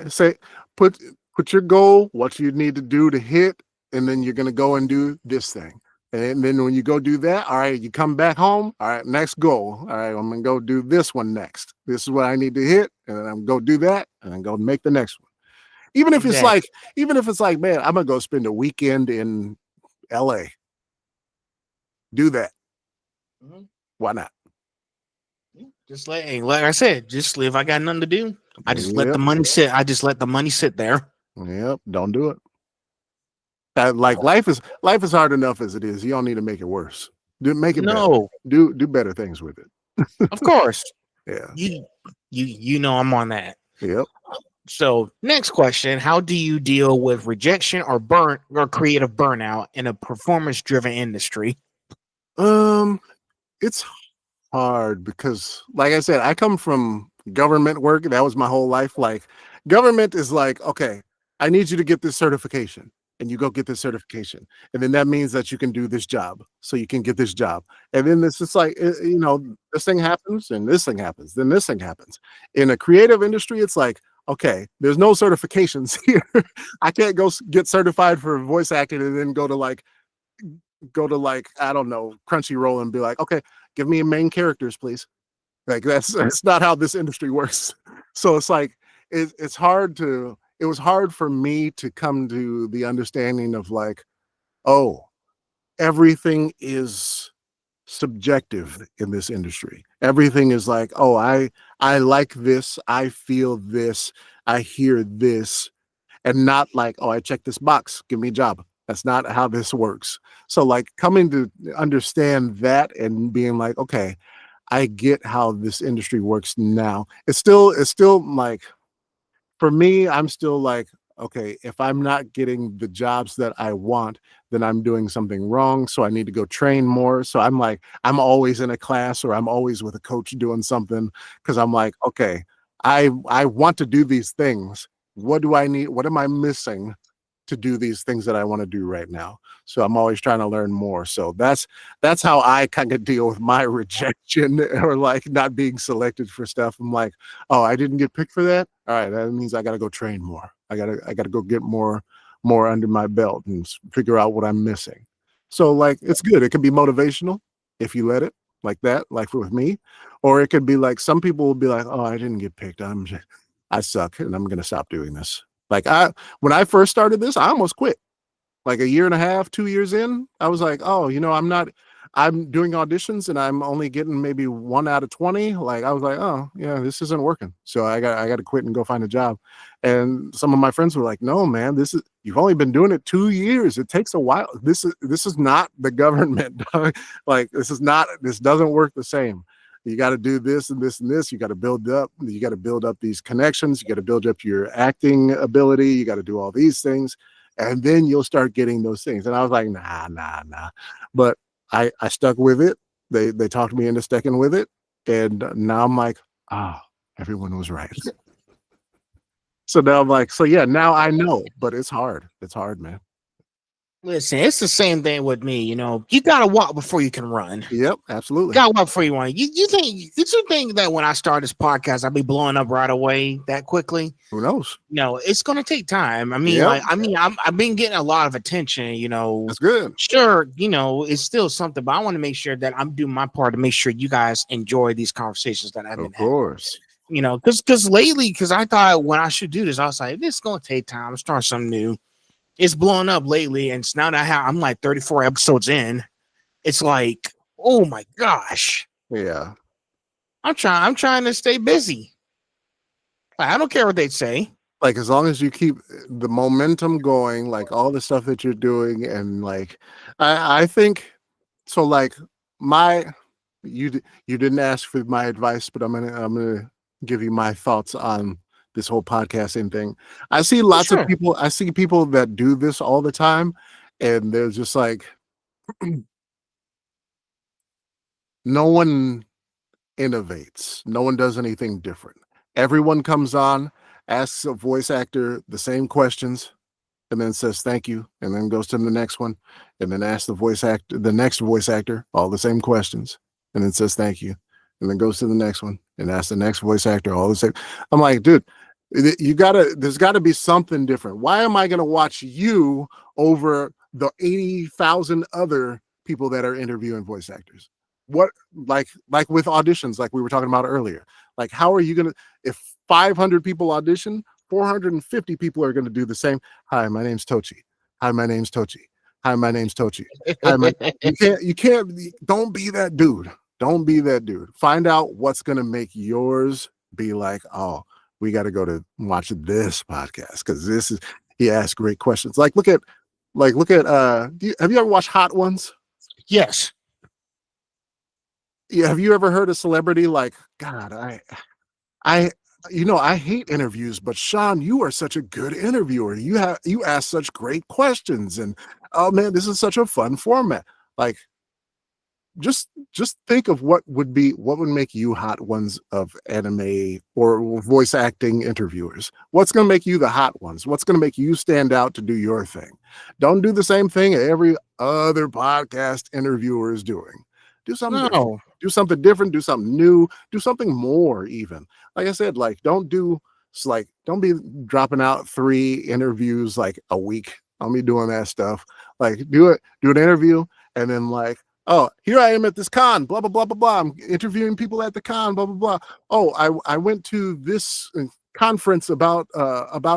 put your goal, what you need to do to hit, and then you're gonna go and do this thing. And then when you go do that, all right, you come back home. All right, next goal. All right, I'm gonna go do this one next. This is what I need to hit, and then I'm gonna go do that, and then go make the next one. Even if it's like, man, I'm gonna go spend a weekend in LA. Do that. Why not? just like I said, just if I got nothing to do, I just let the money sit. I just let the money sit there. Yep, don't do it. Like life is hard enough as it is. You don't need to make it worse. Make it better. Do better things with it. Of course. Yeah. You know I'm on that. Yep. So next question: how do you deal with rejection or creative burnout in a performance-driven industry? It's hard because, like I said, I come from government work. That was my whole life. Like, government is like, okay, I need you to get this certification, and you go get this certification, and then that means that you can do this job, so you can get this job, and then it's just like, this thing happens, and this thing happens, then this thing happens. In a creative industry, it's like, okay, there's no certifications here. I can't go get certified for voice acting and then go to like I don't know, Crunchyroll and be like, okay, give me main characters, please. Like that's not how this industry works. So it's like it was hard for me to come to the understanding of like, oh, everything is subjective in this industry. Everything is like, oh, I like this, I feel this, I hear this, and not like, oh, I check this box, give me a job. That's not how this works. So like coming to understand that and being like, okay, I get how this industry works now. It's still like, for me, I'm still like, okay, if I'm not getting the jobs that I want, then I'm doing something wrong. So I need to go train more. So I'm like, I'm always in a class or I'm always with a coach doing something, because I'm like, okay, I want to do these things. What do I need? What am I missing to do these things that I want to do right now? So I'm always trying to learn more. So that's how I kind of deal with my rejection or like not being selected for stuff. I'm like, oh, I didn't get picked for that. All right, that means I got to go train more. I gotta go get more under my belt and figure out what I'm missing. So like, it's good. It can be motivational if you let it like that, like with me, or it could be like, some people will be like, oh, I didn't get picked. I suck and I'm gonna stop doing this. Like when I first started this, I almost quit. Like a year and a half, 2 years in, I was like, oh, I'm doing auditions and I'm only getting maybe 1 out of 20. Like I was like, oh yeah, this isn't working. So I got to quit and go find a job. And some of my friends were like, no, man, you've only been doing it 2 years. It takes a while. This is not the government. Like this doesn't work the same. You got to do this and this and this. You got to build up these connections. You got to build up your acting ability. You got to do all these things. And then you'll start getting those things. And I was like, nah. But I stuck with it. They talked me into sticking with it. And now I'm like, everyone was right. So now I'm like, so yeah, now I know, but it's hard. It's hard, man. Listen, it's the same thing with me. You gotta walk before you can run. Yep, absolutely. You gotta walk before you run. Did you think that when I start this podcast, I'll be blowing up right away that quickly? Who knows? No, it's gonna take time. I mean, I've been getting a lot of attention. That's good. Sure, it's still something, but I want to make sure that I'm doing my part to make sure you guys enjoy these conversations that I've been having. Of course. Because lately, I thought when I should do this, I was like, this is gonna take time. Start something new. it's blown up lately, and it's now that I'm like 34 episodes in. It's like, oh my gosh, Yeah. I'm trying to stay busy. Like, I don't care what they say. Like as long as you keep the momentum going, like all the stuff that you're doing, and like I think so. Like my you didn't ask for my advice, but I'm gonna give you my thoughts on this whole podcasting thing. I see lots of Sure. people. I see people that do this all the time, and they're just like, no one innovates. No one does anything different. Everyone comes on, asks a voice actor the same questions, and then says thank you, and then goes to the next one, and then asks the next voice actor all the same questions, and then says thank you, and then goes to the next one and asks the next voice actor all the same. I'm like, dude, there's gotta be something different. Why am I gonna watch you over the 80,000 other people that are interviewing voice actors? What, like with auditions, like we were talking about earlier, like how are you gonna, if 500 people audition, 450 people are going to do the same. Hi, my name's Tochi. Hi, my name's Tochi. Hi, my name's Tochi. Hi, you can't, don't be that dude. Don't be that dude. Find out what's going to make yours be like, oh, we got to go to watch this podcast because this is, he asks great questions. Like, look at, have you ever watched Hot Ones? Yes. Yeah. Have you ever heard a celebrity like, God, I hate interviews, but Sean, you are such a good interviewer. You ask such great questions, and oh man, this is such a fun format. Like, just think of what would make you Hot Ones of anime or voice acting interviewers. What's going to make you the hot ones? What's going to make you stand out to do your thing? Don't do the same thing every other podcast interviewer is doing. Do something different. Do something different, do something new, do something more even. Like I said, like don't be dropping out 3 interviews like a week. I'll be doing that stuff. Like do an interview and then like, oh, here I am at this con, blah blah blah blah blah. I'm interviewing people at the con, blah blah blah. Oh, I went to this conference about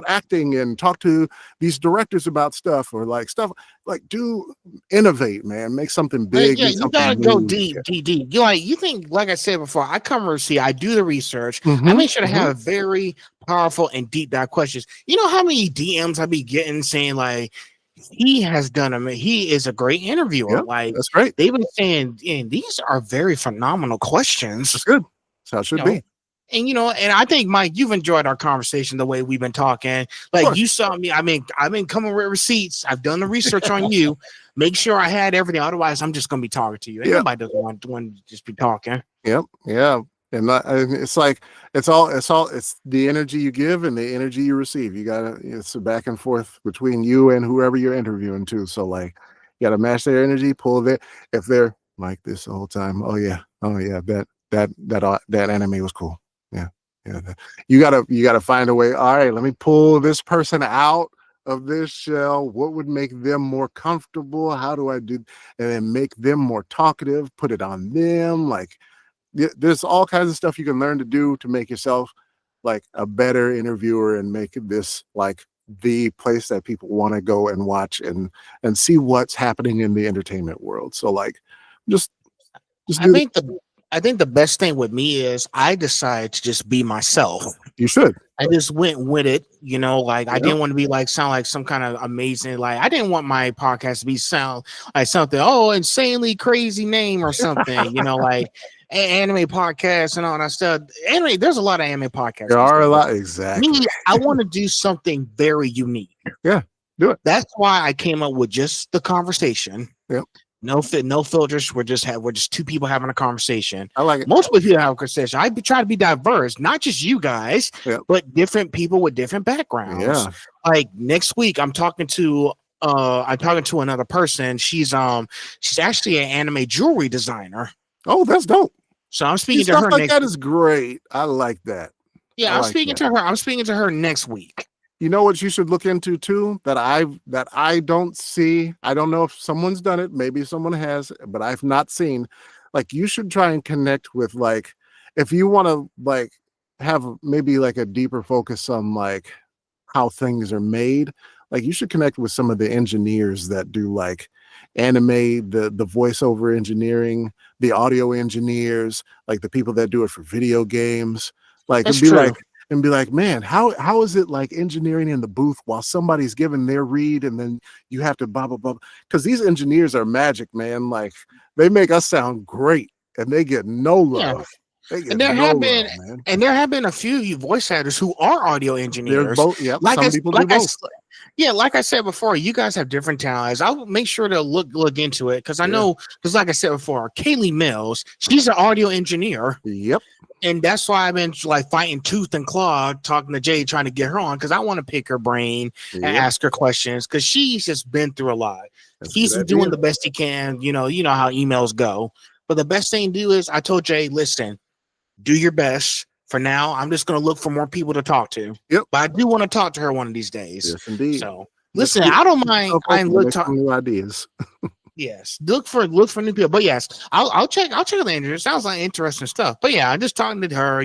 acting and talk to these directors about stuff, or like stuff like do innovate, man. Make something big. Yeah, you gotta go deep. You think, like I said before, I come see, I do the research. I make sure to have very powerful and deep dive questions. You know how many DMs I be getting saying like he is a great interviewer. Yep, like that's great. They've been saying, and these are very phenomenal questions. That's good. That's how it should be. And and I think Mike, you've enjoyed our conversation the way we've been talking. Like you saw me, I've been coming with receipts. I've done the research on you. Make sure I had everything. Otherwise, I'm just gonna be talking to you. And nobody doesn't want to just be talking. Yep. Yeah. And it's like it's the energy you give and the energy you receive. It's a back and forth between you and whoever you're interviewing to. So like you gotta match their energy, pull that. If they're like this the whole time, oh yeah, that anime was cool. Yeah. You gotta find a way. All right, let me pull this person out of this shell. What would make them more comfortable? How do I do? And then make them more talkative. Put it on them. Like there's all kinds of stuff you can learn to do to make yourself like a better interviewer and make this like the place that people want to go and watch and see what's happening in the entertainment world. So like just I think the best thing with me is I decided to just be myself. You should. I just went with it, like I didn't want to be like sound like some kind of amazing, like I didn't want my podcast to be sound like something, insanely crazy name or something, like anime podcast and all that stuff. Anyway, there's a lot of anime podcasts. There are a lot, exactly. Me, I want to do something very unique. Yeah, do it. That's why I came up with just the conversation. Yep. No filters. We're just 2 people having a conversation. I like it. Most people have a conversation. I try to be diverse, not just you guys, but different people with different backgrounds. Yeah. Like next week, I'm talking to another person. She's actually an anime jewelry designer. Oh, that's dope. So I'm speaking to her. Like that is great. I like that. Yeah, I'm speaking to her. I'm speaking to her next week. You know what you should look into too, that I don't see. I don't know if someone's done it. Maybe someone has, but I've not seen. Like you should try and connect with like, if you want to like have maybe like a deeper focus on like how things are made, like you should connect with some of the engineers that do like anime, the voiceover engineering, the audio engineers, like the people that do it for video games. Like That's true. and be like, man, how is it like engineering in the booth while somebody's giving their read and then you have to blah blah blah? Because these engineers are magic, man. Like they make us sound great and they get no Yeah. love. They get And there no have love, been man. and there have been a few voice actors who are audio There's engineers. both. Yep. Like Some I people do like I both. s- yeah, like I said before, you guys have different talents. I'll make sure to look into it because I Yeah. know because like I said before, Kaylee Mills, she's an audio engineer. Yep. And that's why I've been like fighting tooth and claw, talking to Jay, trying to get her on because I want to pick her brain and Yep. ask her questions because she's just been through a lot. That's a He's good doing idea. the best he can. You know how emails go. But the best thing to do is I told Jay, listen, do your best. For now, I'm just going to look for more people to talk to. Yep. But I do want to talk to her one of these days. Yes, indeed. So Just listen, keep I don't mind. yourself I open, look make talk. some new ideas. Yes, look for new people. But yes, I'll check the interview. It sounds like interesting stuff. But yeah, I'm just talking to her.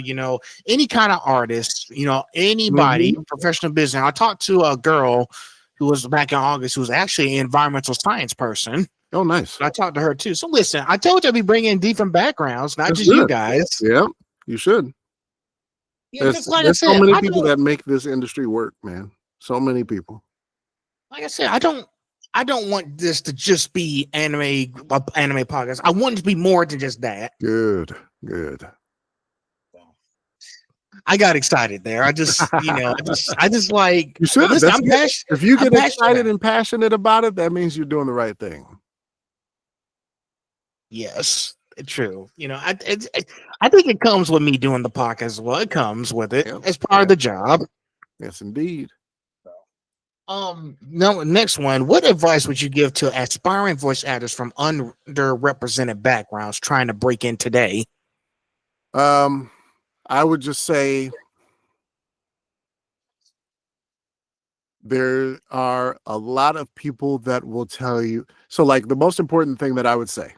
Any kind of artist. Anybody, Mhm. professional business. I talked to a girl who was back in August who was actually an environmental science person. Oh, nice. I talked to her too. So listen, I told you I'd be bringing different backgrounds, not That's just you good. guys. Yeah, you should. Yeah, because like I There's so said, many people that make this industry work, man. So many people. I don't want this to just be anime podcast. I want it to be more than just that. Good. I got excited there. I just like You should. listen, That's I'm good. passionate. If you I'm get excited passionate. and passionate about it, that means you're doing the right thing. Yes, true. I think it comes with me doing the podcast as well. It comes with it. Yep. It's part of the job. Yes, indeed. No, next one. What advice would you give to aspiring voice actors from underrepresented backgrounds trying to break in today? I would just say there are a lot of people that will tell you. So, like, the most important thing that I would say,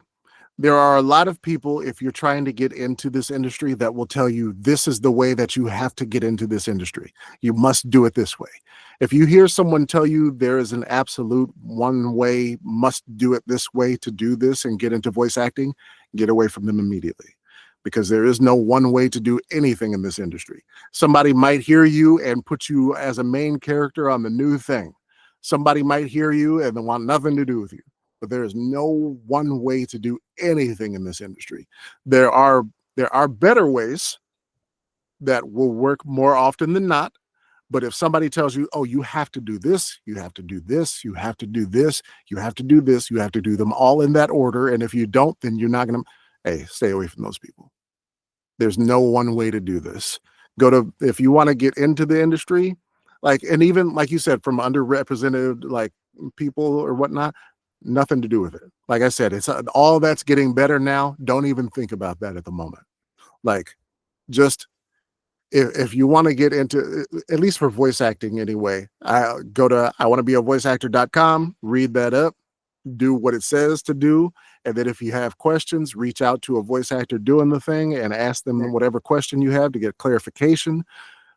there are a lot of people, if you're trying to get into this industry, that will tell you this is the way that you have to get into this industry. You must do it this way. If you hear someone tell you there is an absolute one way, must do it this way to do this and get into voice acting, get away from them immediately. Because there is no one way to do anything in this industry. Somebody might hear you and put you as a main character on the new thing. Somebody might hear you and they want nothing to do with you. But there is no one way to do anything in this industry. There are better ways that will work more often than not. But if somebody tells you, oh, you have to do this, you have to do this, you have to do this, you have to do this, you have to do them all in that order. And if you don't, then you're not going to, hey, stay away from those people. There's no one way to do this. If you want to get into the industry, and even like you said, from underrepresented like people or whatnot, nothing to do with it. Like I said, it's all that's getting better now. Don't even think about that at the moment. Like, just if you want to get into, at least for voice acting anyway, go to iwannabeavoiceactor.com, read that up, do what it says to do. And then if you have questions, reach out to a voice actor doing the thing and ask them whatever question you have to get clarification.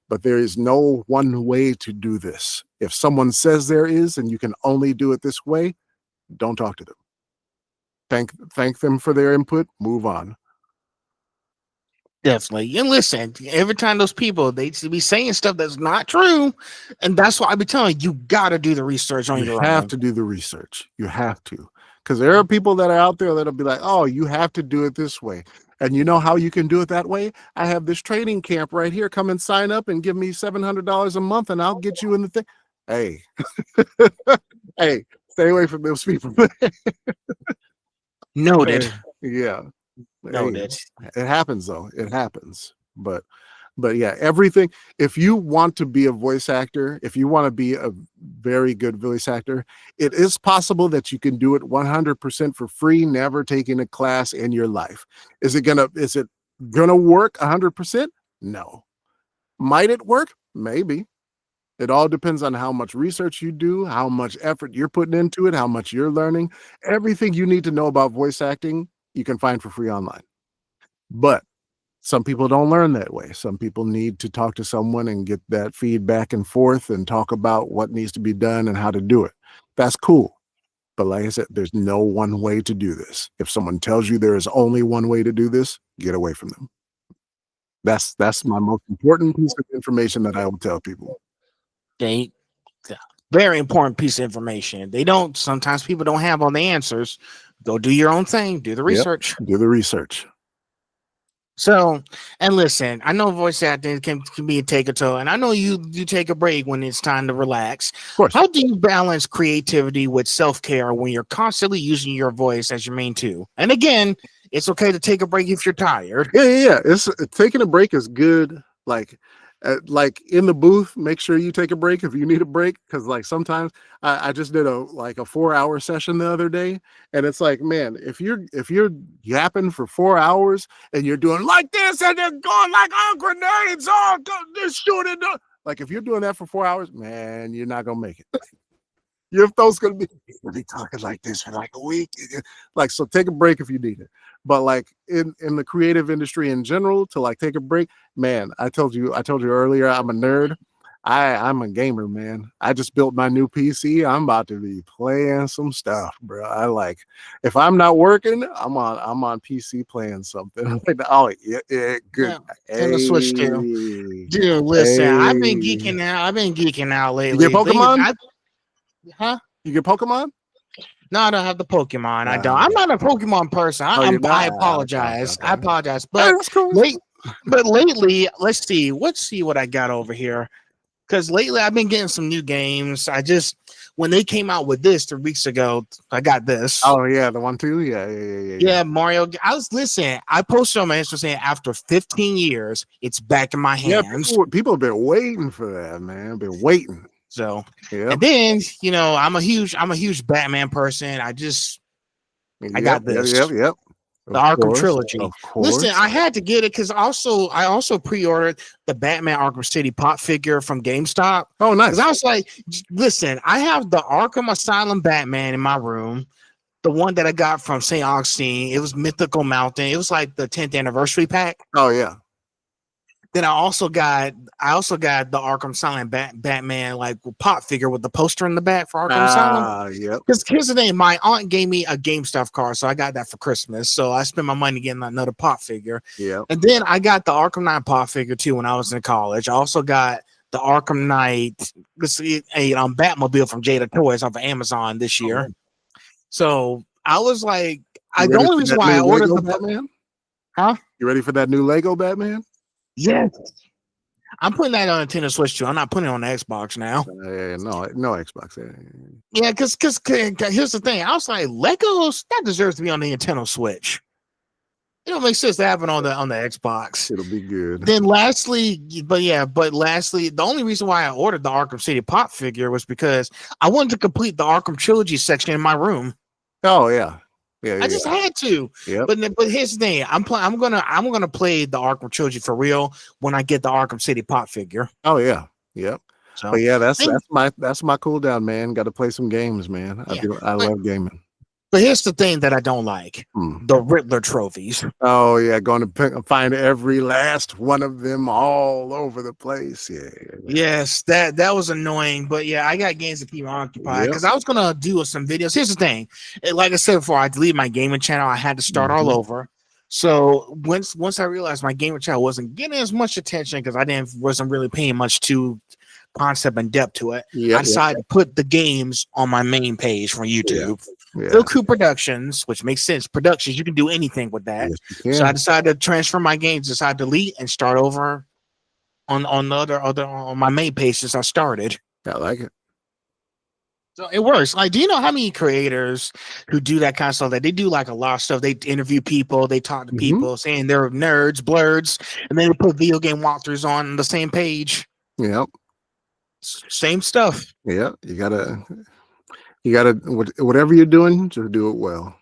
But there is no one way to do this. If someone says there is, and you can only do it this way, don't talk to them. Thank them for their input. Move on. Definitely. And listen, every time those people they be saying stuff that's not true, and that's why I be telling you, got to do the research on your You own. have to do the research. You have to, because there are people that are out there that'll be like, "Oh, you have to do it this way." And you know how you can do it that way? I have this training camp right here. Come and sign up and give me $700 a month, and I'll get you in the thing. Hey, hey, stay away from those people. Noted. Yeah. Noted. It happens though. It happens. But yeah, everything. If you want to be a voice actor, if you want to be a very good voice actor, it is possible that you can do it 100% for free, never taking a class in your life. Is it gonna work 100%? No. Might it work? Maybe. It all depends on how much research you do, how much effort you're putting into it, how much you're learning. Everything you need to know about voice acting, you can find for free online. But some people don't learn that way. Some people need to talk to someone and get that feedback and forth and talk about what needs to be done and how to do it. That's cool. But like I said, there's no one way to do this. If someone tells you there is only one way to do this, get away from them. That's my most important piece of information that I will tell people. They very important piece of information. They don't sometimes people don't have all the answers. Go do your own thing, do the research. Do the research. So, and listen, I know voice acting can be a take a toe, and I know you take a break when it's time to relax. Of course. How do you balance creativity with self-care when you're constantly using your voice as your main tool? And again, it's okay to take a break if you're tired. Yeah. It's taking a break is good. Like in the booth, make sure you take a break if you need a break, because like sometimes I just did a 4-hour session the other day, and it's like, man, if you're yapping for 4 hours and you're doing like this and they're going like grenades, they're shooting, like if you're doing that for 4 hours, man, you're not gonna make it. Your throat's gonna be talking like this for like a week. Like, so take a break if you need it. But like in the creative industry in general, to like take a break, man, I told you earlier, I'm a nerd. I'm a gamer, man. I just built my new PC. I'm about to be playing some stuff, bro. I like, if I'm not working, I'm on PC playing something. Oh yeah, good. And the Switch too. Dude, listen, I've been geeking out lately. You get Pokemon? Huh? You get Pokemon? No, I don't have the Pokemon. I don't. I'm not a Pokemon person. I apologize. Okay. I apologize. But that's cool. But lately, let's see what I got over here. Because lately I've been getting some new games. When they came out with this 3 weeks ago, I got this. Oh yeah, the one too. Yeah. Mario. I posted on my Instagram saying after 15 years, it's back in my hands. Yeah, people have been waiting for that, man. Been waiting. So, yeah. And then I'm a huge Batman person. I got this. Yep. The Arkham trilogy. Of course. Listen, I had to get it because I also pre-ordered the Batman Arkham City pop figure from GameStop. Oh, nice. Because I was like, listen, I have the Arkham Asylum Batman in my room. The one that I got from St. Augustine. It was Mythical Mountain. It was like the 10th anniversary pack. Oh yeah. Then I also got the Arkham Asylum Batman like pop figure with the poster in the back for Arkham Asylum. Yep. Because here's the thing, my aunt gave me a GameStop card, so I got that for Christmas. So I spent my money getting another pop figure. Yeah. And then I got the Arkham Knight pop figure too when I was in college. I also got the Arkham Knight a Batmobile from Jada Toys off of Amazon this year. Oh. So I was like, the only reason why I ordered the Batman. Huh? You ready for that new Lego Batman? Yes. I'm putting that on Nintendo Switch too. I'm not putting it on the Xbox now. No Xbox. Yeah, because here's the thing. I was like, Legos, that deserves to be on the Nintendo Switch. It don't make sense to have it on the Xbox. It'll be good. Then lastly, the only reason why I ordered the Arkham City pop figure was because I wanted to complete the Arkham trilogy section in my room. Oh yeah. Yeah, I just had to. Yep. But here's the thing. I'm gonna play the Arkham trilogy for real when I get the Arkham City pop figure. Oh yeah. Yep. So but yeah, that's my cool down, man. Got to play some games, man. I love gaming. But here's the thing that I don't like: the Riddler trophies. Oh yeah, going to find every last one of them all over the place. Yeah. Yes, that was annoying. But yeah, I got games to keep me occupied because I was gonna do some videos. Here's the thing: like I said before, I deleted my gaming channel. I had to start all over. So once I realized my gaming channel wasn't getting as much attention because I wasn't really paying much to concept and depth to it, I decided to put the games on my main page from YouTube. Phil Coop Productions, which makes sense. Productions, you can do anything with that. Yes, so I decided to transfer my games, decide to delete and start over on the other on my main page since I started. I like it. So it works. Like, do you know how many creators who do that kind of stuff? That they do like a lot of stuff. They interview people, they talk to people, saying they're nerds, blurs, and then they put video game walkthroughs on the same page. Yep. Same stuff. Yeah, you gotta whatever you're doing, just do it well.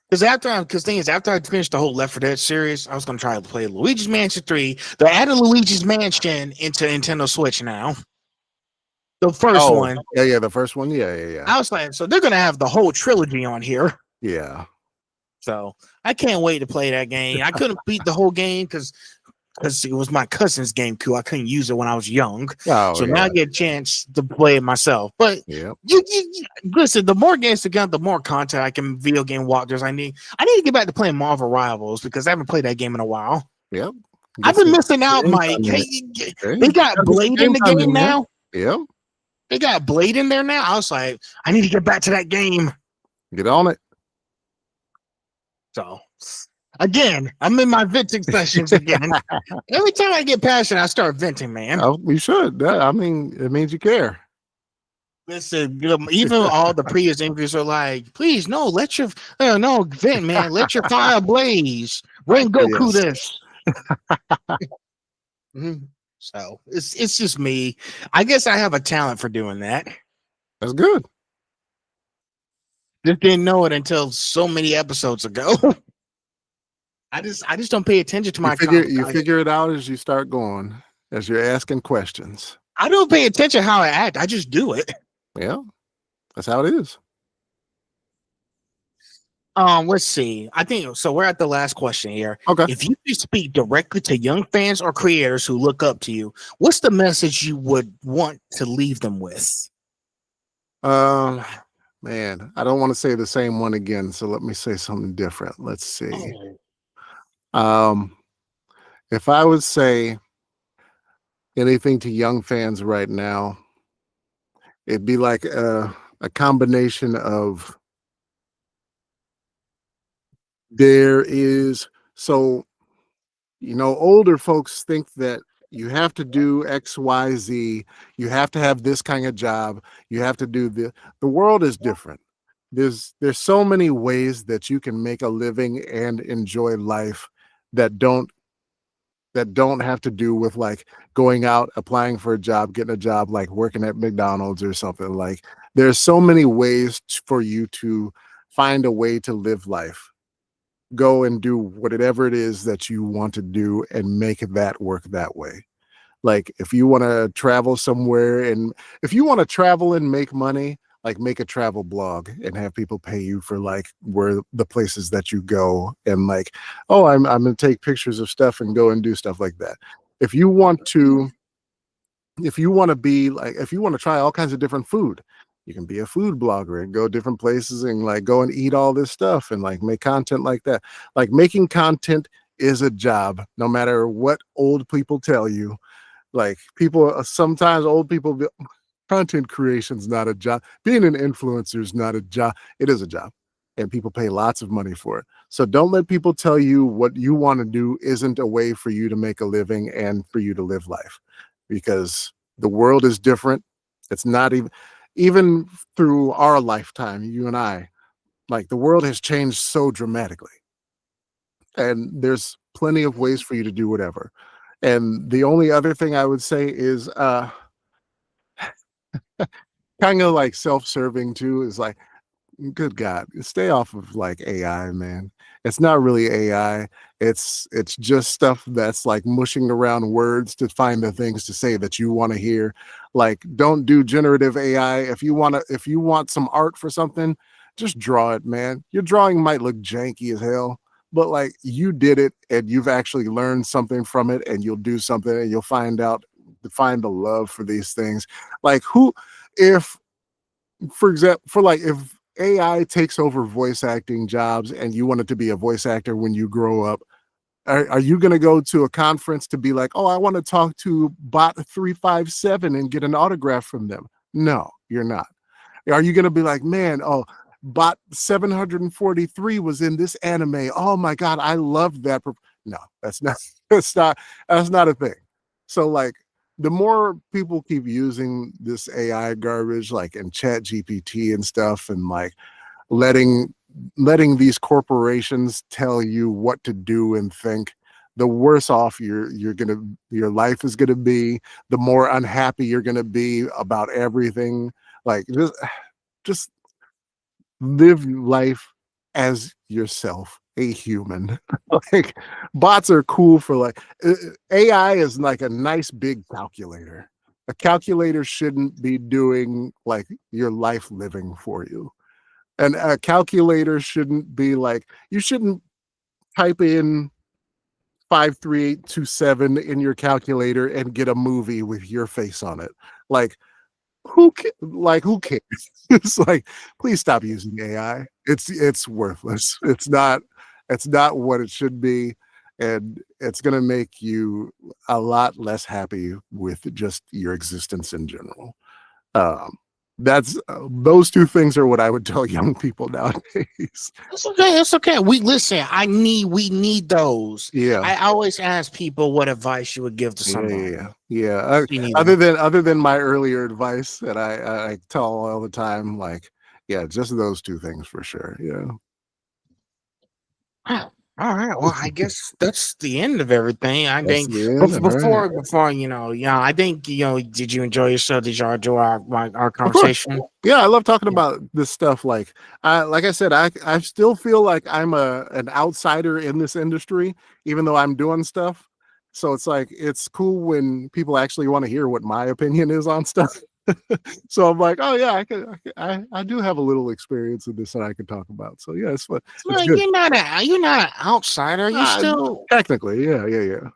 Because after I finished the whole Left 4 Dead series, I was gonna try to play Luigi's Mansion 3. They're adding Luigi's Mansion into Nintendo Switch now. The first one. Yeah, the first one. Yeah. I was like, so they're gonna have the whole trilogy on here. Yeah. So I can't wait to play that game. I couldn't beat the whole game because it was my cousin's GameCube. I couldn't use it when I was young. Oh So now I yeah, get a chance to play it myself. But yep, listen, the more games to get, the more content I can video game walkthroughs I need. I need to get back to playing Marvel Rivals because I haven't played that game in a while. yep. I've Get been some missing out, games Mike. on there. Hey, Hey, they got gotta get some Blade in the games on there, game man. now. Yep, They got Blade in there now. I was like, I need to get back to that game. get on it. So again, I'm in my venting sessions again. Every time I get passionate, I start venting, man. Oh, you should. I mean, it means you care. Listen, even all the previous interviews are like, please, no, let your no vent, man, let your fire blaze. Rain Goku Yes. this. Mhm. So it's just me. I guess I have a talent for doing that. That's good. Just didn't know it until so many episodes ago. I just don't pay attention to my You figure it out as you start going, as you're asking questions. I don't pay attention how I act. I just do it. Yeah, that's how it is. Let's see. I think so. We're at the last question here. Okay. If you could speak directly to young fans or creators who look up to you, what's the message you would want to leave them with? Man, I don't want to say the same one again, so let me say something different. Let's see. If I would say anything to young fans right now, it'd be like a combination of older folks think that you have to do XYZ, you have to have this kind of job, you have to do the world is different. There's so many ways that you can make a living and enjoy life that don't have to do with like going out, applying for a job, getting a job, like working at McDonald's or something. Like there's so many ways for you to find a way to live life. Go and do whatever it is that you want to do and make that work that way. Like if you want to travel somewhere and if you want to travel and make money, like make a travel blog and have people pay you for like where the places that you go and like, oh, I'm going to take pictures of stuff and go and do stuff like that. If you want to try all kinds of different food, you can be a food blogger and go different places and like go and eat all this stuff and like make content like that. Like making content is a job, no matter what old people tell you. Like sometimes old people, content creation's not a job. Being an influencer is not a job. It is a job, and people pay lots of money for it. So don't let people tell you what you want to do isn't a way for you to make a living and for you to live life, because the world is different. It's not even through our lifetime, you and I, like the world has changed so dramatically, and there's plenty of ways for you to do whatever. And the only other thing I would say is kind of like self-serving too, is like, good God, stay off of like AI, man. It's not really AI. It's just stuff that's like mushing around words to find the things to say that you want to hear. Like, don't do generative AI. If you want some art for something, just draw it, man. Your drawing might look janky as hell, but like you did it and you've actually learned something from it, and you'll do something and you'll find the love for these things. Like if AI takes over voice acting jobs and you want it to be a voice actor when you grow up, are you going to go to a conference to be like, oh, I want to talk to bot 357 and get an autograph from them? No, you're not. Are you going to be like, man, oh, bot 743 was in this anime. Oh my God, I loved that. No, that's not a thing. So like, the more people keep using this AI garbage, like in Chat GPT and stuff, and like letting these corporations tell you what to do and think, the worse off your life is gonna be, the more unhappy you're gonna be about everything. Like just live life as yourself, a human. Like bots are cool for like AI is like a nice big calculator. A calculator shouldn't be doing like your life living for you. And a calculator shouldn't be like, you shouldn't type in 53827 in your calculator and get a movie with your face on it. Like, who cares? It's like, please stop using AI. It's worthless. It's not what it should be, and it's going to make you a lot less happy with just your existence in general. That's those two things are what I would tell young people nowadays. It's okay. It's okay. We need those. Yeah. I always ask people what advice you would give to someone. Yeah. Other than my earlier advice that I tell all the time, like, yeah, just those two things for sure. Yeah. All right. Well, I guess that's the end of everything. I That's think the end. before Right. I think did you enjoy yourself? Did y'all enjoy our Of course. conversation? Yeah, I love talking Yeah. about this stuff. Like I said, I still feel like I'm an outsider in this industry, even though I'm doing stuff. So it's like it's cool when people actually want to hear what my opinion is on stuff. So I'm like, oh yeah, I do have a little experience in this that I can talk about. So yeah, it's fun. It's Well, good. you're not an outsider. Technically, yeah. You're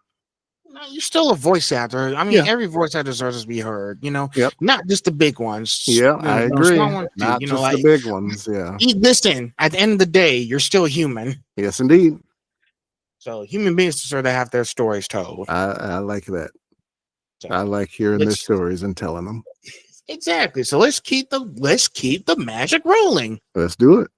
still a voice actor. I mean, Yeah. every voice actor deserves to be heard. Yep. Not just the big ones. Yeah, I agree. Small ones too. Not just the big ones. Yeah. Listen. At the end of the day, you're still human. Yes, indeed. So human beings deserve to have their stories told. I like that. So, I like hearing their stories and telling them. Exactly. So let's keep the magic rolling. Let's do it.